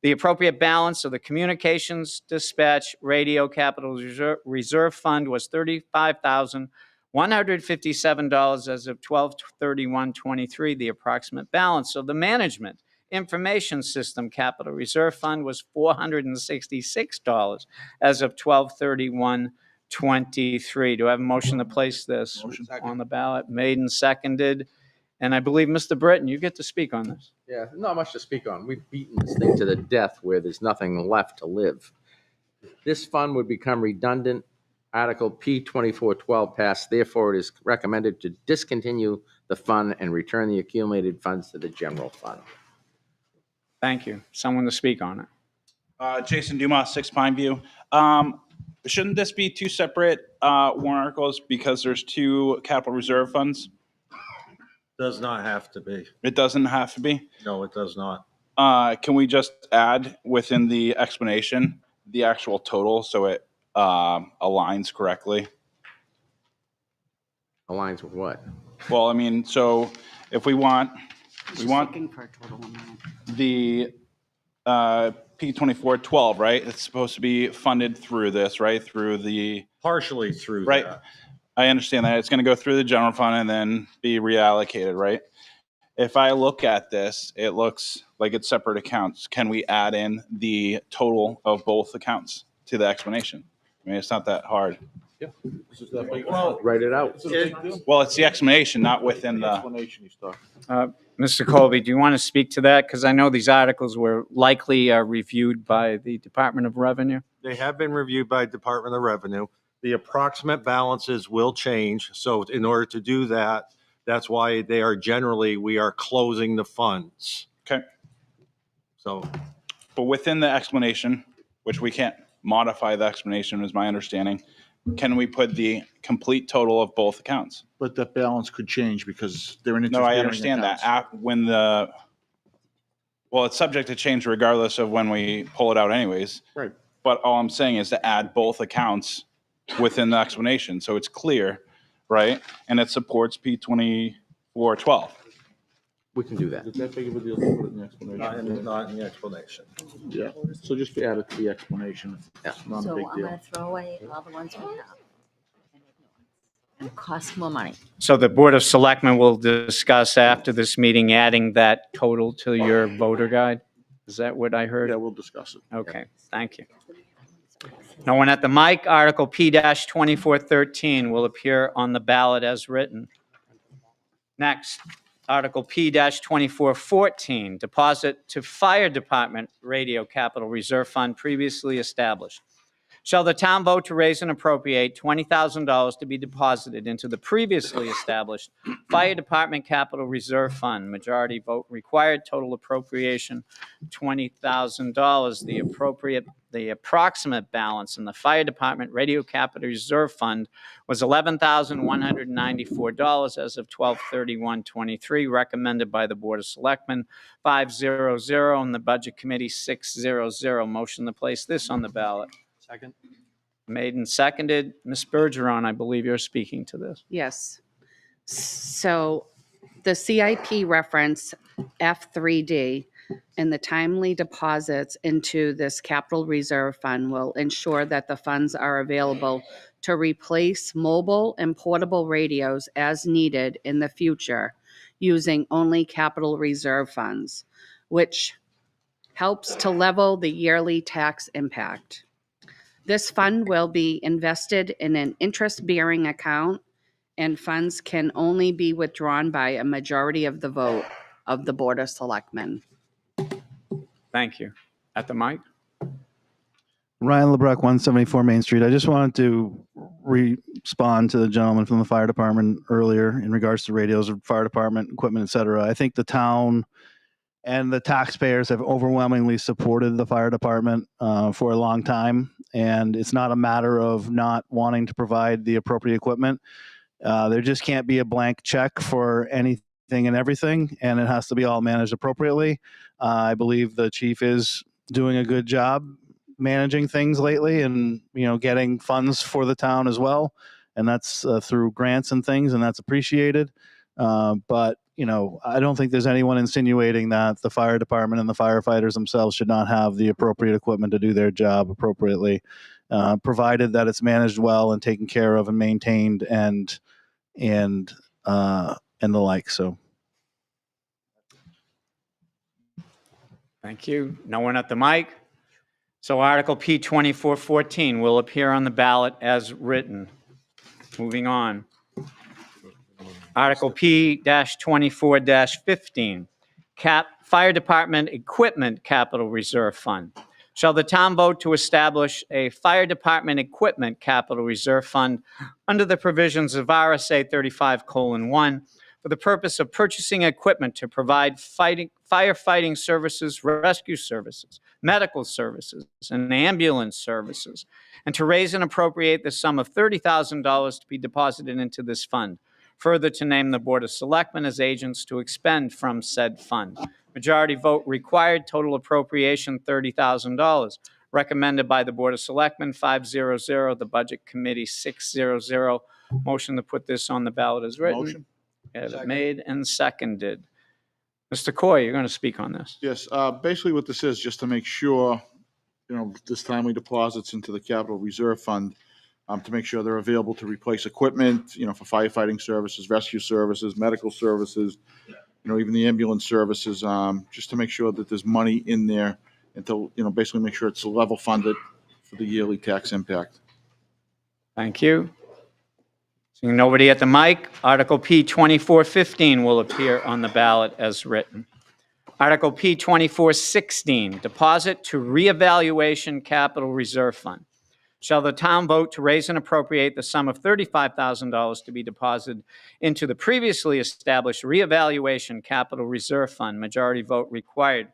The appropriate balance of the Communications Dispatch Radio Capital Reserve Fund was $35,157 as of 12/31/23. The approximate balance of the Management Information System Capital Reserve Fund was $466 as of 12/31/23. Do I have a motion to place this on the ballot? Made and seconded. And I believe, Mr. Britton, you get to speak on this. Yeah, not much to speak on. We've beaten this thing to the death where there's nothing left to live. This fund would become redundant. Article P-24-12 passed. Therefore, it is recommended to discontinue the fund and return the accumulated funds to the general fund. Thank you. Someone to speak on it. Jason Dumas, 6 Pine View. Shouldn't this be two separate warrant articles because there's two capital reserve funds? Does not have to be. It doesn't have to be? No, it does not. Can we just add within the explanation the actual total so it aligns correctly? Aligns with what? Well, I mean, so if we want Looking for a total amount. the P-24-12, right? It's supposed to be funded through this, right? Through the... Partially through right. that. I understand that. It's going to go through the general fund and then be reallocated, right? If I look at this, it looks like it's separate accounts. Can we add in the total of both accounts to the explanation? I mean, it's not that hard. Yeah. Well, write it out. Well, it's the explanation, not within the... Explanation he's talking. Mr. Colby, do you want to speak to that? Because I know these articles were likely reviewed by the Department of Revenue. They have been reviewed by Department of Revenue. The approximate balances will change. So in order to do that, that's why they are generally, we are closing the funds. Okay. So. But within the explanation, which we can't modify the explanation is my understanding, can we put the complete total of both accounts? But the balance could change because they're in No, interest-bearing I understand accounts. that. Well, it's subject to change regardless of when we pull it out anyways. Right. But all I'm saying is to add both accounts within the explanation, so it's clear, right? And it supports P2412. We can do that. Is that big of a deal to put it in the explanation? Not in the explanation. Yeah, so just add it to the explanation. It's not a So big I'm deal. gonna throw away all the ones we have. And it costs more money. So the Board of Selectmen will discuss after this meeting adding that total to your voter guide? Is that what I heard? Yeah, we'll discuss it. Okay, thank you. No one at the mic. Article P-2413 will appear on the ballot as written. Next, Article P-2414, deposit to Fire Department Radio Capital Reserve Fund previously established. Shall the town vote to raise and appropriate $20,000 to be deposited into the previously established Fire Department Capital Reserve Fund? Majority vote required. Total appropriation $20,000. The approximate balance in the Fire Department Radio Capital Reserve Fund was $11,194 as of 12/31/23, recommended by the Board of Selectmen 500 and the Budget Committee 600. Motion to place this on the ballot. Second. Made and seconded. Ms. Bergeron, I believe you're speaking to this. Yes. So the CIP reference F3D and the timely deposits into this capital reserve fund will ensure that the funds are available to replace mobile and portable radios as needed in the future using only capital reserve funds, which helps to level the yearly tax impact. This fund will be invested in an interest-bearing account, and funds can only be withdrawn by a majority of the vote of the Board of Selectmen. Thank you. At the mic? Ryan LeBrecq, 174 Main Street. I just wanted to respond to the gentleman from the fire department earlier in regards to radios, fire department equipment, et cetera. I think the town and the taxpayers have overwhelmingly supported the fire department for a long time. And it's not a matter of not wanting to provide the appropriate equipment. There just can't be a blank check for anything and everything, and it has to be all managed appropriately. I believe the chief is doing a good job managing things lately and, getting funds for the town as well. And that's through grants and things, and that's appreciated. But I don't think there's anyone insinuating that the fire department and the firefighters themselves should not have the appropriate equipment to do their job appropriately, provided that it's managed well and taken care of and maintained and the like. So. Thank you. No one at the mic? So Article P-2414 will appear on the ballot as written. Moving on. Article P-24-15, Fire Department Equipment Capital Reserve Fund. Shall the town vote to establish a Fire Department Equipment Capital Reserve Fund under the provisions of RSA 35:1 for the purpose of purchasing equipment to provide firefighting services, rescue services, medical services, and ambulance services, and to raise and appropriate the sum of $30,000 to be deposited into this fund. Further, to name the Board of Selectmen as agents to expend from said fund. Majority vote required. Total appropriation $30,000. Recommended by the Board of Selectmen 500, the Budget Committee 600. Motion to put this on the ballot as written. Motion. Have it made and seconded. Mr. Coy, you're going to speak on this. Yes, basically what this is, just to make sure, this timely deposits into the capital reserve fund, to make sure they're available to replace equipment, for firefighting services, rescue services, medical services, even the ambulance services, just to make sure that there's money in there and to, basically make sure it's level funded for the yearly tax impact. Thank you. Seeing nobody at the mic, Article P-2415 will appear on the ballot as written. Article P-2416, Deposit to Reevaluation Capital Reserve Fund. Shall the town vote to raise and appropriate the sum of $35,000 to be deposited into the previously established Reevaluation Capital Reserve Fund? Majority vote required.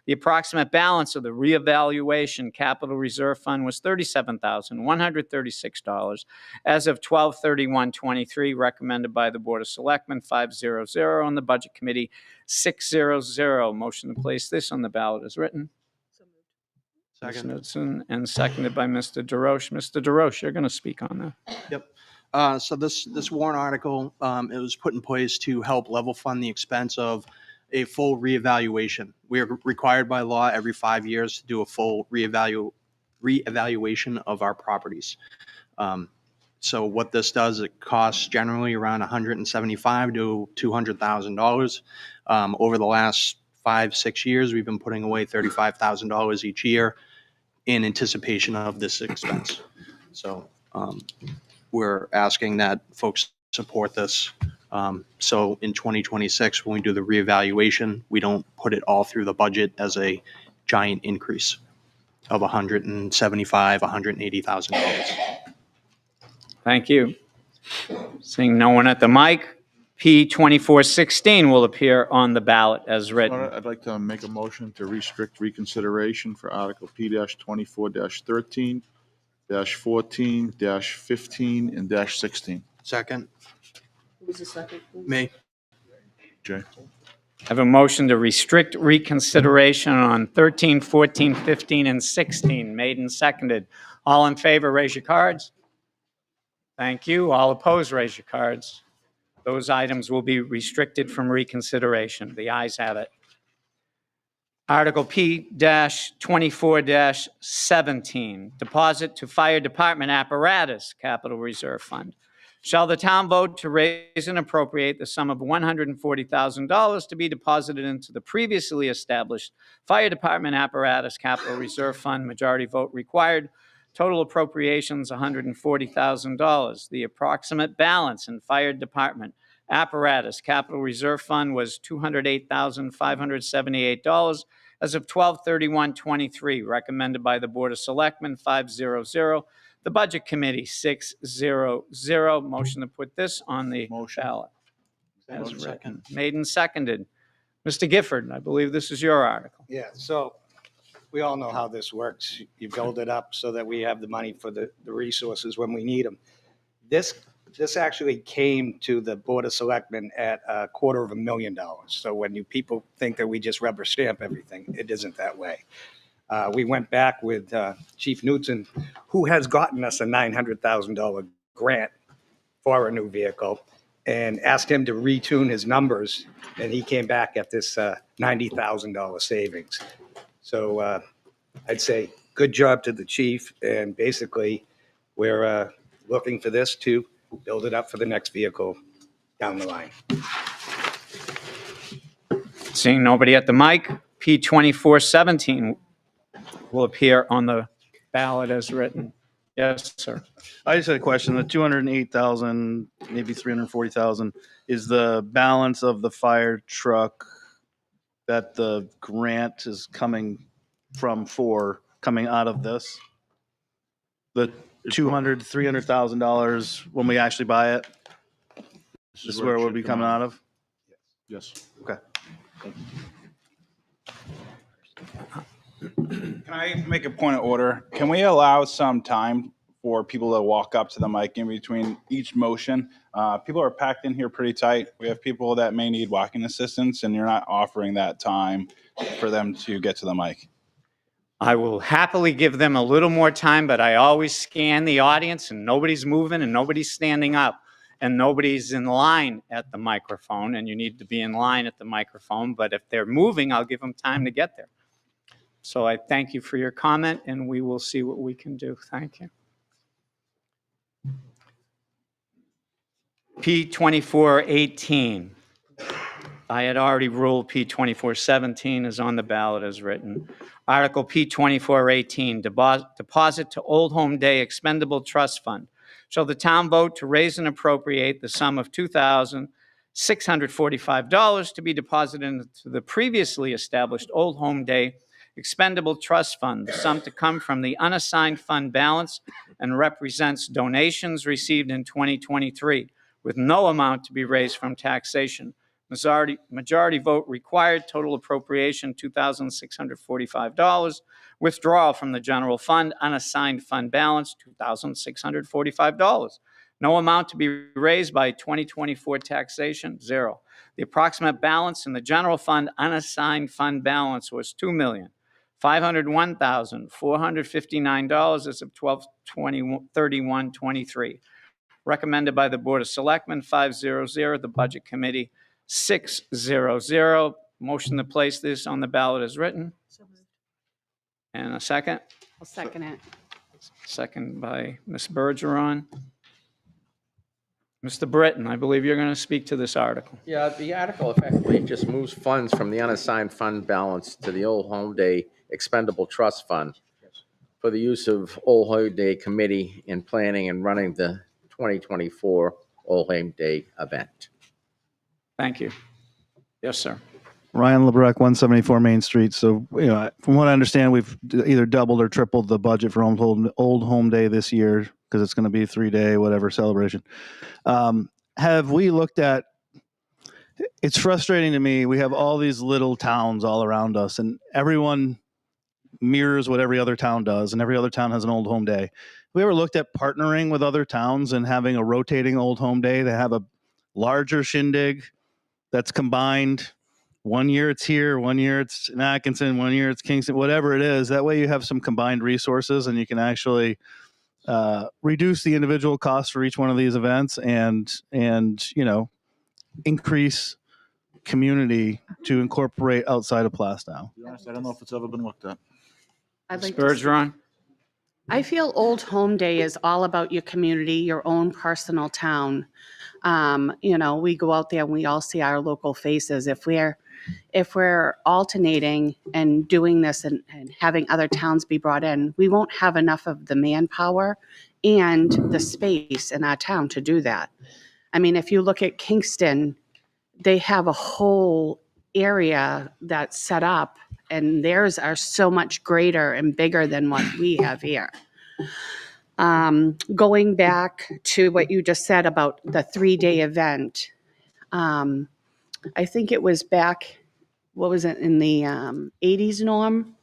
The approximate balance of the reevaluation capital reserve fund was $37,136 as of 12/31/23, recommended by the Board of Selectmen 500, on the Budget Committee 600. Motion to place this on the ballot is written. Ms. Knutson, and seconded by Mr. DeRoche. Mr. DeRoche, you're going to speak on that. Yep. So this warrant article, it was put in place to help level fund the expense of a full reevaluation. We are required by law every 5 years to do a full reevaluation of our properties. So what this does, it costs generally around $175,000 to $200,000. Over the last 5-6 years, we've been putting away $35,000 each year in anticipation of this expense. So we're asking that folks support this. So in 2026, when we do the reevaluation, we don't put it all through the budget as a giant increase of $175,000, $180,000. Thank you. Seeing no one at the mic, P2416 will appear on the ballot as written. I'd like to make a motion to restrict reconsideration for Article P-24-13, -14, -15, and -16. Second. Who was the second? Me. Jay. I have a motion to restrict reconsideration on 13, 14, 15, and 16, made and seconded. All in favor, raise your cards. Thank you. All opposed, raise your cards. Those items will be restricted from reconsideration. The ayes have it. Article P-24-17, deposit to fire department apparatus, capital reserve fund. Shall the town vote to raise and appropriate the sum of $140,000 to be deposited into the previously established fire department apparatus capital reserve fund? Majority vote required. Total appropriations, $140,000. The approximate balance in fire department apparatus capital reserve fund was $208,578 as of 12/31/23, recommended by the Board of Selectmen 500. The Budget Committee 600. Motion to put this on the ballot. As written. Made and seconded. Mr. Gifford, I believe this is your article. Yeah, so we all know how this works. You build it up so that we have the money for the resources when we need them. This actually came to the Board of Selectmen at $250,000. So when you people think that we just rubber stamp everything, it isn't that way. We went back with Chief Knutson, who has gotten us a $900,000 grant for a new vehicle, and asked him to retune his numbers, and he came back at this $90,000 savings. So I'd say good job to the chief, and basically we're looking for this to build it up for the next vehicle down the line. Seeing nobody at the mic, P-24-17 will appear on the ballot as written. Yes, sir. I just had a question. The 208,000, maybe 340,000, is the balance of the fire truck that the grant is coming from coming out of this? The $300,000 when we actually buy it? This is where it would be coming out of? Yes. Okay. Can I make a point of order? Can we allow some time for people to walk up to the mic in between each motion? People are packed in here pretty tight. We have people that may need walking assistance, and you're not offering that time for them to get to the mic. I will happily give them a little more time, but I always scan the audience, and nobody's moving and nobody's standing up and nobody's in line at the microphone, and you need to be in line at the microphone. But if they're moving, I'll give them time to get there. So I thank you for your comment, and we will see what we can do. Thank you. P-24-18. I had already ruled P-24-17 is on the ballot as written. Article P-24-18, deposit to Old Home Day Expendable Trust Fund. Shall the town vote to raise and appropriate the sum of $2,645 to be deposited into the previously established Old Home Day Expendable Trust Fund, the sum to come from the unassigned fund balance and represents donations received in 2023, with no amount to be raised from taxation. Majority vote required. Total appropriation, $2,645. Withdrawal from the general fund, unassigned fund balance, $2,645. No amount to be raised by 2024 taxation, zero. The approximate balance in the general fund unassigned fund balance was $2,501,459 as of 12/31/23. Recommended by the Board of Selectmen, 500, the Budget Committee, 600. Motion to place this on the ballot is written. And a second? I'll second it. Second by Ms. Bergeron. Mr. Britton, I believe you're going to speak to this article. Yeah, the article effectively just moves funds from the unassigned fund balance to the Old Home Day Expendable Trust Fund for the use of Old Home Day Committee in planning and running the 2024 Old Home Day event. Thank you. Yes, sir. Ryan LeBrecq, 174 Main Street. So, from what I understand, we've either doubled or tripled the budget for Old Home Day this year because it's going to be a 3-day, whatever celebration. Have we looked at, it's frustrating to me, we have all these little towns all around us and everyone mirrors what every other town does and every other town has an Old Home Day. Have we ever looked at partnering with other towns and having a rotating Old Home Day to have a larger shindig that's combined? 1 year it's here, 1 year it's in Atkinson, 1 year it's Kingston, whatever it is. That way you have some combined resources and you can actually reduce the individual costs for each one of these events and increase community to incorporate outside of Plastow. To be honest, I don't know if it's ever been looked at. I'd Ms. like to Bergeron? I feel Old Home Day is all about your community, your own personal town. We go out there and we all see our local faces. If we're alternating and doing this and having other towns be brought in, we won't have enough of the manpower and the space in our town to do that. I mean, if you look at Kingston, they have a whole area that's set up and theirs are so much greater and bigger than what we have here. Going back to what you just said about the 3-day event, I think it was back, what was it, in the 80s, Norm,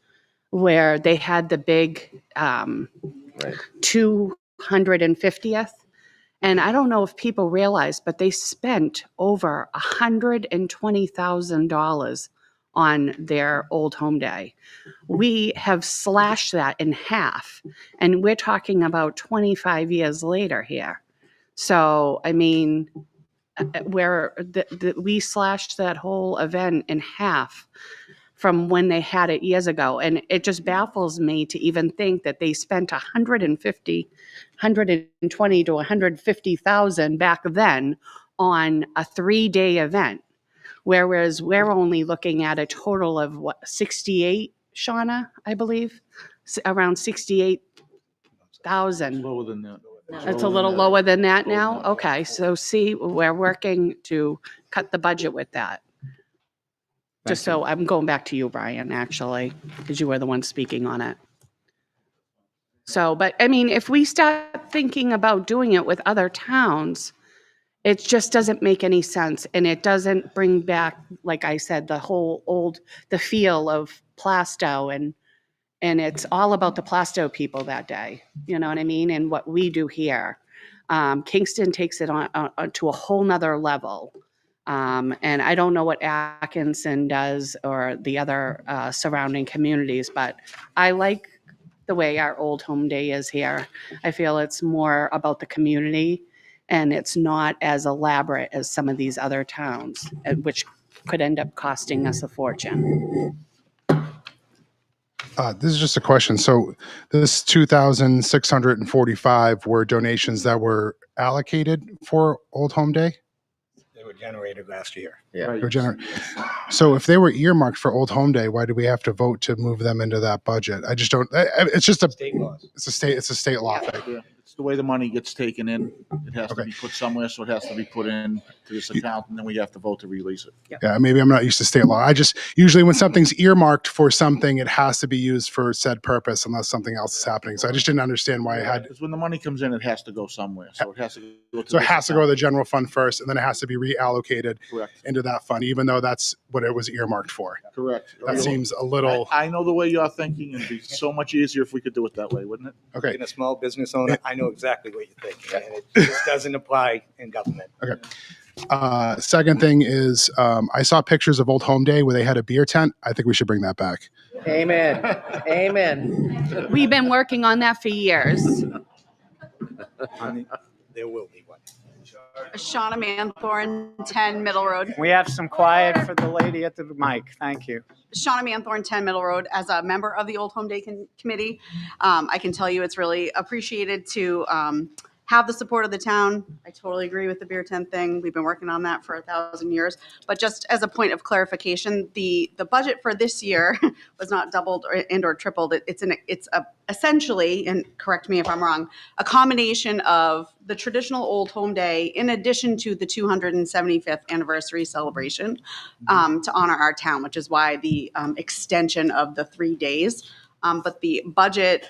where they had the big 250th. And I don't know if people realize, but they spent over $120,000 on their Old Home Day. We have slashed that in half, and we're talking about 25 years later here. So, I mean, we slashed that whole event in half from when they had it years ago. And it just baffles me to even think that they spent $120,000 to $150,000 back then on a 3-day event. Whereas we're only looking at a total of 68, Shauna, I believe, around 68,000. Lower than that. It's a little lower than that now? Okay, so see, we're working to cut the budget with that. Just so, I'm going back to you, Brian, actually, because you were the one speaking on it. So, but I mean, if we start thinking about doing it with other towns, it just doesn't make any sense. And it doesn't bring back, like I said, the feel of Plastow. And it's all about the Plastow people that day. You know what I mean? And what we do here. Kingston takes it on to a whole nother level. And I don't know what Atkinson does or the other surrounding communities, but I like the way our Old Home Day is here. I feel it's more about the community and it's not as elaborate as some of these other towns, which could end up costing us a fortune. This is just a question. So this 2,645 were donations that were allocated for Old Home Day? They were generated last year. Yeah. So if they were earmarked for Old Home Day, why do we have to vote to move them into that budget? I just don't. It's just State laws. It's a state law thing. It's the way the money gets taken in. It has to be put somewhere, so it has to be put in to this account, and then we have to vote to release it. Yeah, maybe I'm not used to state law. I just usually when something's earmarked for something, it has to be used for said purpose unless something else is happening. So I just didn't understand why I had. Because when the money comes in, it has to go somewhere. So it has to go to So it this has to go to the account. general fund first, and then it has to be reallocated Correct. into that fund, even though that's what it was earmarked for. Correct. That seems a little. I know the way you're thinking, and it'd be so much easier if we could do it that way, wouldn't it? Okay. Being a small business owner, I know exactly what you're thinking, and it just doesn't apply in government. Okay. Second thing is, I saw pictures of Old Home Day where they had a beer tent. I think we should bring that back. Amen. Amen. We've been working on that for years. There will be one. Shauna Manthorn, 10 Middle Road. We have some quiet for the lady at the mic. Thank you. Shauna Manthorn, 10 Middle Road. As a member of the Old Home Day Committee, I can tell you it's really appreciated to have the support of the town. I totally agree with the beer tent thing. We've been working on that for 1,000 years. But just as a point of clarification, the budget for this year was not doubled or tripled. It's essentially, and correct me if I'm wrong, a combination of the traditional Old Home Day in addition to the 275th anniversary celebration to honor our town, which is why the extension of the 3 days. But the budget,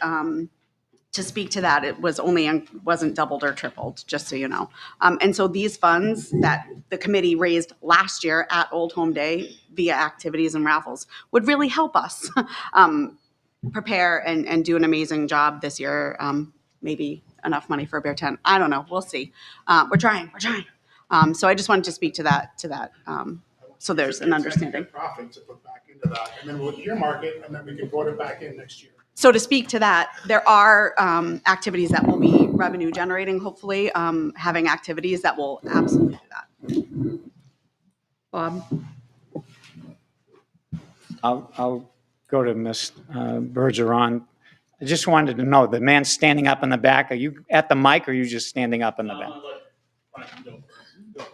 to speak to that, it wasn't doubled or tripled, just so you know. And so these funds that the committee raised last year at Old Home Day via activities and raffles would really help us prepare and do an amazing job this year. Maybe enough money for a bear tent. I don't know. We'll see. We're trying. So I just wanted to speak to that. So there's an understanding. Profit to put back into that, and then we'll earmark it, and then we can vote it back in next year. So to speak to that, there are activities that will be revenue generating, hopefully, having activities that will absolutely do that. Bob? I'll go to Ms. Bergeron. I just wanted to know, the man standing up in the back, are you at the mic or are you just standing up in the back?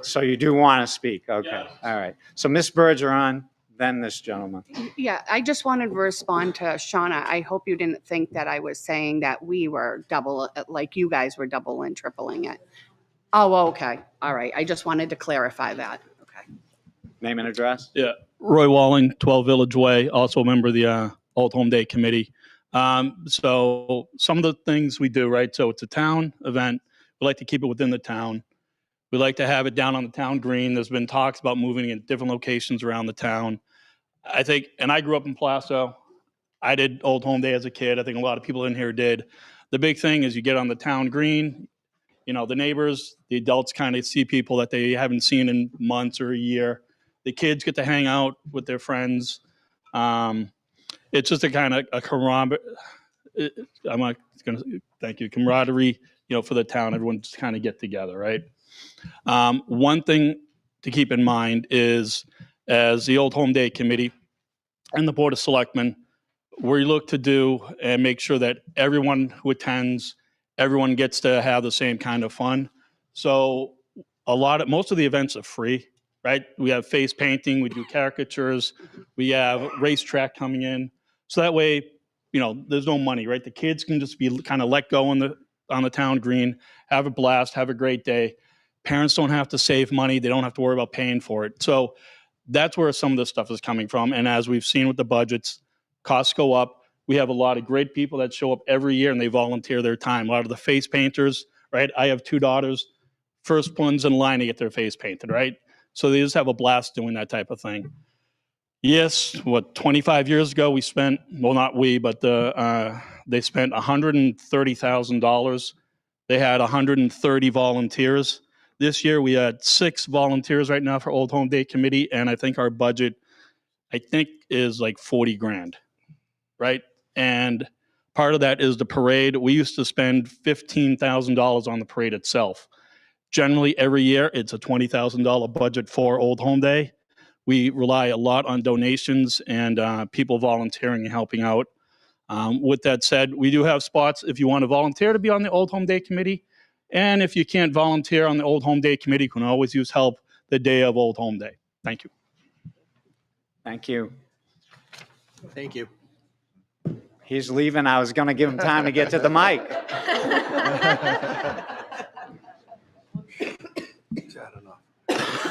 So you do want to speak? Okay. All right. So Ms. Bergeron, then this gentleman. Yeah, I just wanted to respond to Shauna. I hope you didn't think that I was saying that we were double, like you guys were double and tripling it. Oh, okay. All right. I just wanted to clarify that. Okay. Name and address? Yeah. Roy Walling, 12 Village Way, also a member of the Old Home Day Committee. So some of the things we do, right? So it's a town event. We like to keep it within the town. We like to have it down on the town green. There's been talks about moving it in different locations around the town. I think, and I grew up in Plasso. I did Old Home Day as a kid. I think a lot of people in here did. The big thing is you get on the town green, you know, the neighbors, the adults kind of see people that they haven't seen in months or a year. The kids get to hang out with their friends. It's just a kind of a camaraderie. I'm not going to thank you. Camaraderie, you know, for the town. Everyone just kind of get together, right? One thing to keep in mind is, as the Old Home Day Committee and the Board of Selectmen, we look to do and make sure that everyone who attends, everyone gets to have the same kind of fun. So most of the events are free, right? We have face painting, we do caricatures, we have racetrack coming in. So that way, you know, there's no money, right? The kids can just be kind of let go on the town green, have a blast, have a great day. Parents don't have to save money. They don't have to worry about paying for it. So that's where some of this stuff is coming from. And as we've seen with the budgets, costs go up. We have a lot of great people that show up every year and they volunteer their time. A lot of the face painters, right? I have 2 daughters, first ones in line to get their face painted, right? So they just have a blast doing that type of thing. Yes, 25 years ago we spent, well, not we, but they spent $130,000. They had 130 volunteers. This year we had 6 volunteers right now for Old Home Day Committee, and I think our budget, is like 40 grand, right? And part of that is the parade. We used to spend $15,000 on the parade itself. Generally, every year it's a $20,000 budget for Old Home Day. We rely a lot on donations and people volunteering and helping out. With that said, we do have spots if you want to volunteer to be on the Old Home Day Committee. And if you can't volunteer on the Old Home Day Committee, you can always use help the day of Old Home Day. Thank you. Thank you. Thank you. He's leaving. I was going to give him time to get to the mic.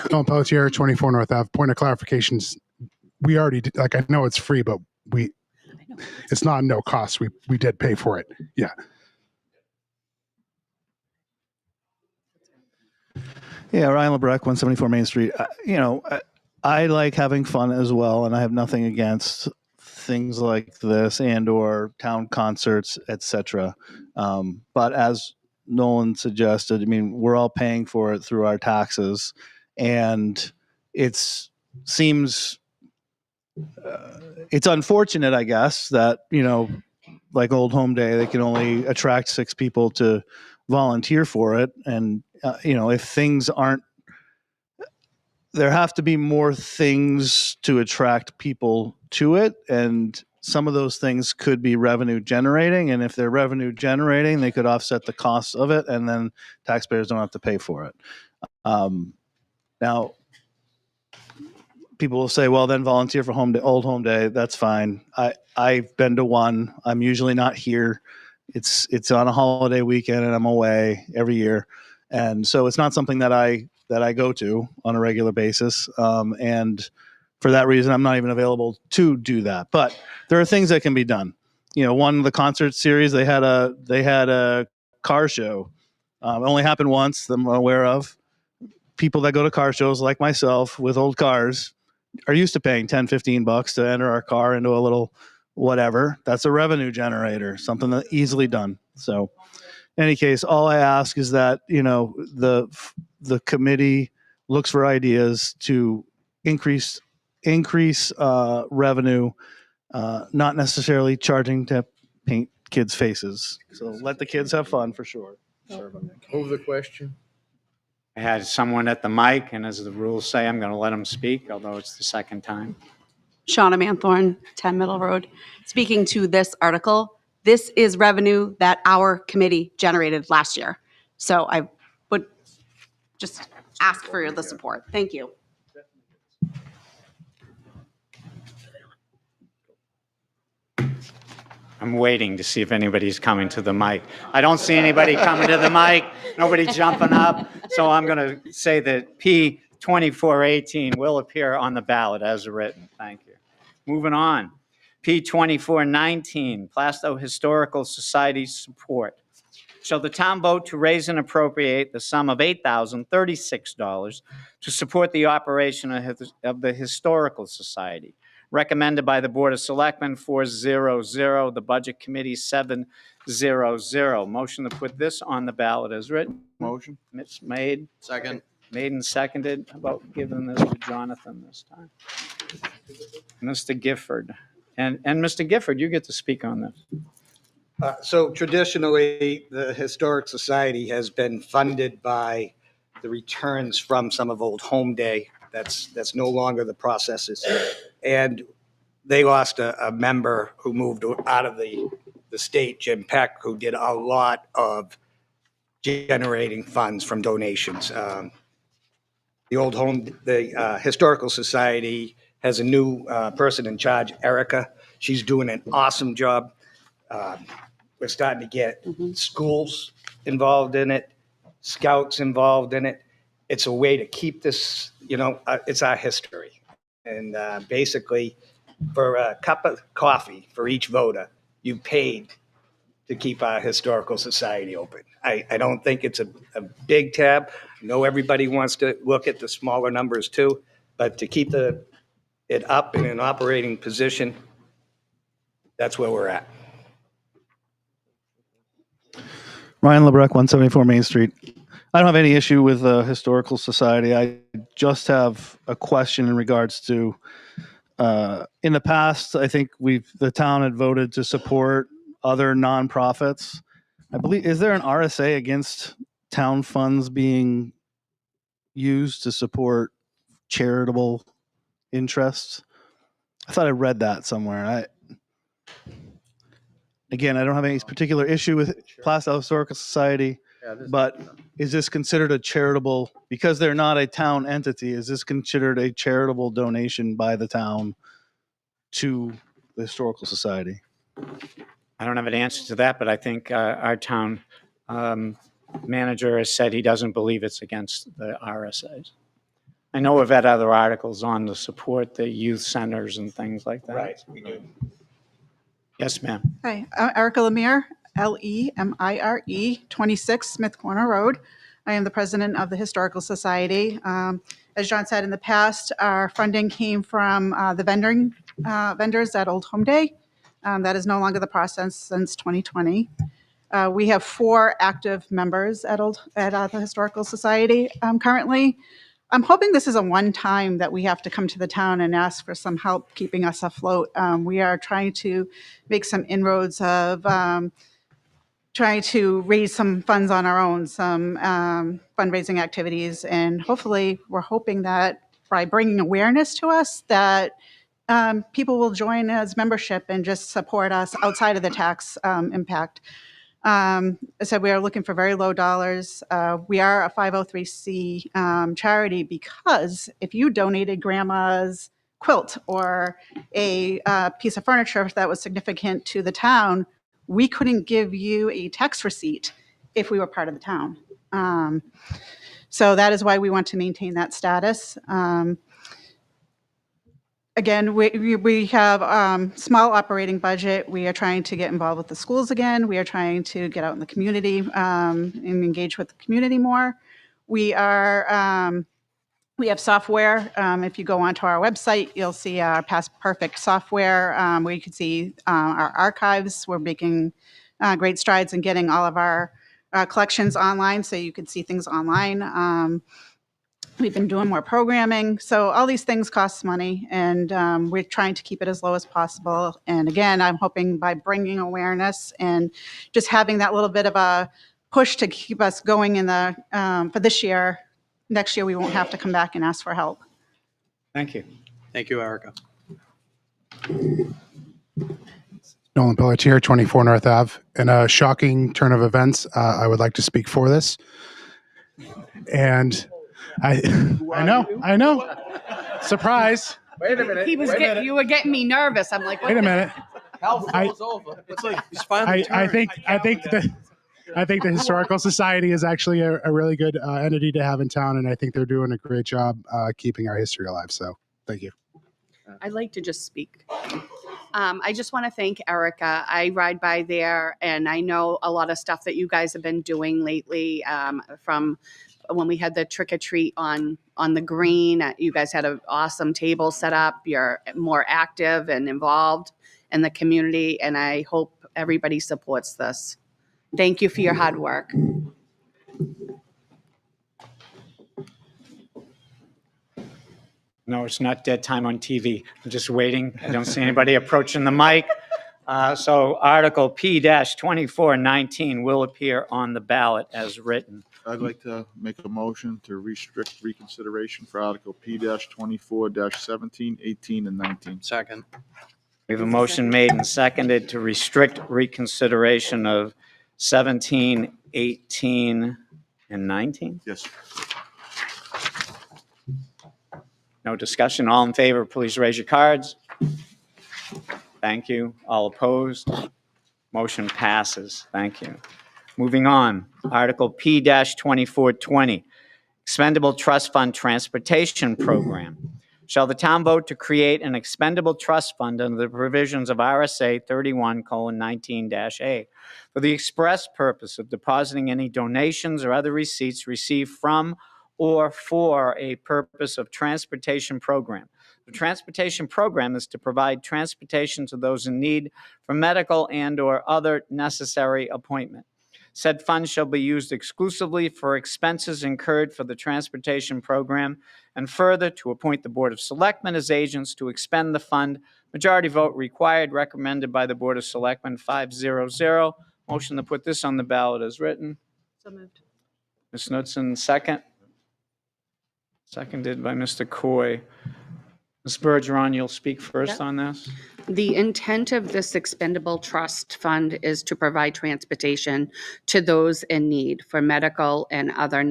Dylan Pelletier, 24 North Ave. Point of clarifications. We already did, like, I know it's free, but it's not no cost. We did pay for it. Yeah. Yeah, Ryan LeBrecq, 174 Main Street. I like having fun as well, and I have nothing against things like this and or town concerts, etc. But as Nolan suggested, I mean, we're all paying for it through our taxes, and it's seems it's unfortunate, I guess, that like Old Home Day, they can only attract 6 people to volunteer for it, and if things aren't, there have to be more things to attract people to it, and some of those things could be revenue generating, and if they're revenue generating, they could offset the costs of it, and then taxpayers don't have to pay for it. Now, people will say, well, then volunteer for Old Home Day. That's fine. I've been to one. I'm usually not here. It's on a holiday weekend, and I'm away every year, and so it's not something that I go to on a regular basis. And for that reason, I'm not even available to do that. But there are things that can be done. One of the concert series, they had a car show. It only happened once that I'm aware of. People that go to car shows like myself with old cars are used to paying $10-15 to enter our car into a little whatever. That's a revenue generator, something that easily done. So in any case, all I ask is that, the committee looks for ideas to increase revenue, not necessarily charging to paint kids' faces. So let the kids have fun for sure. Move the question. I had someone at the mic, and as the rules say, I'm going to let him speak, although it's the second time. Shauna Manthorn, 10 Middle Road. Speaking to this article, this is revenue that our committee generated last year. So I would just ask for the support. Thank you. I'm waiting to see if anybody's coming to the mic. I don't see anybody coming to the mic, nobody jumping up. So I'm going to say that P 2418 will appear on the ballot as written. Thank you. Moving on. P 2419, Plastow Historical Society support. Shall the town vote to raise and appropriate the sum of $8,036 to support the operation of the Historical Society? Recommended by the Board of Selectmen 400, the Budget Committee 700. Motion to put this on the ballot as written. Motion. It's made. Second. Made and seconded. How about giving this to Jonathan this time? Mr. Gifford. And Mr. Gifford, you get to speak on this. So traditionally, the Historic Society has been funded by the returns from some of Old Home Day. That's no longer the processes. And they lost a member who moved out of the state, Jim Peck, who did a lot of generating funds from donations. The Historical Society has a new person in charge, Erica. She's doing an awesome job. We're starting to get schools involved in it, scouts involved in it. It's a way to keep this, it's our history. And basically, for a cup of coffee for each voter, you paid to keep our Historical Society open. I don't think it's a big tab. I know everybody wants to look at the smaller numbers too, but to keep it up in an operating position, that's where we're at. Ryan LeBrecq, 174 Main Street. I don't have any issue with the Historical Society. I just have a question in regards to, in the past, I think the town had voted to support other nonprofits. I believe, is there an RSA against town funds being used to support charitable interests? I thought I read that somewhere. Again, I don't have any particular issue with Plastow Historical Society, but is this considered a charitable, because they're not a town entity, is this considered a charitable donation by the town to the Historical Society? I don't have an answer to that, but I think our town manager has said he doesn't believe it's against the RSAs. I know we've had other articles on to support the youth centers and things like that. Right, we do. Yes, ma'am. Hi, I'm Erica Lemire, Lemire, 26 Smith Corner Road. I am the president of the Historical Society. As John said in the past, our funding came from the vendors at Old Home Day. That is no longer the process since 2020. We have 4 active members at the Historical Society currently. I'm hoping this is a one-time that we have to come to the town and ask for some help keeping us afloat. We are trying to make some inroads of trying to raise some funds on our own, some fundraising activities, and hopefully we're hoping that by bringing awareness to us that people will join as membership and just support us outside of the tax impact. I said we are looking for very low dollars. We are a 503c charity because if you donated grandma's quilt or a piece of furniture that was significant to the town, we couldn't give you a tax receipt if we were part of the town. So that is why we want to maintain that status. Again, we have small operating budget. We are trying to get involved with the schools again. We are trying to get out in the community and engage with the community more. We have software. If you go onto our website, you'll see our Past Perfect software where you can see our archives. We're making great strides in getting all of our collections online so you can see things online. We've been doing more programming. So all these things cost money, and we're trying to keep it as low as possible. And again, I'm hoping by bringing awareness and just having that little bit of a push to keep us going in the for this year, next year we won't have to come back and ask for help. Thank you. Thank you, Erica. Nolan Pelletier, 24 North Ave. In a shocking turn of events, I would like to speak for this. And I know. Surprise. Wait a minute. He was you were getting me nervous. I'm like, Wait a minute. Hell I- froze over. It's like he's finally I think the Historical Society is actually a really good entity to have in town, and I think they're doing a great job keeping our history alive. So thank you. I'd like to just speak. I just want to thank Erica. I ride by there, and I know a lot of stuff that you guys have been doing lately from when we had the trick or treat on the green. You guys had an awesome table set up. You're more active and involved in the community, and I hope everybody supports this. Thank you for your hard work. No, it's not dead time on TV. I'm just waiting. I don't see anybody approaching the mic. So Article P-2419 will appear on the ballot as written. I'd like to make a motion to restrict reconsideration for Article P-24-17, 18, and 19. Second. We have a motion made and seconded to restrict reconsideration of 17, 18, and 19. Yes. No discussion. All in favor, please raise your cards. Thank you. All opposed? Motion passes. Thank you. Moving on. Article P-2420, Expendable Trust Fund Transportation Program. Shall the town vote to create an expendable trust fund under the provisions of RSA 31:19-A for the express purpose of depositing any donations or other receipts received from or for a purpose of transportation program. The transportation program is to provide transportation to those in need for medical and/or other necessary appointment. Said funds shall be used exclusively for expenses incurred for the transportation program, and further, to appoint the Board of Selectmen as agents to expend the fund. Majority vote required, recommended by the Board of Selectmen, 500. Motion to put this on the ballot as written. So moved. Ms. Knudsen, second. Seconded by Mr. Coy. Ms. Bergeron, you'll speak first on this? The intent of this expendable trust fund is to provide transportation to those in need for medical and other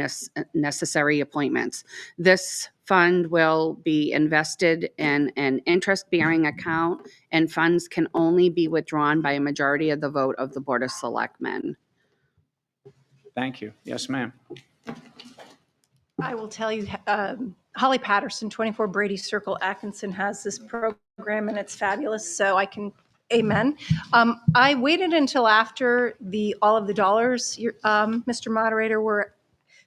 necessary appointments. This fund will be invested in an interest-bearing account, and funds can only be withdrawn by a majority of the vote of the Board of Selectmen. Thank you. Yes, ma'am. I will tell you, Holly Patterson, 24 Brady Circle, Atkinson, has this program, and it's fabulous, so I can, amen. I waited until after all of the dollars, Mr. Moderator, were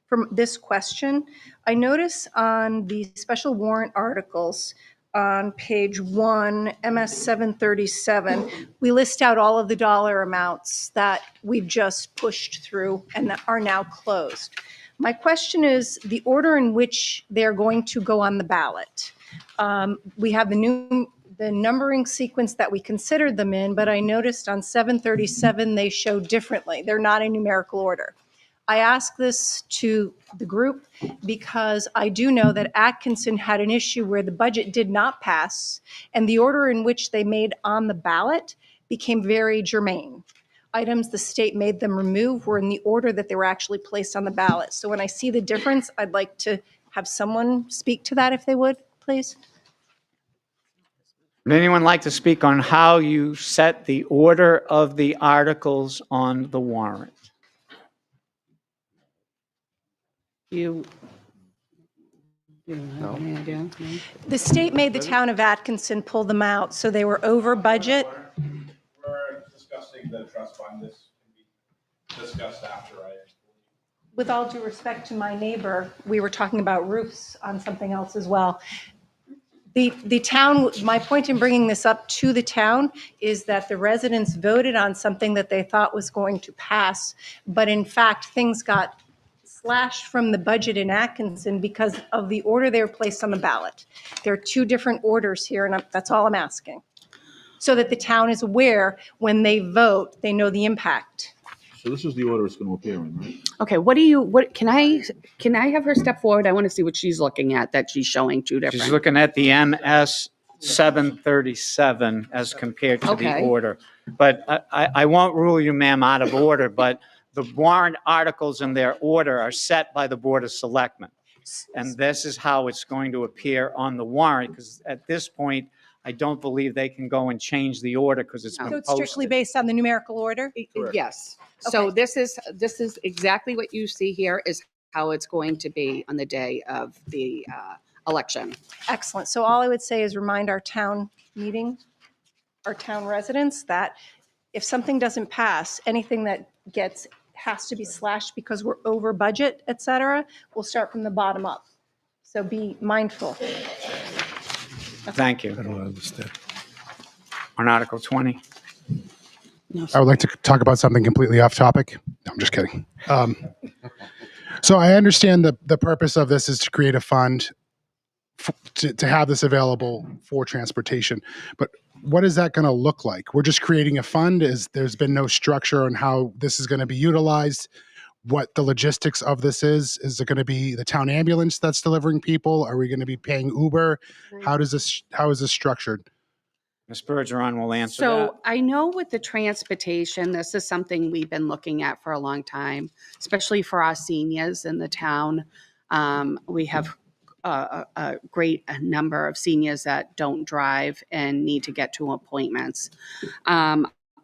from this question. I notice on the special warrant articles on page 1, MS 737, we list out all of the dollar amounts that we've just pushed through and that are now closed. My question is the order in which they're going to go on the ballot. We have the numbering sequence that we considered them in, but I noticed on 737 they show differently. They're not in numerical order. I ask this to the group because I do know that Atkinson had an issue where the budget did not pass, and the order in which they made on the ballot became very germane. Items the state made them remove were in the order that they were actually placed on the ballot. So when I see the difference, I'd like to have someone speak to that if they would, please. Would anyone like to speak on how you set the order of the articles on the warrant? You have any idea? No? The state made the town of Atkinson pull them out, so they were over budget. We're discussing the trust fund. This can be discussed after, right? With all due respect to my neighbor, we were talking about roofs on something else as well. The town, my point in bringing this up to the town is that the residents voted on something that they thought was going to pass, but in fact, things got slashed from the budget in Atkinson because of the order they were placed on the ballot. There are two different orders here, and that's all I'm asking. So that the town is aware when they vote, they know the impact. So this is the order it's going to appear in, right? Okay, can I have her step forward? I want to see what she's looking at, that she's showing two different. She's looking at the MS 737 as compared to the Okay. order. But I won't rule you, ma'am, out of order, but the warrant articles in their order are set by the Board of Selectmen. And this is how it's going to appear on the warrant, because at this point, I don't believe they can go and change the order because it's been So it's strictly posted. based on the numerical order? Yes. So this is exactly what you see here is how it's going to be on the day of the election. Excellent. So all I would say is remind our town meeting, our town residents, that if something doesn't pass, anything that has to be slashed because we're over budget, et cetera, we'll start from the bottom up. So be mindful. Thank you. I don't understand. On Article 20. I would like to talk about something completely off topic. No, I'm just kidding. So I understand the purpose of this is to create a fund to have this available for transportation. But what is that going to look like? We're just creating a fund. There's been no structure on how this is going to be utilized. What the logistics of this is it going to be the town ambulance that's delivering people? Are we going to be paying Uber? How is this structured? Ms. Bergeron will answer that. So I know with the transportation, this is something we've been looking at for a long time, especially for our seniors in the town. We have a great number of seniors that don't drive and need to get to appointments.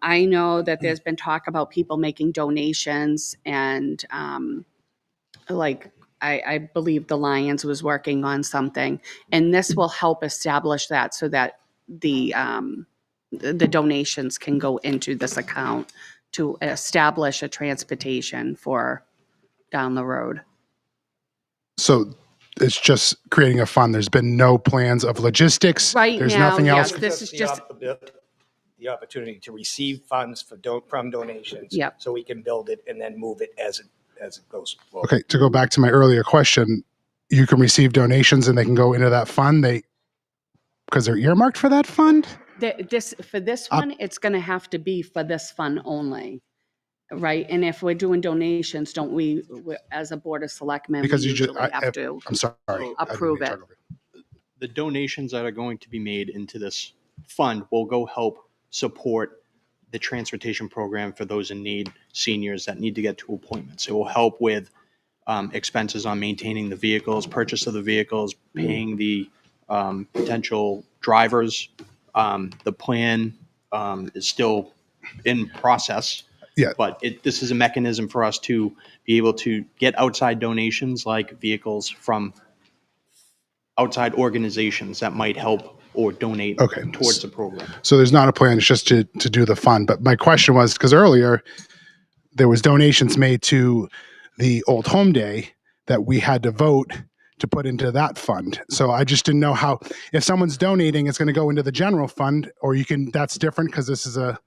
I know that there's been talk about people making donations, and I believe the Lions was working on something, and this will help establish that so that the donations can go into this account to establish a transportation for down the road. So it's just creating a fund. There's been no plans of logistics. Right There's now, nothing yes, else. this is just The opportunity to receive funds from donations. Yep. So we can build it and then move it as it goes forward. Okay, to go back to my earlier question, you can receive donations and they can go into that fund. Because they're earmarked for that fund. For this one, it's going to have to be for this fund only, right? And if we're doing donations, don't we, as a Board of Selectmen, Because we you just, usually have to I'm sorry, approve it. the donations that are going to be made into this fund will go help support the transportation program for those in need, seniors that need to get to appointments. It will help with expenses on maintaining the vehicles, purchase of the vehicles, paying the potential drivers. The plan is still in process. Yeah. But this is a mechanism for us to be able to get outside donations like vehicles from outside organizations that might help or donate towards the program. So there's not a plan, it's just to do the fund. But my question was, because earlier there was donations made to the Old Home Day that we had to vote to put into that fund. So I just didn't know how, if someone's donating, it's going to go into the general fund, or that's different because this is a.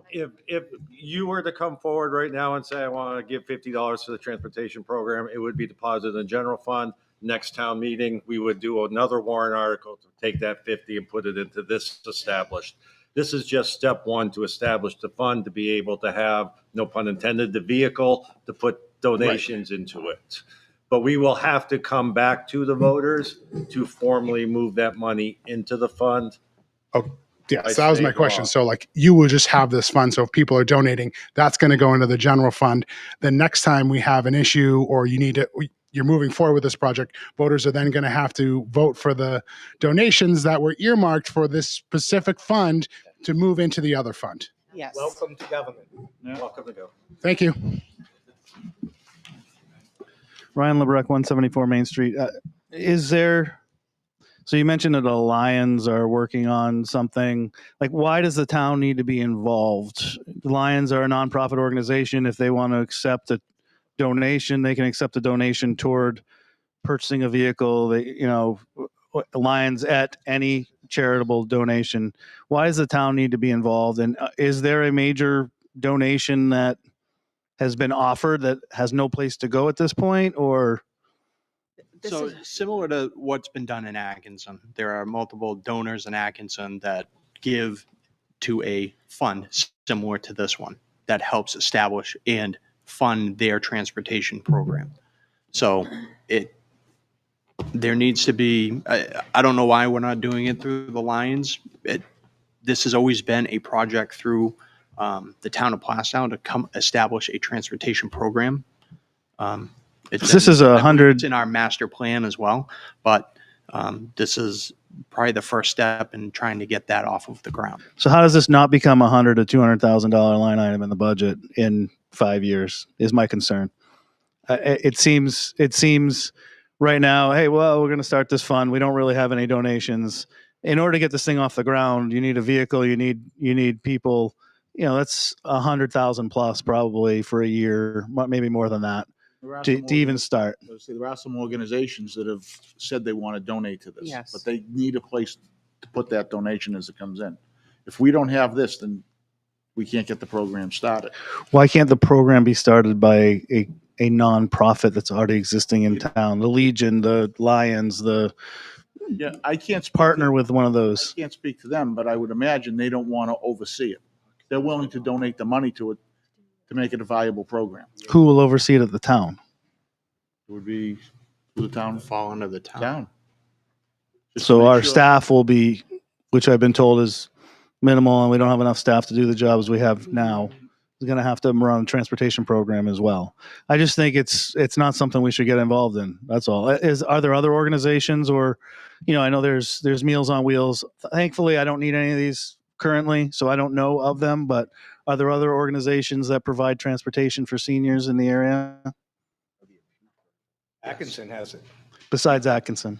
If you were to come forward right now and say, I want to give $50 to the transportation program, it would be deposited in the general fund. Next town meeting, we would do another warrant article to take that 50 and put it into this established. This is just step one to establish the fund, to be able to have, no pun intended, the vehicle to put donations into it. But we will have to come back to the voters to formally move that money into the fund. Yeah, so that was my question. So like you will just have this fund. So if people are donating, that's going to go into the general fund. Then next time we have an issue or you're moving forward with this project, voters are then going to have to vote for the donations that were earmarked for this specific fund to move into the other fund. Yes. Welcome to government. Welcome to go. Thank you. Ryan LeBrecq, 174 Main Street. So you mentioned that the Lions are working on something. Like, why does the town need to be involved? The Lions are a nonprofit organization. If they want to accept a donation, they can accept a donation toward purchasing a vehicle. Lions at any charitable donation. Why does the town need to be involved? And is there a major donation that has been offered that has no place to go at this point, or? So similar to what's been done in Atkinson, there are multiple donors in Atkinson that give to a fund similar to this one that helps establish and fund their transportation program. So there needs to be, I don't know why we're not doing it through the Lions. This has always been a project through the town of Plastown to come establish a transportation program. This is 100. It's in our master plan as well, but this is probably the first step in trying to get that off of the ground. So how does this not become $100,000 to $200,000 line item in the budget in 5 years? Is my concern. It seems right now, hey, well, we're going to start this fund. We don't really have any donations. In order to get this thing off the ground, you need a vehicle. You need people. That's 100,000 plus probably for a year, maybe more than that. To even start. There are some organizations that have said they want to donate to this, Yes. but they need a place to put that donation as it comes in. If we don't have this, then we can't get the program started. Why can't the program be started by a nonprofit that's already existing in town? The Legion, the Lions, I can't partner with one of those. I can't speak to them, but I would imagine they don't want to oversee it. They're willing to donate the money to it to make it a viable program. Who will oversee it at the town? It would be the town. Fall under the town. So our staff will be, which I've been told is minimal, and we don't have enough staff to do the jobs we have now. Is going to have to run a transportation program as well. I just think it's not something we should get involved in. That's all. Are there other organizations, or, I know there's Meals on Wheels. Thankfully, I don't need any of these currently, so I don't know of them. But are there other organizations that provide transportation for seniors in the area Atkinson has it. besides Atkinson?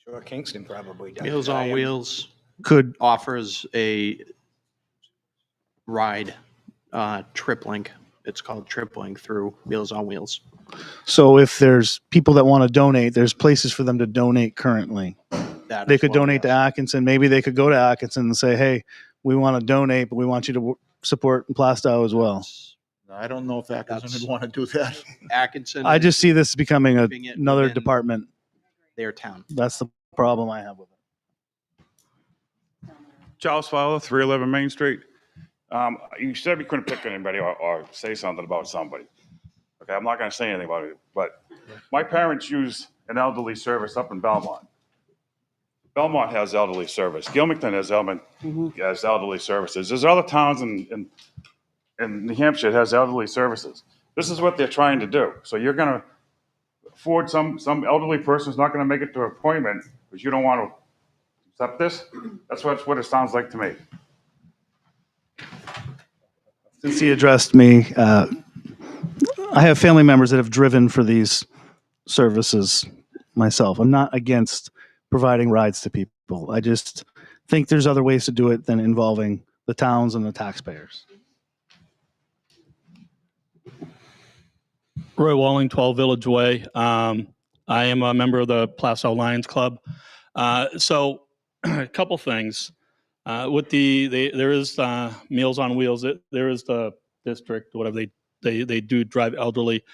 Sure, Kingston probably does. Meals on Wheels offers a ride, TripLink. It's called TripLink through Meals on Wheels. So if there's people that want to donate, there's places for them to donate currently. They could donate to Atkinson. Maybe they could go to Atkinson and say, hey, we want to donate, but we want you to support Plastow as well. I don't know if Atkinson would want to do that. Atkinson. I just see this becoming another department. Their town. That's the problem I have with it. Charles Fowler, 311 Main Street. You said we couldn't pick anybody or say something about somebody. Okay, I'm not going to say anything about it, but my parents use an elderly service up in Belmont. Belmont has elderly service. Gilmington has elderly services. There's other towns in New Hampshire that has elderly services. This is what they're trying to do. So you're going to afford some elderly person who's not going to make it to an appointment because you don't want to accept this? That's what it sounds like to me. Since he addressed me, I have family members that have driven for these services myself. I'm not against providing rides to people. I just think there's other ways to do it than involving the towns and the taxpayers. Roy Walling, 12 Village Way. I am a member of the Plastow Lions Club. So a couple things. With there is Meals on Wheels. There is the district, whatever they do drive elderly.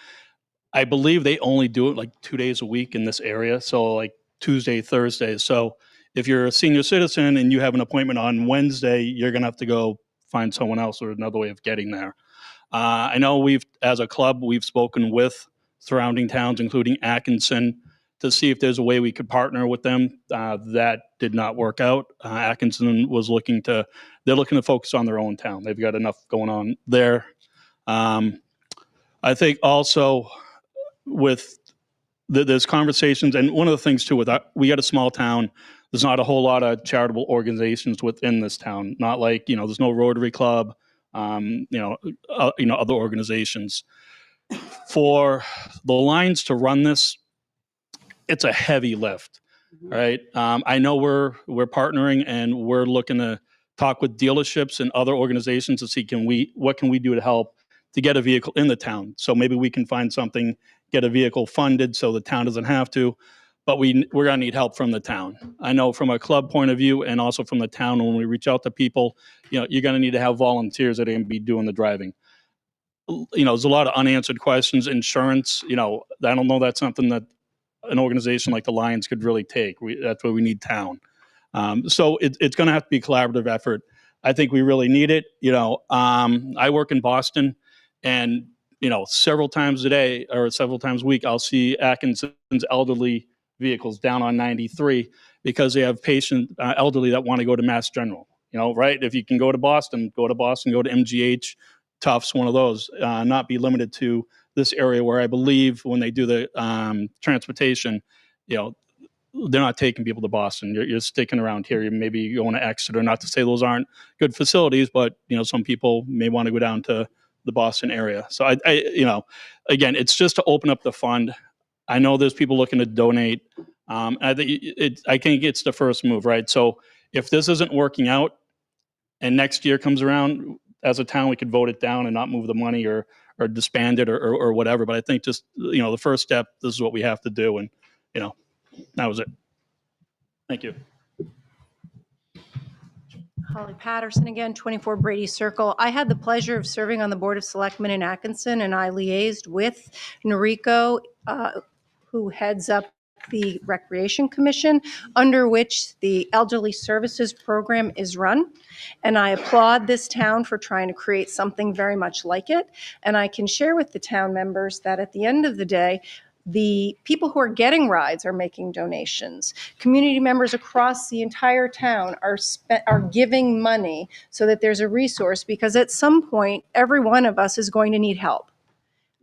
I believe they only do it like 2 days a week in this area. So like Tuesday, Thursday. So if you're a senior citizen and you have an appointment on Wednesday, you're going to have to go find someone else or another way of getting there. I know as a club, we've spoken with surrounding towns, including Atkinson, to see if there's a way we could partner with them. That did not work out. Atkinson they're looking to focus on their own town. They've got enough going on there. I think also with there's conversations, and one of the things too, we got a small town. There's not a whole lot of charitable organizations within this town. Not like, there's no Rotary Club, other organizations. For the Lions to run this, it's a heavy lift, right? I know we're partnering and we're looking to talk with dealerships and other organizations to see what can we do to help to get a vehicle in the town. So maybe we can find something, get a vehicle funded so the town doesn't have to, but we're gonna need help from the town. I know from a club point of view and also from the town, when we reach out to people, you're gonna need to have volunteers that are gonna be doing the driving. There's a lot of unanswered questions. Insurance, I don't know that's something that an organization like the Lions could really take. That's where we need town. So it's going to have to be a collaborative effort. I think we really need it. I work in Boston, and several times a day or several times a week, I'll see Atkinson's elderly vehicles down on 93 because they have elderly that want to go to Mass General. Right? If you can go to Boston, go to MGH, Tufts, one of those. Not be limited to this area where I believe when they do the transportation, they're not taking people to Boston. You're sticking around here. You maybe going to Exeter. Not to say those aren't good facilities, but some people may want to go down to the Boston area. So I again, it's just to open up the fund. I know there's people looking to donate. I think it's the first move, right? So if this isn't working out, and next year comes around, as a town, we could vote it down and not move the money or disband it or whatever. But I think just, the first step, this is what we have to do. And, that was it. Thank you. Holly Patterson again, 24 Brady Circle. I had the pleasure of serving on the Board of Selectmen in Atkinson, and I liaised with Noriko, who heads up the Recreation Commission, under which the Elderly Services Program is run. And I applaud this town for trying to create something very much like it. And I can share with the town members that at the end of the day, the people who are getting rides are making donations. Community members across the entire town are giving money so that there's a resource, because at some point, every one of us is going to need help.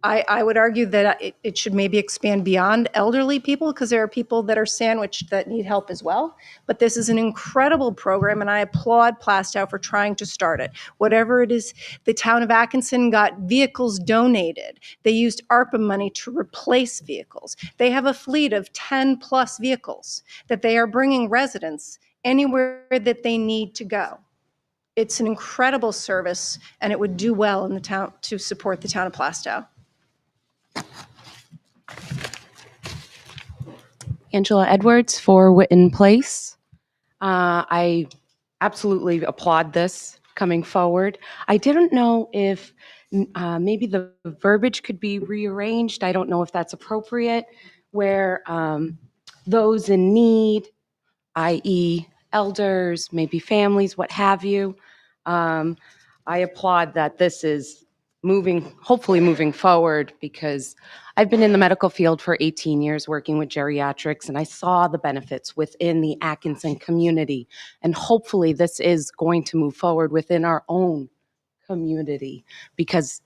I would argue that it should maybe expand beyond elderly people, because there are people that are sandwiched that need help as well. But this is an incredible program, and I applaud Plastow for trying to start it. Whatever it is, the town of Atkinson got vehicles donated. They used ARPA money to replace vehicles. They have a fleet of 10 plus vehicles that they are bringing residents anywhere that they need to go. It's an incredible service, and it would do well in the town to support the town of Plastow. Angela Edwards for Witten Place. I absolutely applaud this coming forward. I didn't know if maybe the verbiage could be rearranged. I don't know if that's appropriate, where those in need, i.e. elders, maybe families, what have you. I applaud that this is hopefully moving forward, because I've been in the medical field for 18 years working with geriatrics, and I saw the benefits within the Atkinson community. And hopefully this is going to move forward within our own community, because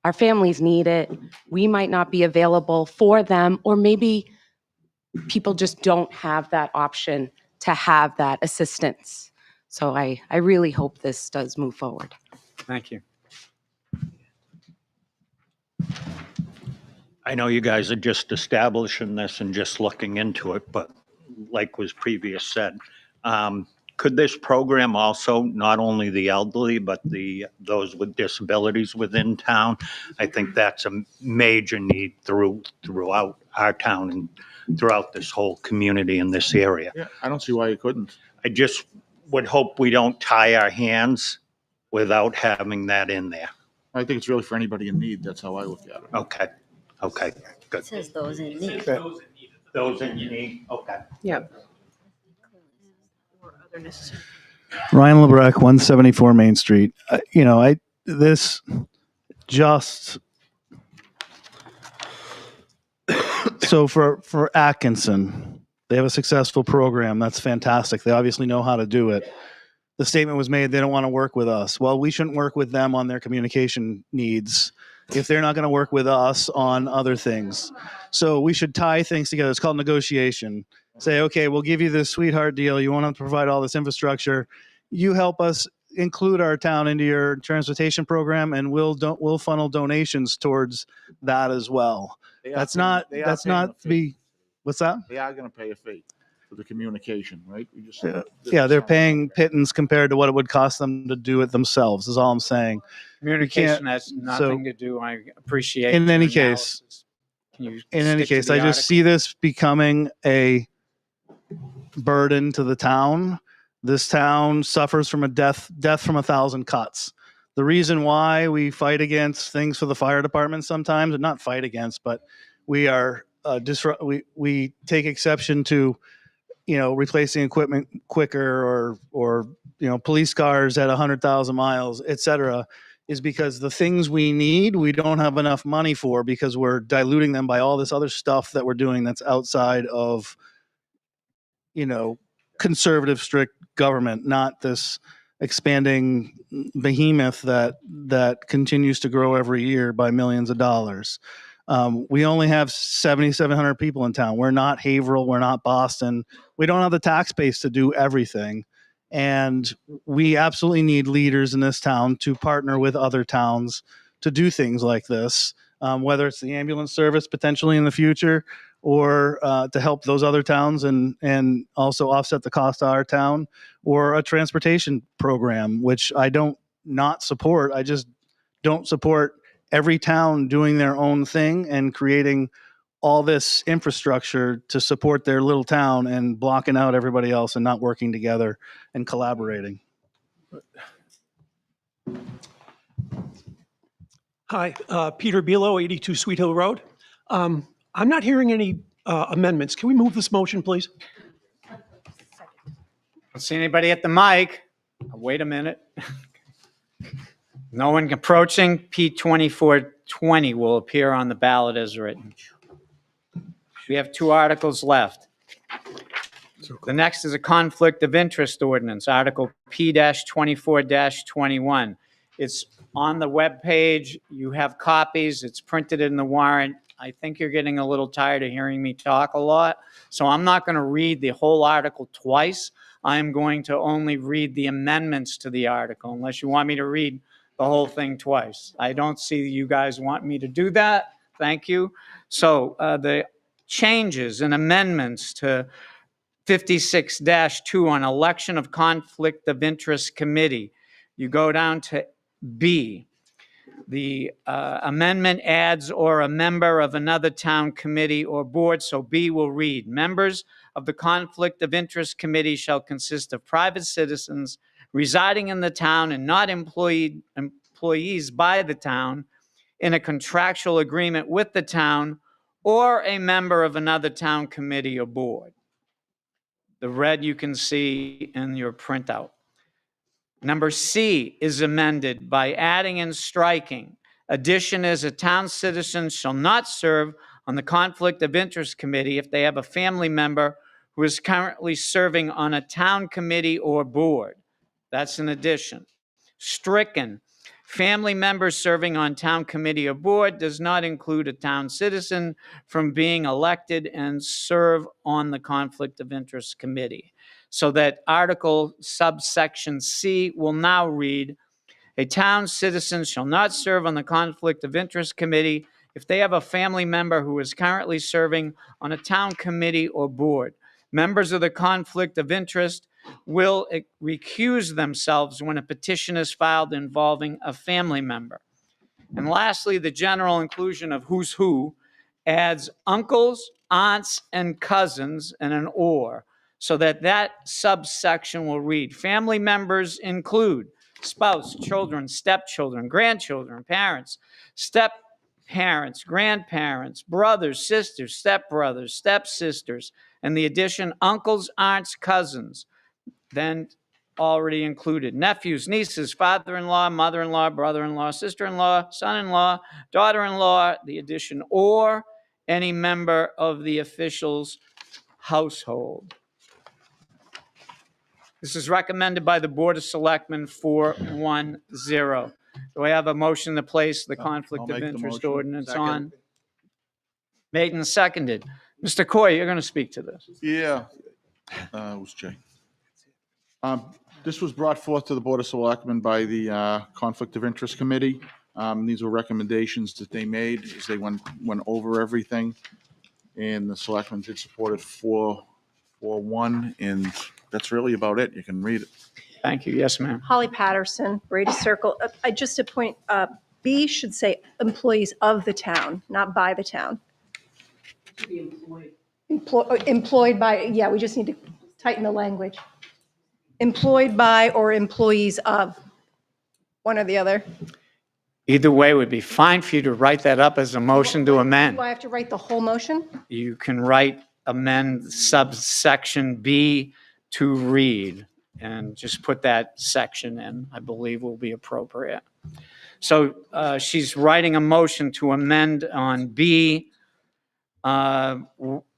our families need it. We might not be available for them, or maybe people just don't have that option to have that assistance. So I really hope this does move forward. Thank you. I know you guys are just establishing this and just looking into it, but like was previous said, could this program also, not only the elderly, but those with disabilities within town? I think that's a major need throughout our town and throughout this whole community in this area. Yeah, I don't see why you couldn't. I just would hope we don't tie our hands without having that in there. I think it's really for anybody in need. That's how I look at it. Okay, okay, good. It says those in need. Those in need, okay. Yep. Ryan LeBrecq, 174 Main Street. This just so for Atkinson, they have a successful program. That's fantastic. They obviously know how to do it. The statement was made they don't want to work with us. Well, we shouldn't work with them on their communication needs if they're not going to work with us on other things. So we should tie things together. It's called negotiation. Say, okay, we'll give you this sweetheart deal. You want to provide all this infrastructure. You help us include our town into your transportation program, and we'll funnel donations towards that as well. That's not to be. What's that? They are going to pay a fee for the communication, right? We just Yeah, they're paying pittance compared to what it would cost them to do it themselves, is all I'm saying. Communication has nothing to do. I appreciate. In any your case, analysis. Can you in any stick to case, the I just article? see this becoming a burden to the town. This town suffers from a death from 1,000 cuts. The reason why we fight against things for the fire department sometimes, and not fight against, but we are we take exception to, replacing equipment quicker or police cars at 100,000 miles, et cetera, is because the things we need, we don't have enough money for, because we're diluting them by all this other stuff that we're doing that's outside of, conservative, strict government, not this expanding behemoth that continues to grow every year by millions of dollars. We only have 7,700 people in town. We're not Haverhill. We're not Boston. We don't have the tax base to do everything. And we absolutely need leaders in this town to partner with other towns to do things like this, whether it's the ambulance service potentially in the future, or to help those other towns and also offset the cost of our town, or a transportation program, which I don't not support. I just don't support every town doing their own thing and creating all this infrastructure to support their little town and blocking out everybody else and not working together and collaborating. Hi, Peter Bilo, 82 Sweet Hill Road. I'm not hearing any amendments. Can we move this motion, please? Don't see anybody at the mic. Wait a minute. No one approaching. P2420 will appear on the ballot as written. We have 2 articles left. The next is a conflict of interest ordinance, Article P-24-21. It's on the webpage. You have copies. It's printed in the warrant. I think you're getting a little tired of hearing me talk a lot, so I'm not going to read the whole article twice. I'm going to only read the amendments to the article, unless you want me to read the whole thing twice. I don't see you guys want me to do that. Thank you. So the changes and amendments to 56-2 on election of conflict of interest committee. You go down to B. The amendment adds or a member of another town committee or board. So B will read, members of the conflict of interest committee shall consist of private citizens residing in the town and not employees by the town in a contractual agreement with the town, or a member of another town committee or board. The red you can see in your printout. Number C is amended by adding and striking Addition is a town citizen shall not serve on the Conflict of Interest Committee if they have a family member who is currently serving on a town committee or board. That's an addition. Stricken, family members serving on town committee or board does not include a town citizen from being elected and serve on the Conflict of Interest Committee. So that article subsection C will now read, a town citizen shall not serve on the Conflict of Interest Committee if they have a family member who is currently serving on a town committee or board. Members of the Conflict of Interest will recuse themselves when a petition is filed involving a family member. And lastly, the general inclusion of who's who adds uncles, aunts, and cousins and an or, so that that subsection will read, family members include spouse, children, stepchildren, grandchildren, parents, step-parents, grandparents, brothers, sisters, stepbrothers, stepsisters, and the addition uncles, aunts, cousins, then already included. Nephews, nieces, father-in-law, mother-in-law, brother-in-law, sister-in-law, son-in-law, daughter-in-law, the addition, or any member of the official's household. This is recommended by the Board of Selectmen 410. Do I have a motion to place the Conflict I'll of make the Interest motion. ordinance Second. on? Made and seconded. Mr. Coy, you're going to speak to this. Yeah. It was Jay. This was brought forth to the Board of Selectmen by the Conflict of Interest Committee. These were recommendations that they made as they went over everything. And the selectmen did support it 4-1, and that's really about it. You can read it. Thank you. Yes, ma'am. Holly Patterson, Brady Circle. I just a point, B should say employees of the town, not by the town. Employed by, yeah, we just need to tighten the language. Employed by or employees of, one or the other. Either way would be fine for you to write that up as a motion to amend. Do I have to write the whole motion? You can write amend subsection B to read and just put that section in, I believe will be appropriate. So she's writing a motion to amend on B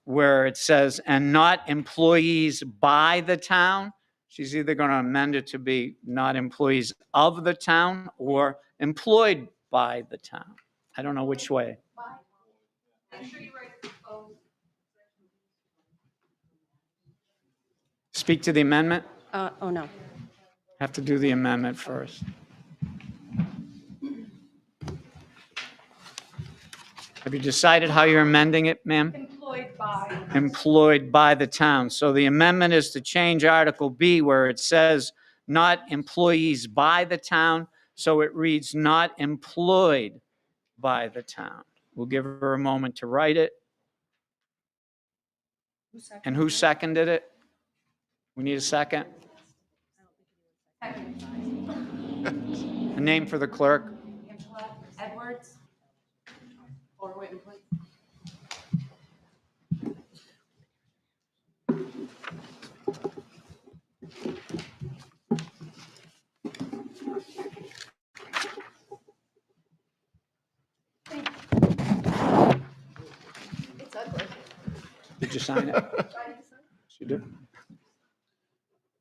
where it says, and not employees by the town. She's either going to amend it to be not employees of the town or employed by the town. I don't know which way. Speak to the amendment? Oh, no. Have to do the amendment first. Have you decided how you're amending it, ma'am? Employed by. Employed by the town. So the amendment is to change Article B where it says not employees by the town, so it reads not employed by the town. We'll give her a moment to write it. And who seconded it? We need a second. A name for the clerk. Edwards? Or Whitten, please. It's ugly. Did you sign it? You did.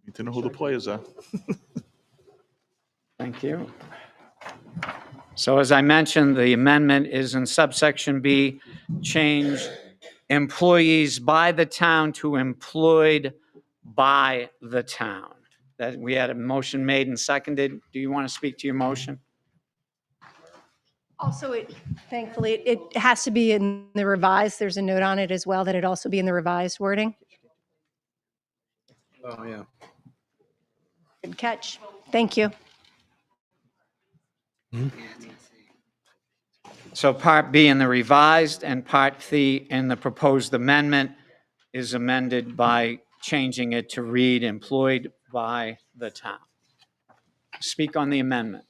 Need to know who the players are. Thank you. So as I mentioned, the amendment is in subsection B, change employees by the town to employed by the town. That we had a motion made and seconded. Do you want to speak to your motion? Also, thankfully, it has to be in the revised. There's a note on it as well that it also be in the revised wording. Oh, yeah. Good catch. Thank you. So Part B in the revised and Part C in the proposed amendment is amended by changing it to read employed by the town. Speak on the amendment.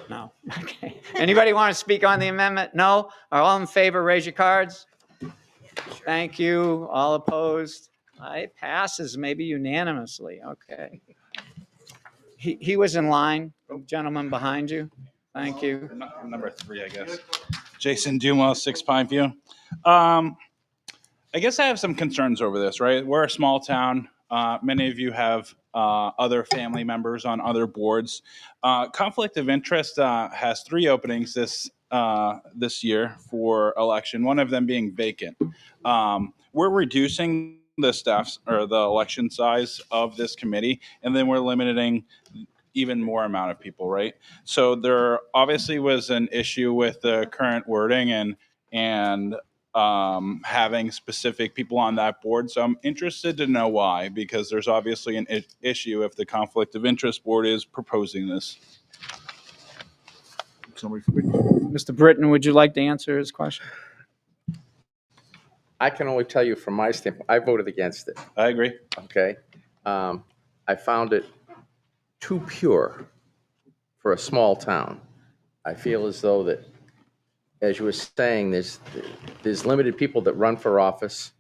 No. Okay. Anybody want to speak on the amendment? No? Are all in favor? Raise your cards. Thank you. All opposed? It passes maybe unanimously. Okay. He was in line, the gentleman behind you. Thank you. Number 3, I guess. Jason Dumas, 6 Pine View. I guess I have some concerns over this, right? We're a small town. Many of you have other family members on other boards. Conflict of interest has 3 openings this year for election, one of them being vacant. We're reducing the staffs or the election size of this committee, and then we're limiting even more amount of people, right? So there obviously was an issue with the current wording and having specific people on that board. So I'm interested to know why, because there's obviously an issue if the conflict of interest board is proposing this. Mr. Britton, would you like to answer his question? I can only tell you from my standpoint, I voted against it. I agree. Okay. I found it too pure for a small town. I feel as though that, as you were saying, there's limited people that run for office.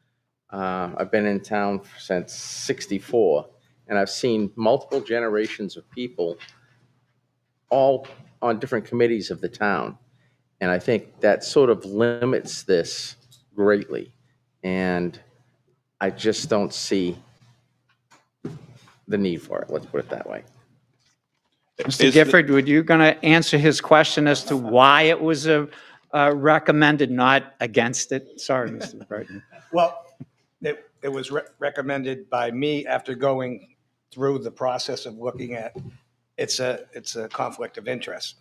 I've been in town since '64, and I've seen multiple generations of people all on different committees of the town. And I think that sort of limits this greatly. And I just don't see the need for it. Let's put it that way. Mr. Gifford, would you going to answer his question as to why it was recommended, not against it? Sorry, Mr. Britton. Well, it was recommended by me after going through the process of looking at, it's a conflict of interest.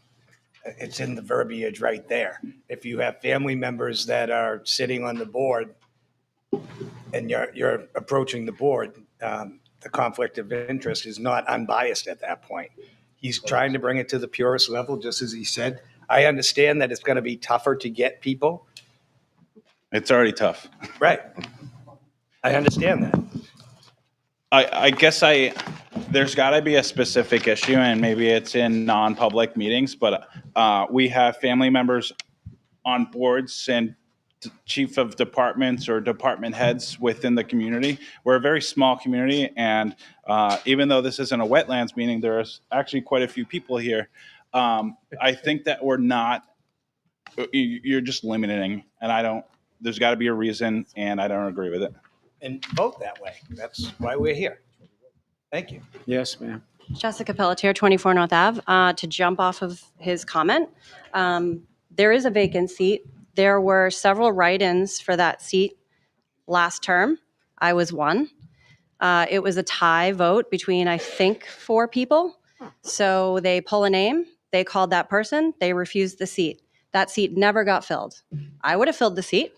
It's in the verbiage right there. If you have family members that are sitting on the board and you're approaching the board, the conflict of interest is not unbiased at that point. He's trying to bring it to the purest level, just as he said. I understand that it's going to be tougher to get people. It's already tough. Right. I understand that. I guess there's got to be a specific issue, and maybe it's in non-public meetings, but we have family members on boards and chief of departments or department heads within the community. We're a very small community, and even though this isn't a wetlands meeting, there's actually quite a few people here. I think that you're just limiting, and there's got to be a reason, and I don't agree with it. And vote that way. That's why we're here. Thank you. Yes, ma'am. Jessica Pelletier, 24 North Ave. To jump off of his comment, there is a vacant seat. There were several write-ins for that seat last term. I was one. It was a tie vote between, I think, 4 people. So they pull a name, they called that person, they refused the seat. That seat never got filled. I would have filled the seat,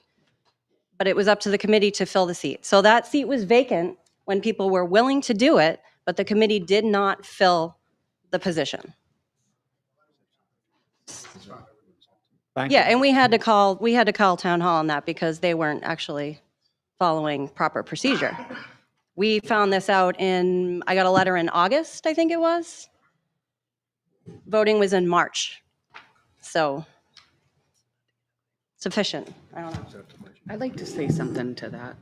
but it was up to the committee to fill the seat. So that seat was vacant when people were willing to do it, but the committee did not fill the position. Thank Yeah, you. and we had to call town hall on that because they weren't actually following proper procedure. We found this out I got a letter in August, I think it was. Voting was in March. So sufficient. I don't know. I'd like to say something to that.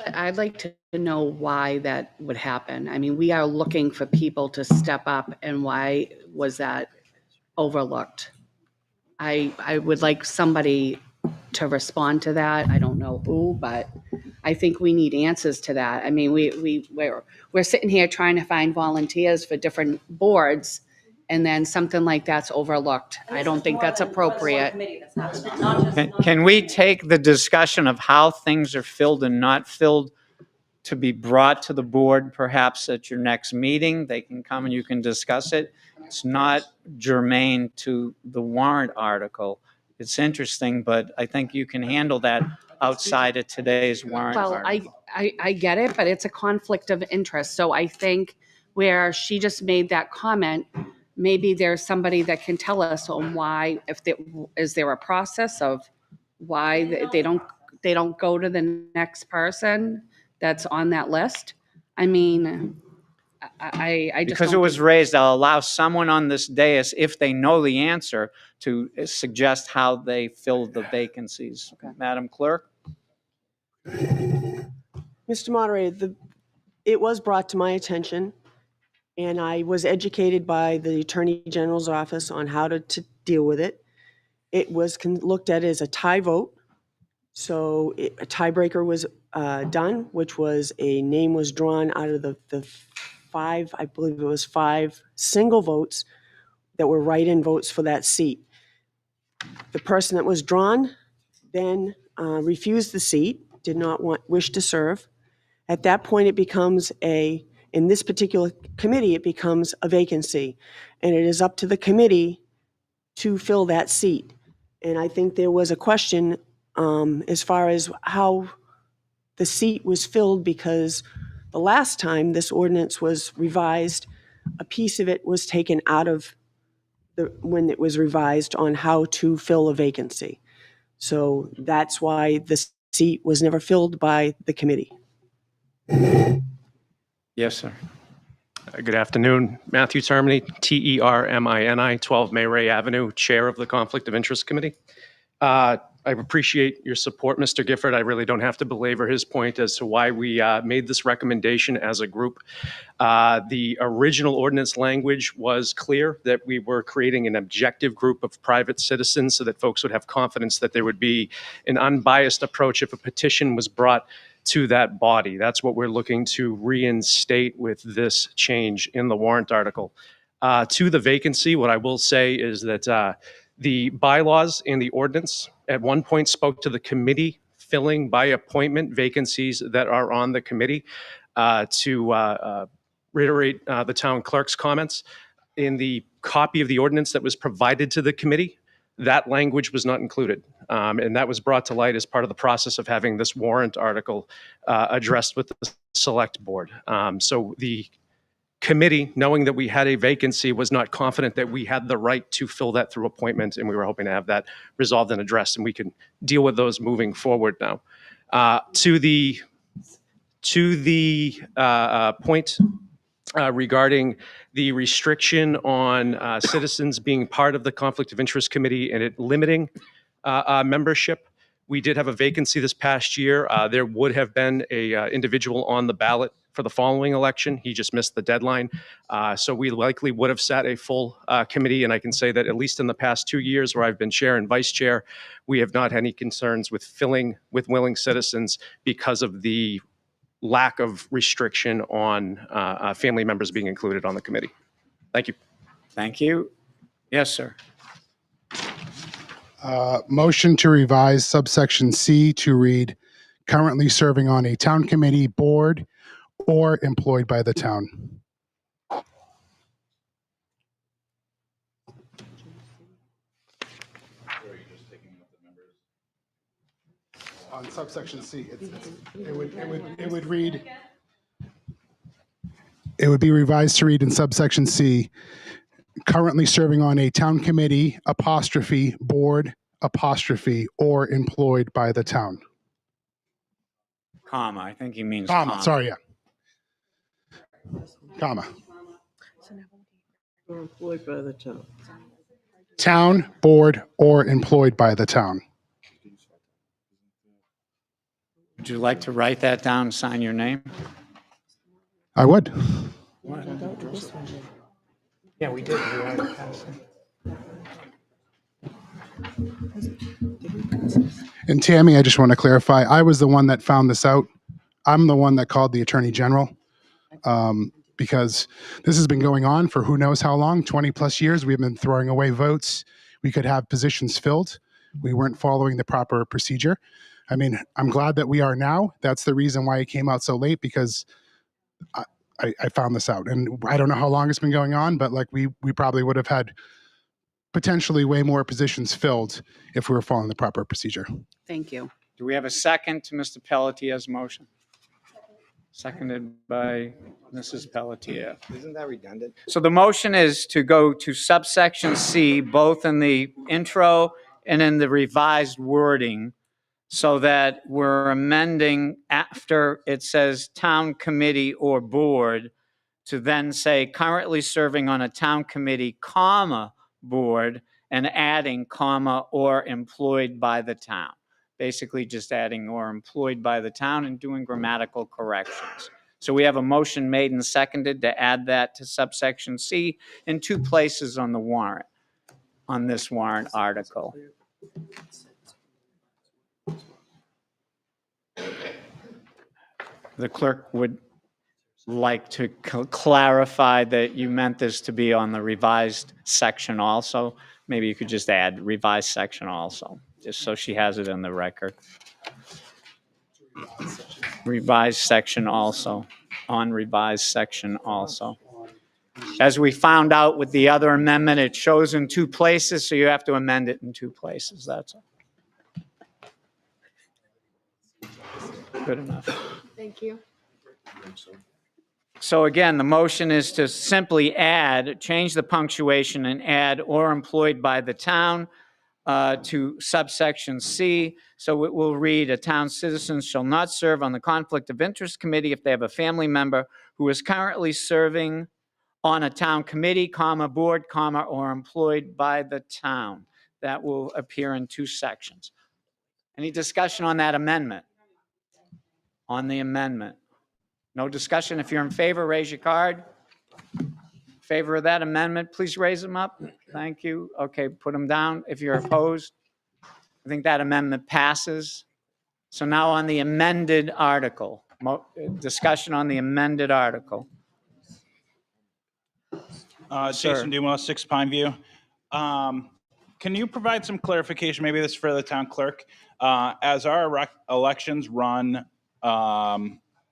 I'd like to know why that would happen. I mean, we are looking for people to step up, and why was that overlooked? I would like somebody to respond to that. I don't know who, but I think we need answers to that. I mean, we're sitting here trying to find volunteers for different boards, and then something like that's overlooked. I don't think that's appropriate. Can we take the discussion of how things are filled and not filled to be brought to the board perhaps at your next meeting? They can come and you can discuss it. It's not germane to the warrant article. It's interesting, but I think you can handle that outside of today's warrant Well, article. I get it, but it's a conflict of interest. So I think where she just made that comment, maybe there's somebody that can tell us on why, is there a process of why they don't go to the next person that's on that list? I mean, I just Because it don't was think- raised, I'll allow someone on this dais, if they know the answer, to suggest how they fill the vacancies. Madam Clerk? Mr. Moderator, it was brought to my attention and I was educated by the Attorney General's office on how to deal with it. It was looked at as a tie vote. So a tiebreaker was done, which was a name was drawn out of the five, I believe it was 5 single votes that were write-in votes for that seat. The person that was drawn then refused the seat, did not wish to serve. At that point, it becomes in this particular committee, it becomes a vacancy. And it is up to the committee to fill that seat. And I think there was a question as far as how the seat was filled, because the last time this ordinance was revised, a piece of it was taken out of when it was revised on how to fill a vacancy. So that's why the seat was never filled by the committee. Yes, sir. Good afternoon. Matthew Termini, Termini, 12 Mayray Avenue, Chair of the Conflict of Interest Committee. I appreciate your support, Mr. Gifford. I really don't have to belabor his point as to why we made this recommendation as a group. The original ordinance language was clear that we were creating an objective group of private citizens so that folks would have confidence that there would be an unbiased approach if a petition was brought to that body. That's what we're looking to reinstate with this change in the warrant article. To the vacancy, what I will say is that the bylaws and the ordinance at one point spoke to the committee filling by appointment vacancies that are on the committee. To reiterate the town clerk's comments, in the copy of the ordinance that was provided to the committee, that language was not included. And that was brought to light as part of the process of having this warrant article addressed with the select board. So the committee, knowing that we had a vacancy, was not confident that we had the right to fill that through appointment, and we were hoping to have that resolved and addressed, and we can deal with those moving forward now. To the point regarding the restriction on citizens being part of the Conflict of Interest Committee and it limiting membership, we did have a vacancy this past year. There would have been a individual on the ballot for the following election. He just missed the deadline. So we likely would have sat a full committee. And I can say that at least in the past 2 years where I've been chair and vice chair, we have not had any concerns with filling with willing citizens because of the lack of restriction on family members being included on the committee. Thank you. Thank you. Yes, sir. Motion to revise subsection C to read, currently serving on a town committee, board, or employed by the town. On subsection C, it would read, it would be revised to read in subsection C, currently serving on a town committee, apostrophe, board, apostrophe, or employed by the town. Comma. I think he means Comma, sorry, yeah. Comma. Or employed by the town. Town, board, or employed by the town. Would you like to write that down and sign your name? I would. Yeah, we did. And Tammy, I just want to clarify, I was the one that found this out. I'm the one that called the Attorney General because this has been going on for who knows how long, 20 plus years. We've been throwing away votes. We could have positions filled. We weren't following the proper procedure. I mean, I'm glad that we are now. That's the reason why it came out so late, because I found this out. And I don't know how long it's been going on, but like we probably would have had potentially way more positions filled if we were following the proper procedure. Thank you. Do we have a second to Mr. Pelletier's motion? Seconded by Mrs. Pelletier. Isn't that redundant? So the motion is to go to subsection C, both in the intro and in the revised wording, so that we're amending after it says town committee or board to then say currently serving on a town committee, comma, board, and adding comma or employed by the town. Basically just adding or employed by the town and doing grammatical corrections. So we have a motion made and seconded to add that to subsection C in 2 places on the warrant, on this warrant article. The clerk would like to clarify that you meant this to be on the revised section also. Maybe you could just add revised section also, just so she has it in the record. Revised section also, on revised section also. As we found out with the other amendment, it shows in 2 places, so you have to amend it in 2 places, that's all. Good enough. Thank you. So again, the motion is to simply add, change the punctuation and add "or employed by the town" to subsection C. So it will read, "A town citizen shall not serve on the Conflict of Interest Committee if they have a family member who is currently serving on a town committee, board, or employed by the town." That will appear in 2 sections. Any discussion on that amendment? On the amendment? No discussion. If you're in favor, raise your card. Favor of that amendment, please raise them up. Thank you. Okay, put them down. If you're opposed, I think that amendment passes. So now on the amended article, discussion on the amended article. Jason Dumas, 6 Pine View. Can you provide some clarification? Maybe this is for the town clerk. As our elections run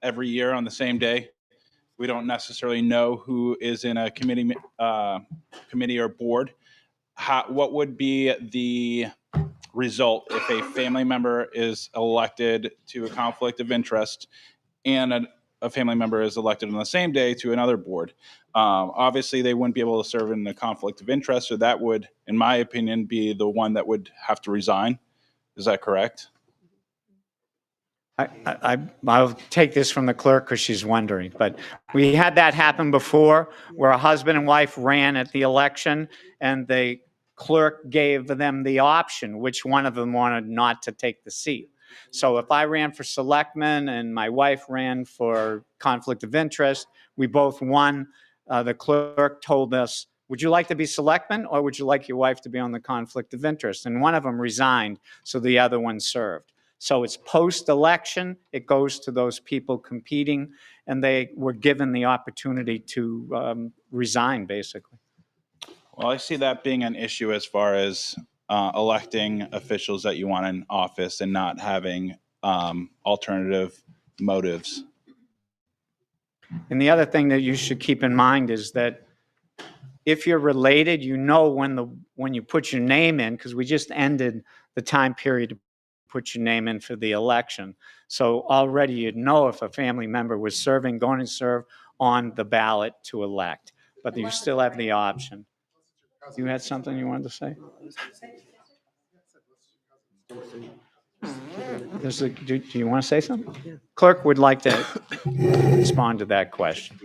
every year on the same day, we don't necessarily know who is in a committee or board. What would be the result if a family member is elected to a conflict of interest and a family member is elected on the same day to another board? Obviously, they wouldn't be able to serve in the conflict of interest, so that would, in my opinion, be the one that would have to resign. Is that correct? I'll take this from the clerk because she's wondering, but we had that happen before where a husband and wife ran at the election and the clerk gave them the option which one of them wanted not to take the seat. So if I ran for selectman and my wife ran for conflict of interest, we both won. The clerk told us, "Would you like to be selectman or would you like your wife to be on the conflict of interest?" And one of them resigned, so the other one served. So it's post-election, it goes to those people competing, and they were given the opportunity to resign, basically. Well, I see that being an issue as far as electing officials that you want in office and not having alternative motives. And the other thing that you should keep in mind is that if you're related, you know when you put your name in, because we just ended the time period to put your name in for the election. So already you'd know if a family member was serving, going to serve on the ballot to elect, but you still have the option. You had something you wanted to say? Do you want to say something? Clerk would like to respond to that question.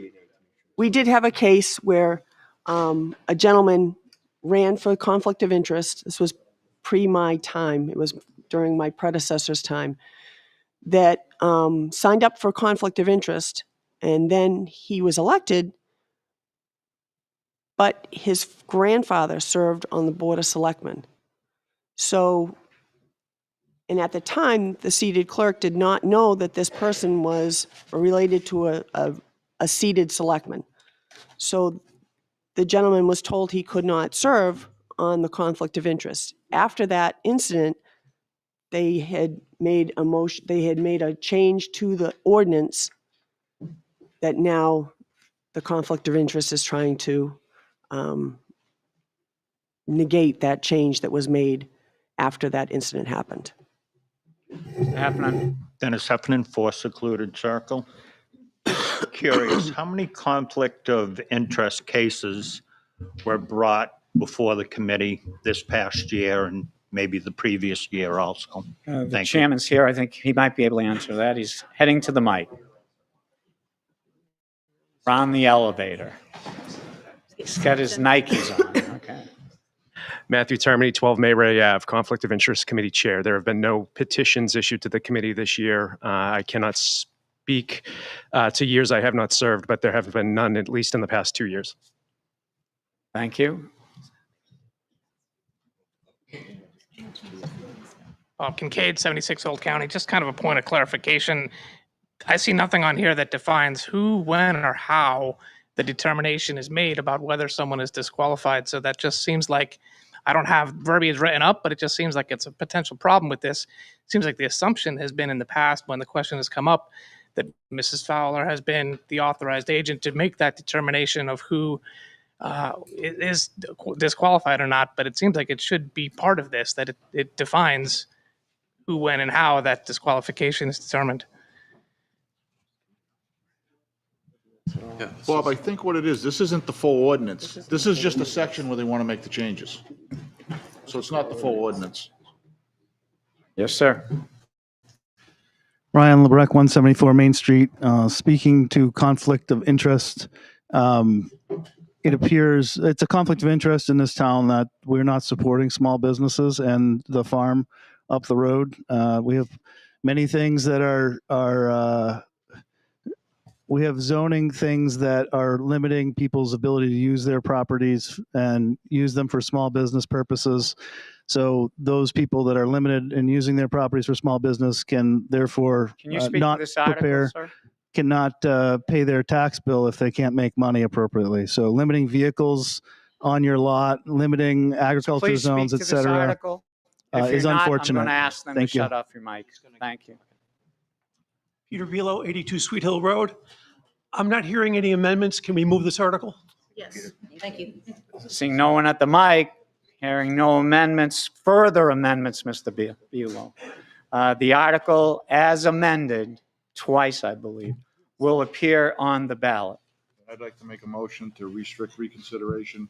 We did have a case where a gentleman ran for conflict of interest. This was pre my time. It was during my predecessor's time, that signed up for conflict of interest, and then he was elected, but his grandfather served on the Board of Selectmen. So, and at the time, the seated clerk did not know that this person was related to a seated selectman. So the gentleman was told he could not serve on the conflict of interest. After that incident, they had made a motion, they had made a change to the ordinance that now the conflict of interest is trying to negate that change that was made after that incident happened. Dennis Heffernan, 4 Secluded Circle. Curious, how many conflict of interest cases were brought before the committee this past year and maybe the previous year also? The chairman's here. I think he might be able to answer that. He's heading to the mic. Around the elevator. He's got his Nikes on. Okay. Matthew Termini, 12 Mayray Ave, Conflict of Interest Committee Chair. There have been no petitions issued to the committee this year. I cannot speak speak to years I have not served, but there have been none, at least in the past 2 years. Thank you. Kincaid, 76 Old County. Just kind of a point of clarification. I see nothing on here that defines who, when, or how the determination is made about whether someone is disqualified. So that just seems like, I don't have verbiage written up, but it just seems like it's a potential problem with this. It seems like the assumption has been in the past when the question has come up that Mrs. Fowler has been the authorized agent to make that determination of who is disqualified or not. But it seems like it should be part of this, that it defines who, when, and how that disqualification is determined. Bob, I think what it is, this isn't the full ordinance. This is just a section where they want to make the changes. So it's not the full ordinance. Yes, sir. Ryan Lebrecq, 174 Main Street. Speaking to conflict of interest, it appears it's a conflict of interest in this town that we're not supporting small businesses and the farm up the road. We have many things that are we have zoning things that are limiting people's ability to use their properties and use them for small business purposes. So those people that are limited in using their properties for small business can therefore Can you speak not to this article, prepare, sir? cannot pay their tax bill if they can't make money appropriately. So limiting vehicles on your lot, limiting agriculture Please speak zones, to et this cetera, article. If is you're not, unfortunate. I'm going to ask them Thank to you. shut off your mic. Thank you. Peter Velo, 82 Sweet Hill Road. I'm not hearing any amendments. Can we move this article? Yes, thank you. Seeing no one at the mic, hearing no amendments, further amendments, Mr. Bulow. The article as amended, twice, I believe, will appear on the ballot. I'd like to make a motion to restrict reconsideration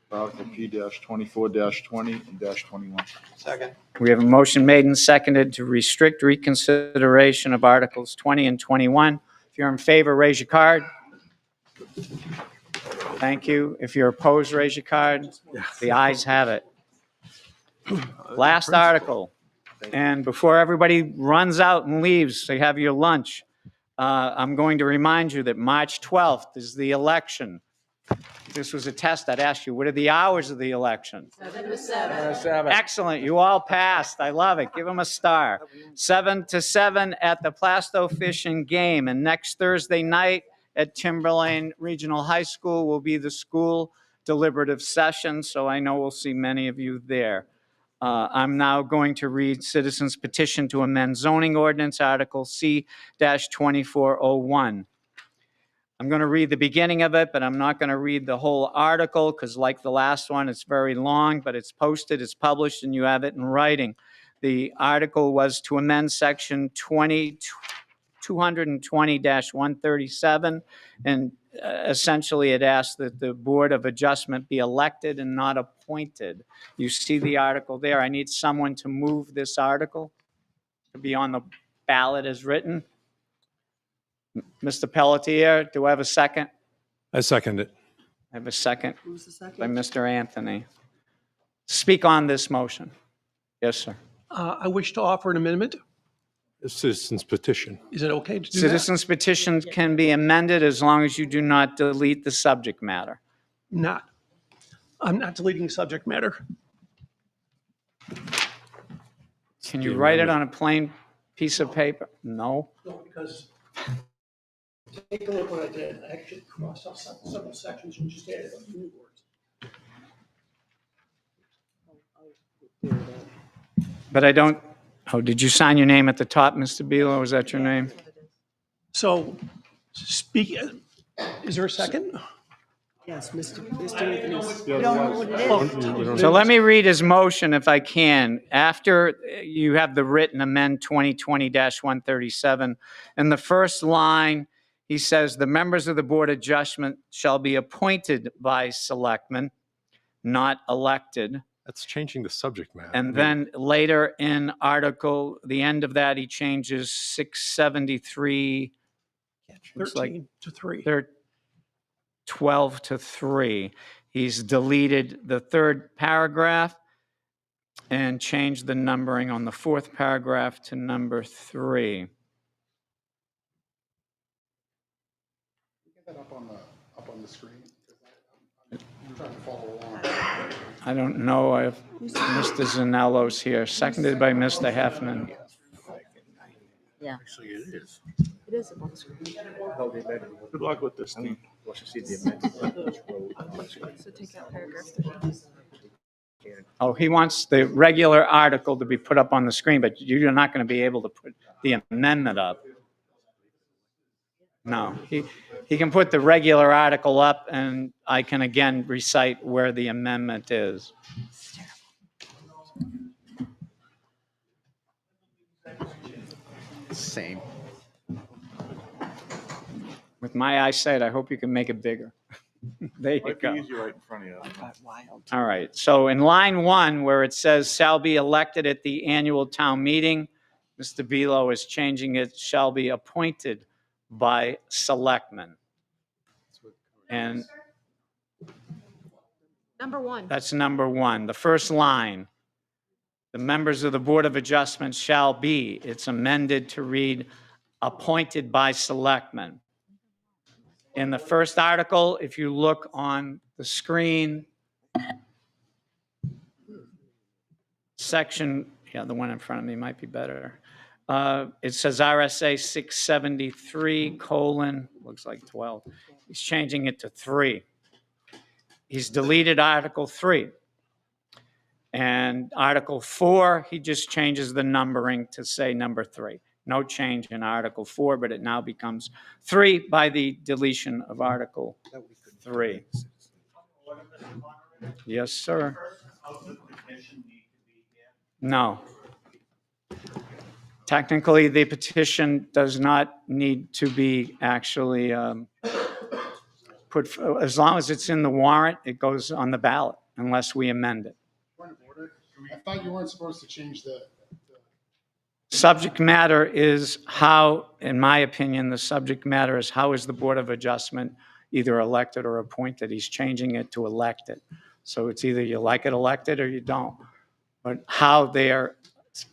for Article P-24-20 and -21. Second. We have a motion made and seconded to restrict reconsideration of Articles 20 and 21. If you're in favor, raise your card. Thank you. If you're opposed, raise your card. The ayes have it. Last article. And before everybody runs out and leaves, they have your lunch, I'm going to remind you that March 12th is the election. If this was a test, I'd ask you, what are the hours of the election? 7 to 7. Excellent. You all passed. I love it. Give them a star. 7 to 7 at the Plasto Fish and Game. And next Thursday night at Timberlane Regional High School will be the school deliberative session. So I know we'll see many of you there. I'm now going to read Citizens Petition to Amend Zoning Ordinance Article C-2401. I'm going to read the beginning of it, but I'm not going to read the whole article because like the last one, it's very long, but it's posted, it's published, and you have it in writing. The article was to amend Section 220-137, and essentially it asked that the Board of Adjustment be elected and not appointed. You see the article there. I need someone to move this article to be on the ballot as written. Mr. Pelletier, do I have a second? I second it. I have a second Who's the second? by Mr. Anthony. Speak on this motion. Yes, sir. I wish to offer an amendment. A citizen's petition. Is it okay to do that? Citizens' petitions can be amended as long as you do not delete the subject matter. I'm not deleting subject matter. Can you write it on a plain piece of paper? No. No, because take a look what I did. I actually crossed off several sections and just added a few words. But I don't, oh, did you sign your name at the top, Mr. Beal, or was that your name? So, is there a second? Yes, Mr. Anthony's. We don't know what it is. So let me read his motion if I can. After you have the written amend 2020-137, in the first line, he says, the members of the Board of Adjustment shall be appointed by selectmen, not elected. That's changing the subject matter. And then later in article, the end of that, he changes 673. 13 to 3. 12 to 3. He's deleted the third paragraph and changed the numbering on the fourth paragraph to number 3. Up on the screen. I'm trying to follow along. I don't know if Mr. Zanello's here, seconded by Mr. Heffernan. Yeah. Actually, it is. It is up on the screen. Good luck with this, Steve. So take out paragraph 3. Oh, he wants the regular article to be put up on the screen, but you're not going to be able to put the amendment up. No, he can put the regular article up, and I can again recite where the amendment is. Same. With my eyesight, I hope you can make it bigger. There you Might go. be easier right in front of you. All right, so in line 1, where it says shall be elected at the annual town meeting, Mr. Belo is changing it, shall be appointed by selectmen. And Number 1. that's number 1. The first line, the members of the Board of Adjustment shall be, it's amended to read appointed by selectmen. In the first article, if you look on the screen, section, yeah, the one in front of me might be better. It says RSA 673 : looks like 12. He's changing it to 3. He's deleted Article 3. And Article 4, he just changes the numbering to say number 3. No change in Article 4, but it now becomes 3 by the deletion of Article 3. Yes, sir. No. Technically, the petition does not need to be actually put, as long as it's in the warrant, it goes on the ballot unless we amend it. I thought you weren't supposed to change the. Subject matter is how, in my opinion, the subject matter is how is the Board of Adjustment either elected or appointed. He's changing it to elected. So it's either you like it elected or you don't. But how they're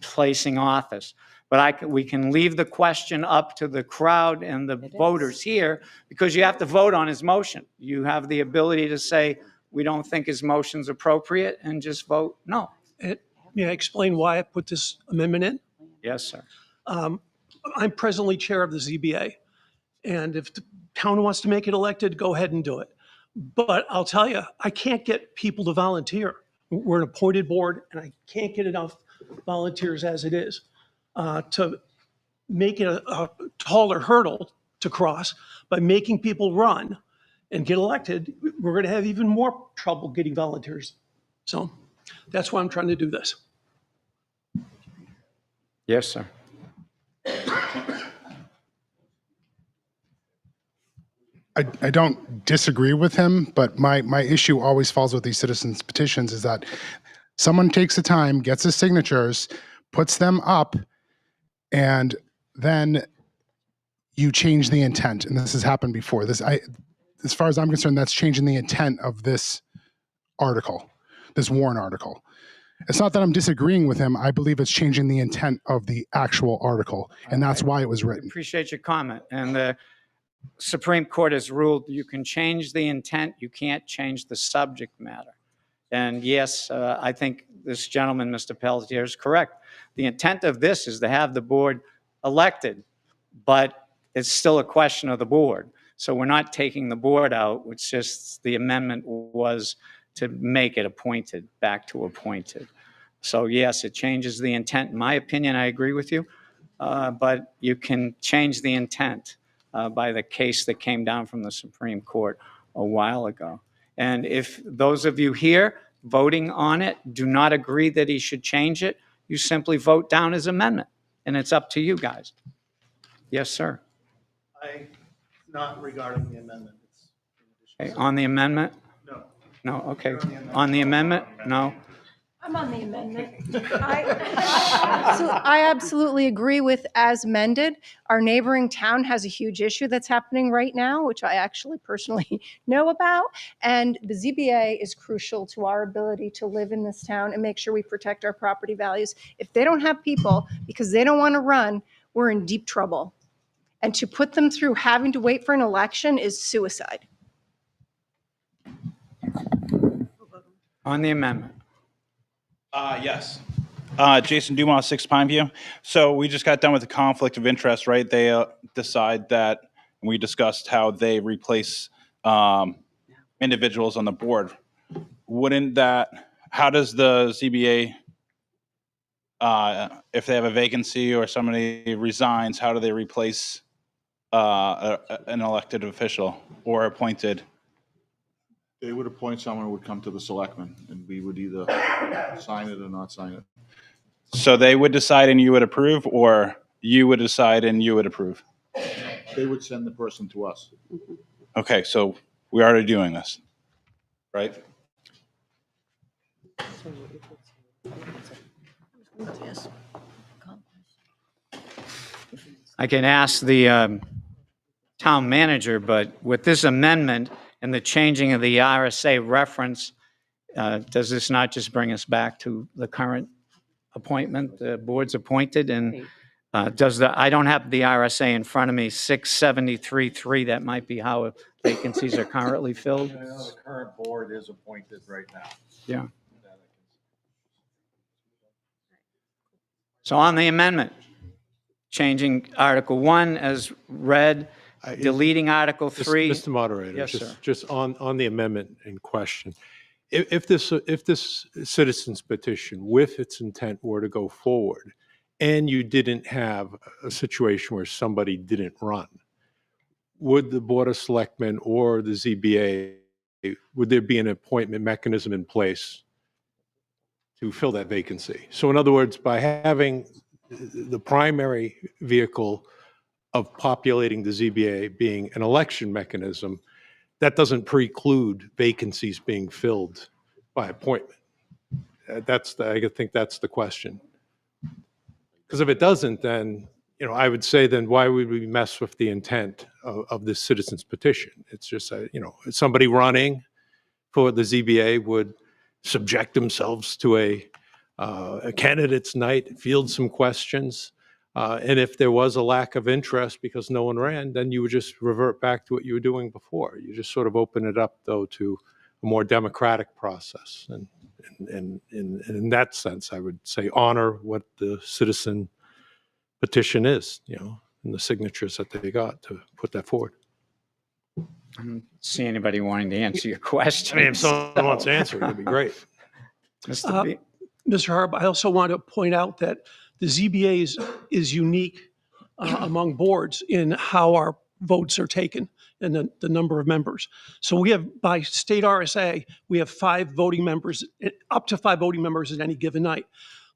placing office. But we can leave the question up to the crowd and the voters here, because you have to vote on his motion. You have the ability to say, we don't think his motion's appropriate, and just vote no. May I explain why I put this amendment in? Yes, sir. I'm presently chair of the ZBA, and if the town wants to make it elected, go ahead and do it. But I'll tell you, I can't get people to volunteer. We're an appointed board, and I can't get enough volunteers as it is to make it a taller hurdle to cross by making people run and get elected. We're going to have even more trouble getting volunteers. So that's why I'm trying to do this. Yes, sir. I don't disagree with him, but my issue always falls with these citizens petitions is that someone takes the time, gets his signatures, puts them up, and then you change the intent. And this has happened before. As far as I'm concerned, that's changing the intent of this article, this warrant article. It's not that I'm disagreeing with him. I believe it's changing the intent of the actual article, and that's why it was written. Appreciate your comment. And the Supreme Court has ruled you can change the intent, you can't change the subject matter. And yes, I think this gentleman, Mr. Pelletier, is correct. The intent of this is to have the board elected, but it's still a question of the board. So we're not taking the board out. It's just the amendment was to make it appointed, back to appointed. So yes, it changes the intent. In my opinion, I agree with you, but you can change the intent by the case that came down from the Supreme Court a while ago. And if those of you here voting on it do not agree that he should change it, you simply vote down his amendment, and it's up to you guys. Yes, sir. Not regarding the amendment. Okay, on the amendment? No. No, okay. On the amendment? No. I'm on the amendment. I absolutely agree with as amended. Our neighboring town has a huge issue that's happening right now, which I actually personally know about. And the ZBA is crucial to our ability to live in this town and make sure we protect our property values. If they don't have people because they don't want to run, we're in deep trouble. And to put them through having to wait for an election is suicide. On the amendment. Yes. Jason Dumas, 6 Pineview. So we just got done with the conflict of interest, right? They decide that, and we discussed how they replace individuals on the board. Wouldn't that, how does the ZBA, if they have a vacancy or somebody resigns, how do they replace an elected official or appointed? They would appoint someone who would come to the selectmen, and we would either sign it or not sign it. So they would decide and you would approve, or you would decide and you would approve? They would send the person to us. Okay, so we're already doing this, right? I can ask the town manager, but with this amendment and the changing of the RSA reference, does this not just bring us back to the current appointment, the board's appointed? And I don't have the RSA in front of me, 673.3, that might be how vacancies are currently filled. The current board is appointed right now. Yeah. So on the amendment, changing Article 1 as read, deleting Article 3. Mr. Moderator, Yes, sir. just on the amendment in question. If this citizen's petition with its intent were to go forward and you didn't have a situation where somebody didn't run, would the Board of Selectmen or the ZBA, would there be an appointment mechanism in place to fill that vacancy? So in other words, by having the primary vehicle of populating the ZBA being an election mechanism, that doesn't preclude vacancies being filled by appointment. I think that's the question. Because if it doesn't, then, I would say, then why would we mess with the intent of this citizen's petition? It's just, somebody running for the ZBA would subject themselves to a candidate's night, field some questions. And if there was a lack of interest because no one ran, then you would just revert back to what you were doing before. You just sort of open it up, though, to a more democratic process. And in that sense, I would say honor what the citizen petition is, and the signatures that they got to put that forward. I don't see anybody wanting to answer your question. I mean, if someone wants to answer it, it'd be great. Mr. Harb, I also want to point out that the ZBA is unique among boards in how our votes are taken and the number of members. So we have, by state RSA, we have 5 voting members, up to 5 voting members at any given night.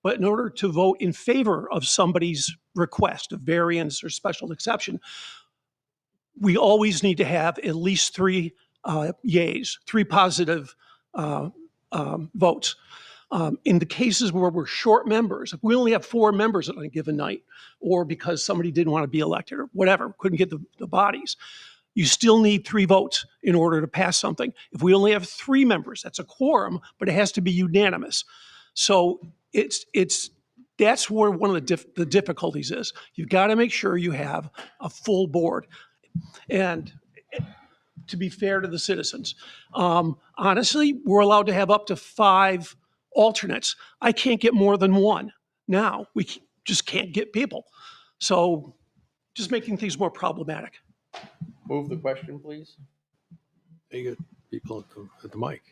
But in order to vote in favor of somebody's request, a variance or special exception, we always need to have at least 3 yays, 3 positive votes. In the cases where we're short members, if we only have 4 members on a given night, or because somebody didn't want to be elected or whatever, couldn't get the bodies, you still need 3 votes in order to pass something. If we only have 3 members, that's a quorum, but it has to be unanimous. So that's where one of the difficulties is. You've got to make sure you have a full board. And to be fair to the citizens, honestly, we're allowed to have up to 5 alternates. I can't get more than 1 now. We just can't get people. So just making things more problematic. Move the question, please. You get people at the mic.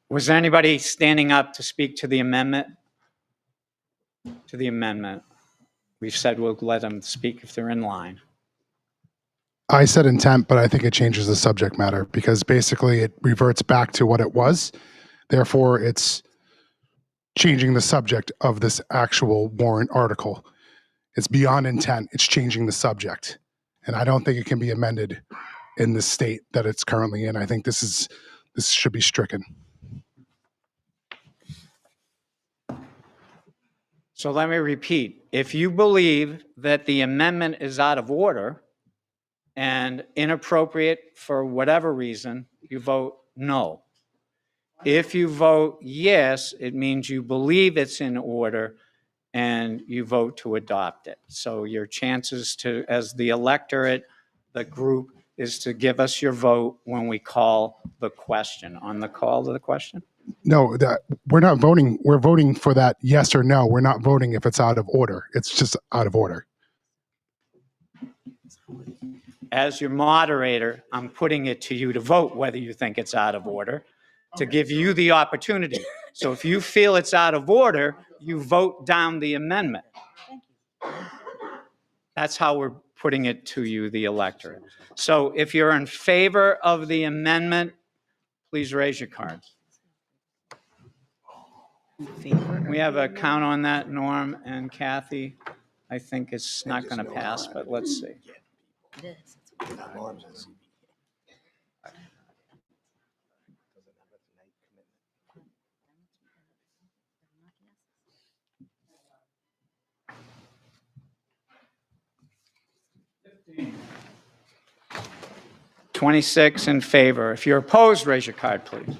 Was there anybody standing up to speak to the amendment? To the amendment. We've said we'll let them speak if they're in line. I said intent, but I think it changes the subject matter because basically it reverts back to what it was. Therefore, it's changing the subject of this actual warrant article. It's beyond intent. It's changing the subject. And I don't think it can be amended in the state that it's currently in. I think this should be stricken. So let me repeat. If you believe that the amendment is out of order and inappropriate for whatever reason, you vote no. If you vote yes, it means you believe it's in order and you vote to adopt it. So your chances to, as the electorate, the group is to give us your vote when we call the question. On the call to the question? No, that we're not voting. We're voting for that yes or no. We're not voting if it's out of order. It's just out of order. As your moderator, I'm putting it to you to vote whether you think it's out of order, to give you the opportunity. So if you feel it's out of order, you vote down the amendment. That's how we're putting it to you, the electorate. So if you're in favor of the amendment, please raise your cards. We have a count on that, Norm and Kathy. I think it's not going to pass, but let's see. "26 in favor. If you're opposed, raise your card, please.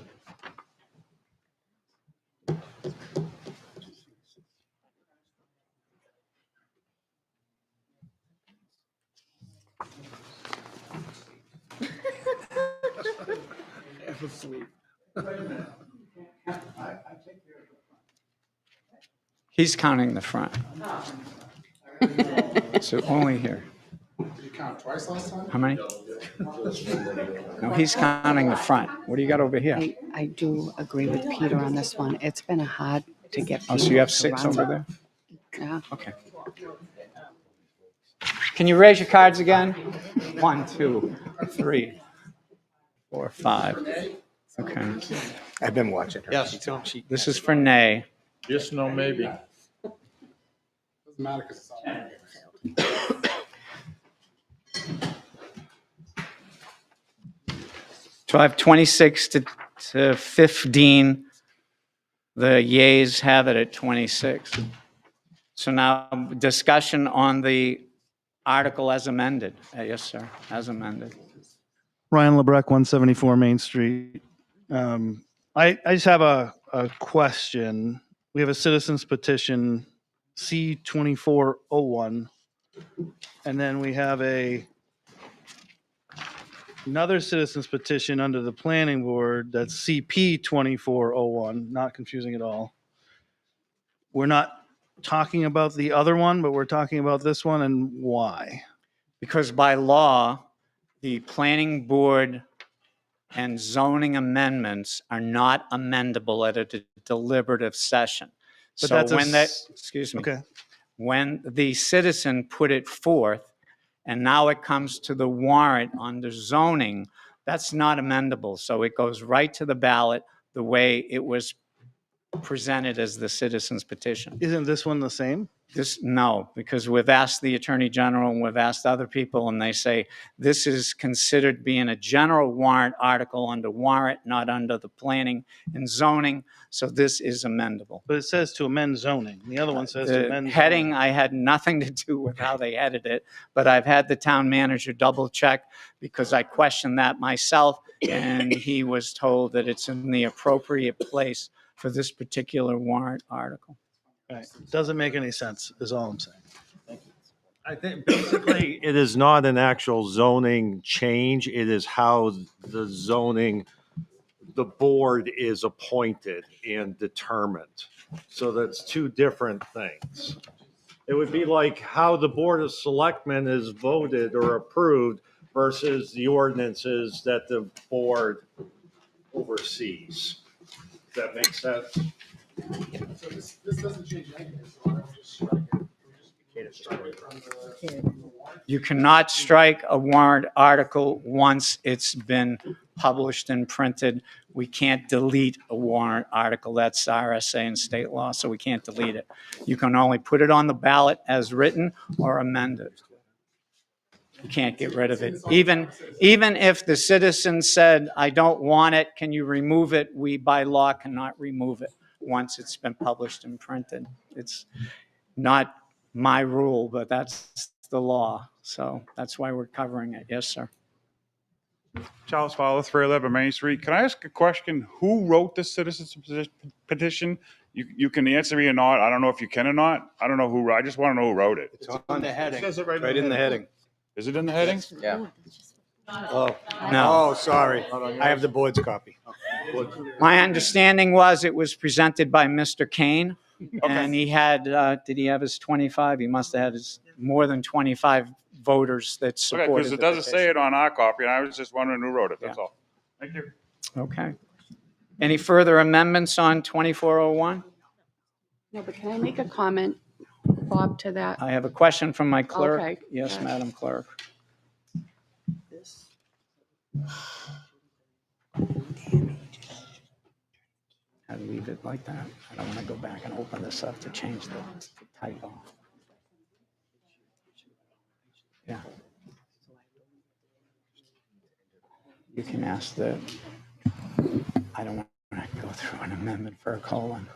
He's counting the front. So only here. Did you count twice last time? How many? No, he's counting the front. What do you got over here? I do agree with Peter on this one. It's been hard to get people Oh, so you have to 6 run. over there? Yeah. Okay. Can you raise your cards again? 1, 2, 3, 4, 5. Okay. I've been watching her. Yes. This is for nay. Yes, no, maybe. Doesn't matter because it's all. So I have 26 to 15. The yays have it at 26. So now discussion on the article as amended. Yes, sir, as amended. Ryan LeBrecq, 174 Main Street. I just have a question. We have a citizens petition C2401, and then we have another citizens petition under the planning board that's CP2401, not confusing at all. We're not talking about the other one, but we're talking about this one, and why? Because by law, the planning board and zoning amendments are not amendable at a deliberative session. But So that's when that, excuse me. Okay. When the citizen put it forth, and now it comes to the warrant under zoning, that's not amendable. So it goes right to the ballot the way it was presented as the citizen's petition. Isn't this one the same? No, because we've asked the Attorney General and we've asked other people, and they say this is considered being a general warrant article under warrant, not under the planning and zoning. So this is amendable. But it says to amend zoning. The other one says to The amend heading, zoning. I had nothing to do with how they edited it, but I've had the town manager double check because I questioned that myself, and he was told that it's in the appropriate place for this particular warrant article. Right. Doesn't make any sense, is all I'm saying. I think basically it is not an actual zoning change. It is how the zoning, the board is appointed and determined. So that's two different things. It would be like how the Board of Selectmen is voted or approved versus the ordinances that the board oversees. Does that make sense? So this doesn't change anything. So I would just strike it. Just strike it from the You cannot strike a warrant article once it's been published and printed. We can't delete a warrant article. That's RSA and state law, so we can't delete it. You can only put it on the ballot as written or amend it. You can't get rid of it. Even if the citizen said, I don't want it, can you remove it? We, by law, cannot remove it once it's been published and printed. It's not my rule, but that's the law. So that's why we're covering it. Yes, sir. Charles Fowler, 311 Main Street. Can I ask a question? Who wrote the citizens petition? You can answer me or not. I don't know if you can or not. I don't know who. I just want to know who wrote it. It's on the heading. It says it right in the heading. Is it in the headings? Yeah. Oh, No. oh, sorry. I have the board's copy. My understanding was it was presented by Mr. Kane, and he had, did he have his 25? He must have had his more than 25 voters that Okay, supported because the it doesn't say petition. it on our copy, and I was just wondering who wrote it, that's all. Thank you. Okay. Any further amendments on 2401? No, but can I make a comment, Bob, to that? I have a question from my clerk. Okay. Yes, Madam Clerk. I leave it like that. I don't want to go back and open this up to change the typo. Yeah. You can ask I don't want to go through an amendment for a colon.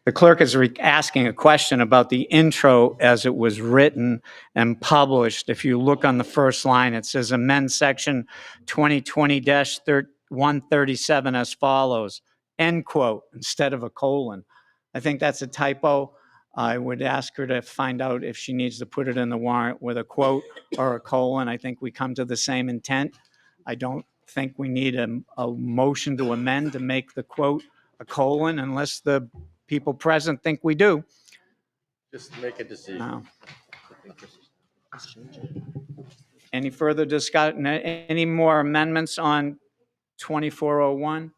The clerk is asking a question about the intro as it was written and published. If you look on the first line, it says amend section 2020-137 as follows, end quote, instead of a colon. I think that's a typo. I would ask her to find out if she needs to put it in the warrant with a quote or a colon. I think we come to the same intent. I don't think we need a motion to amend to make the quote a colon unless the people present think we do. Just make a decision. No. Any further discussion? Any more amendments on 2401?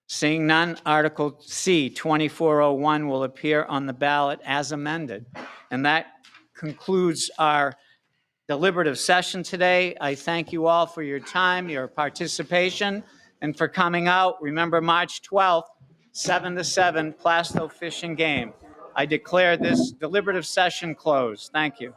Seeing none, Article C, 2401 will appear on the ballot as amended. And that concludes our deliberative session today. I thank you all for your time, your participation, and for coming out. Remember, March 12th, 7 to 7, Plasto Fish and Game. I declare this deliberative session closed. Thank you.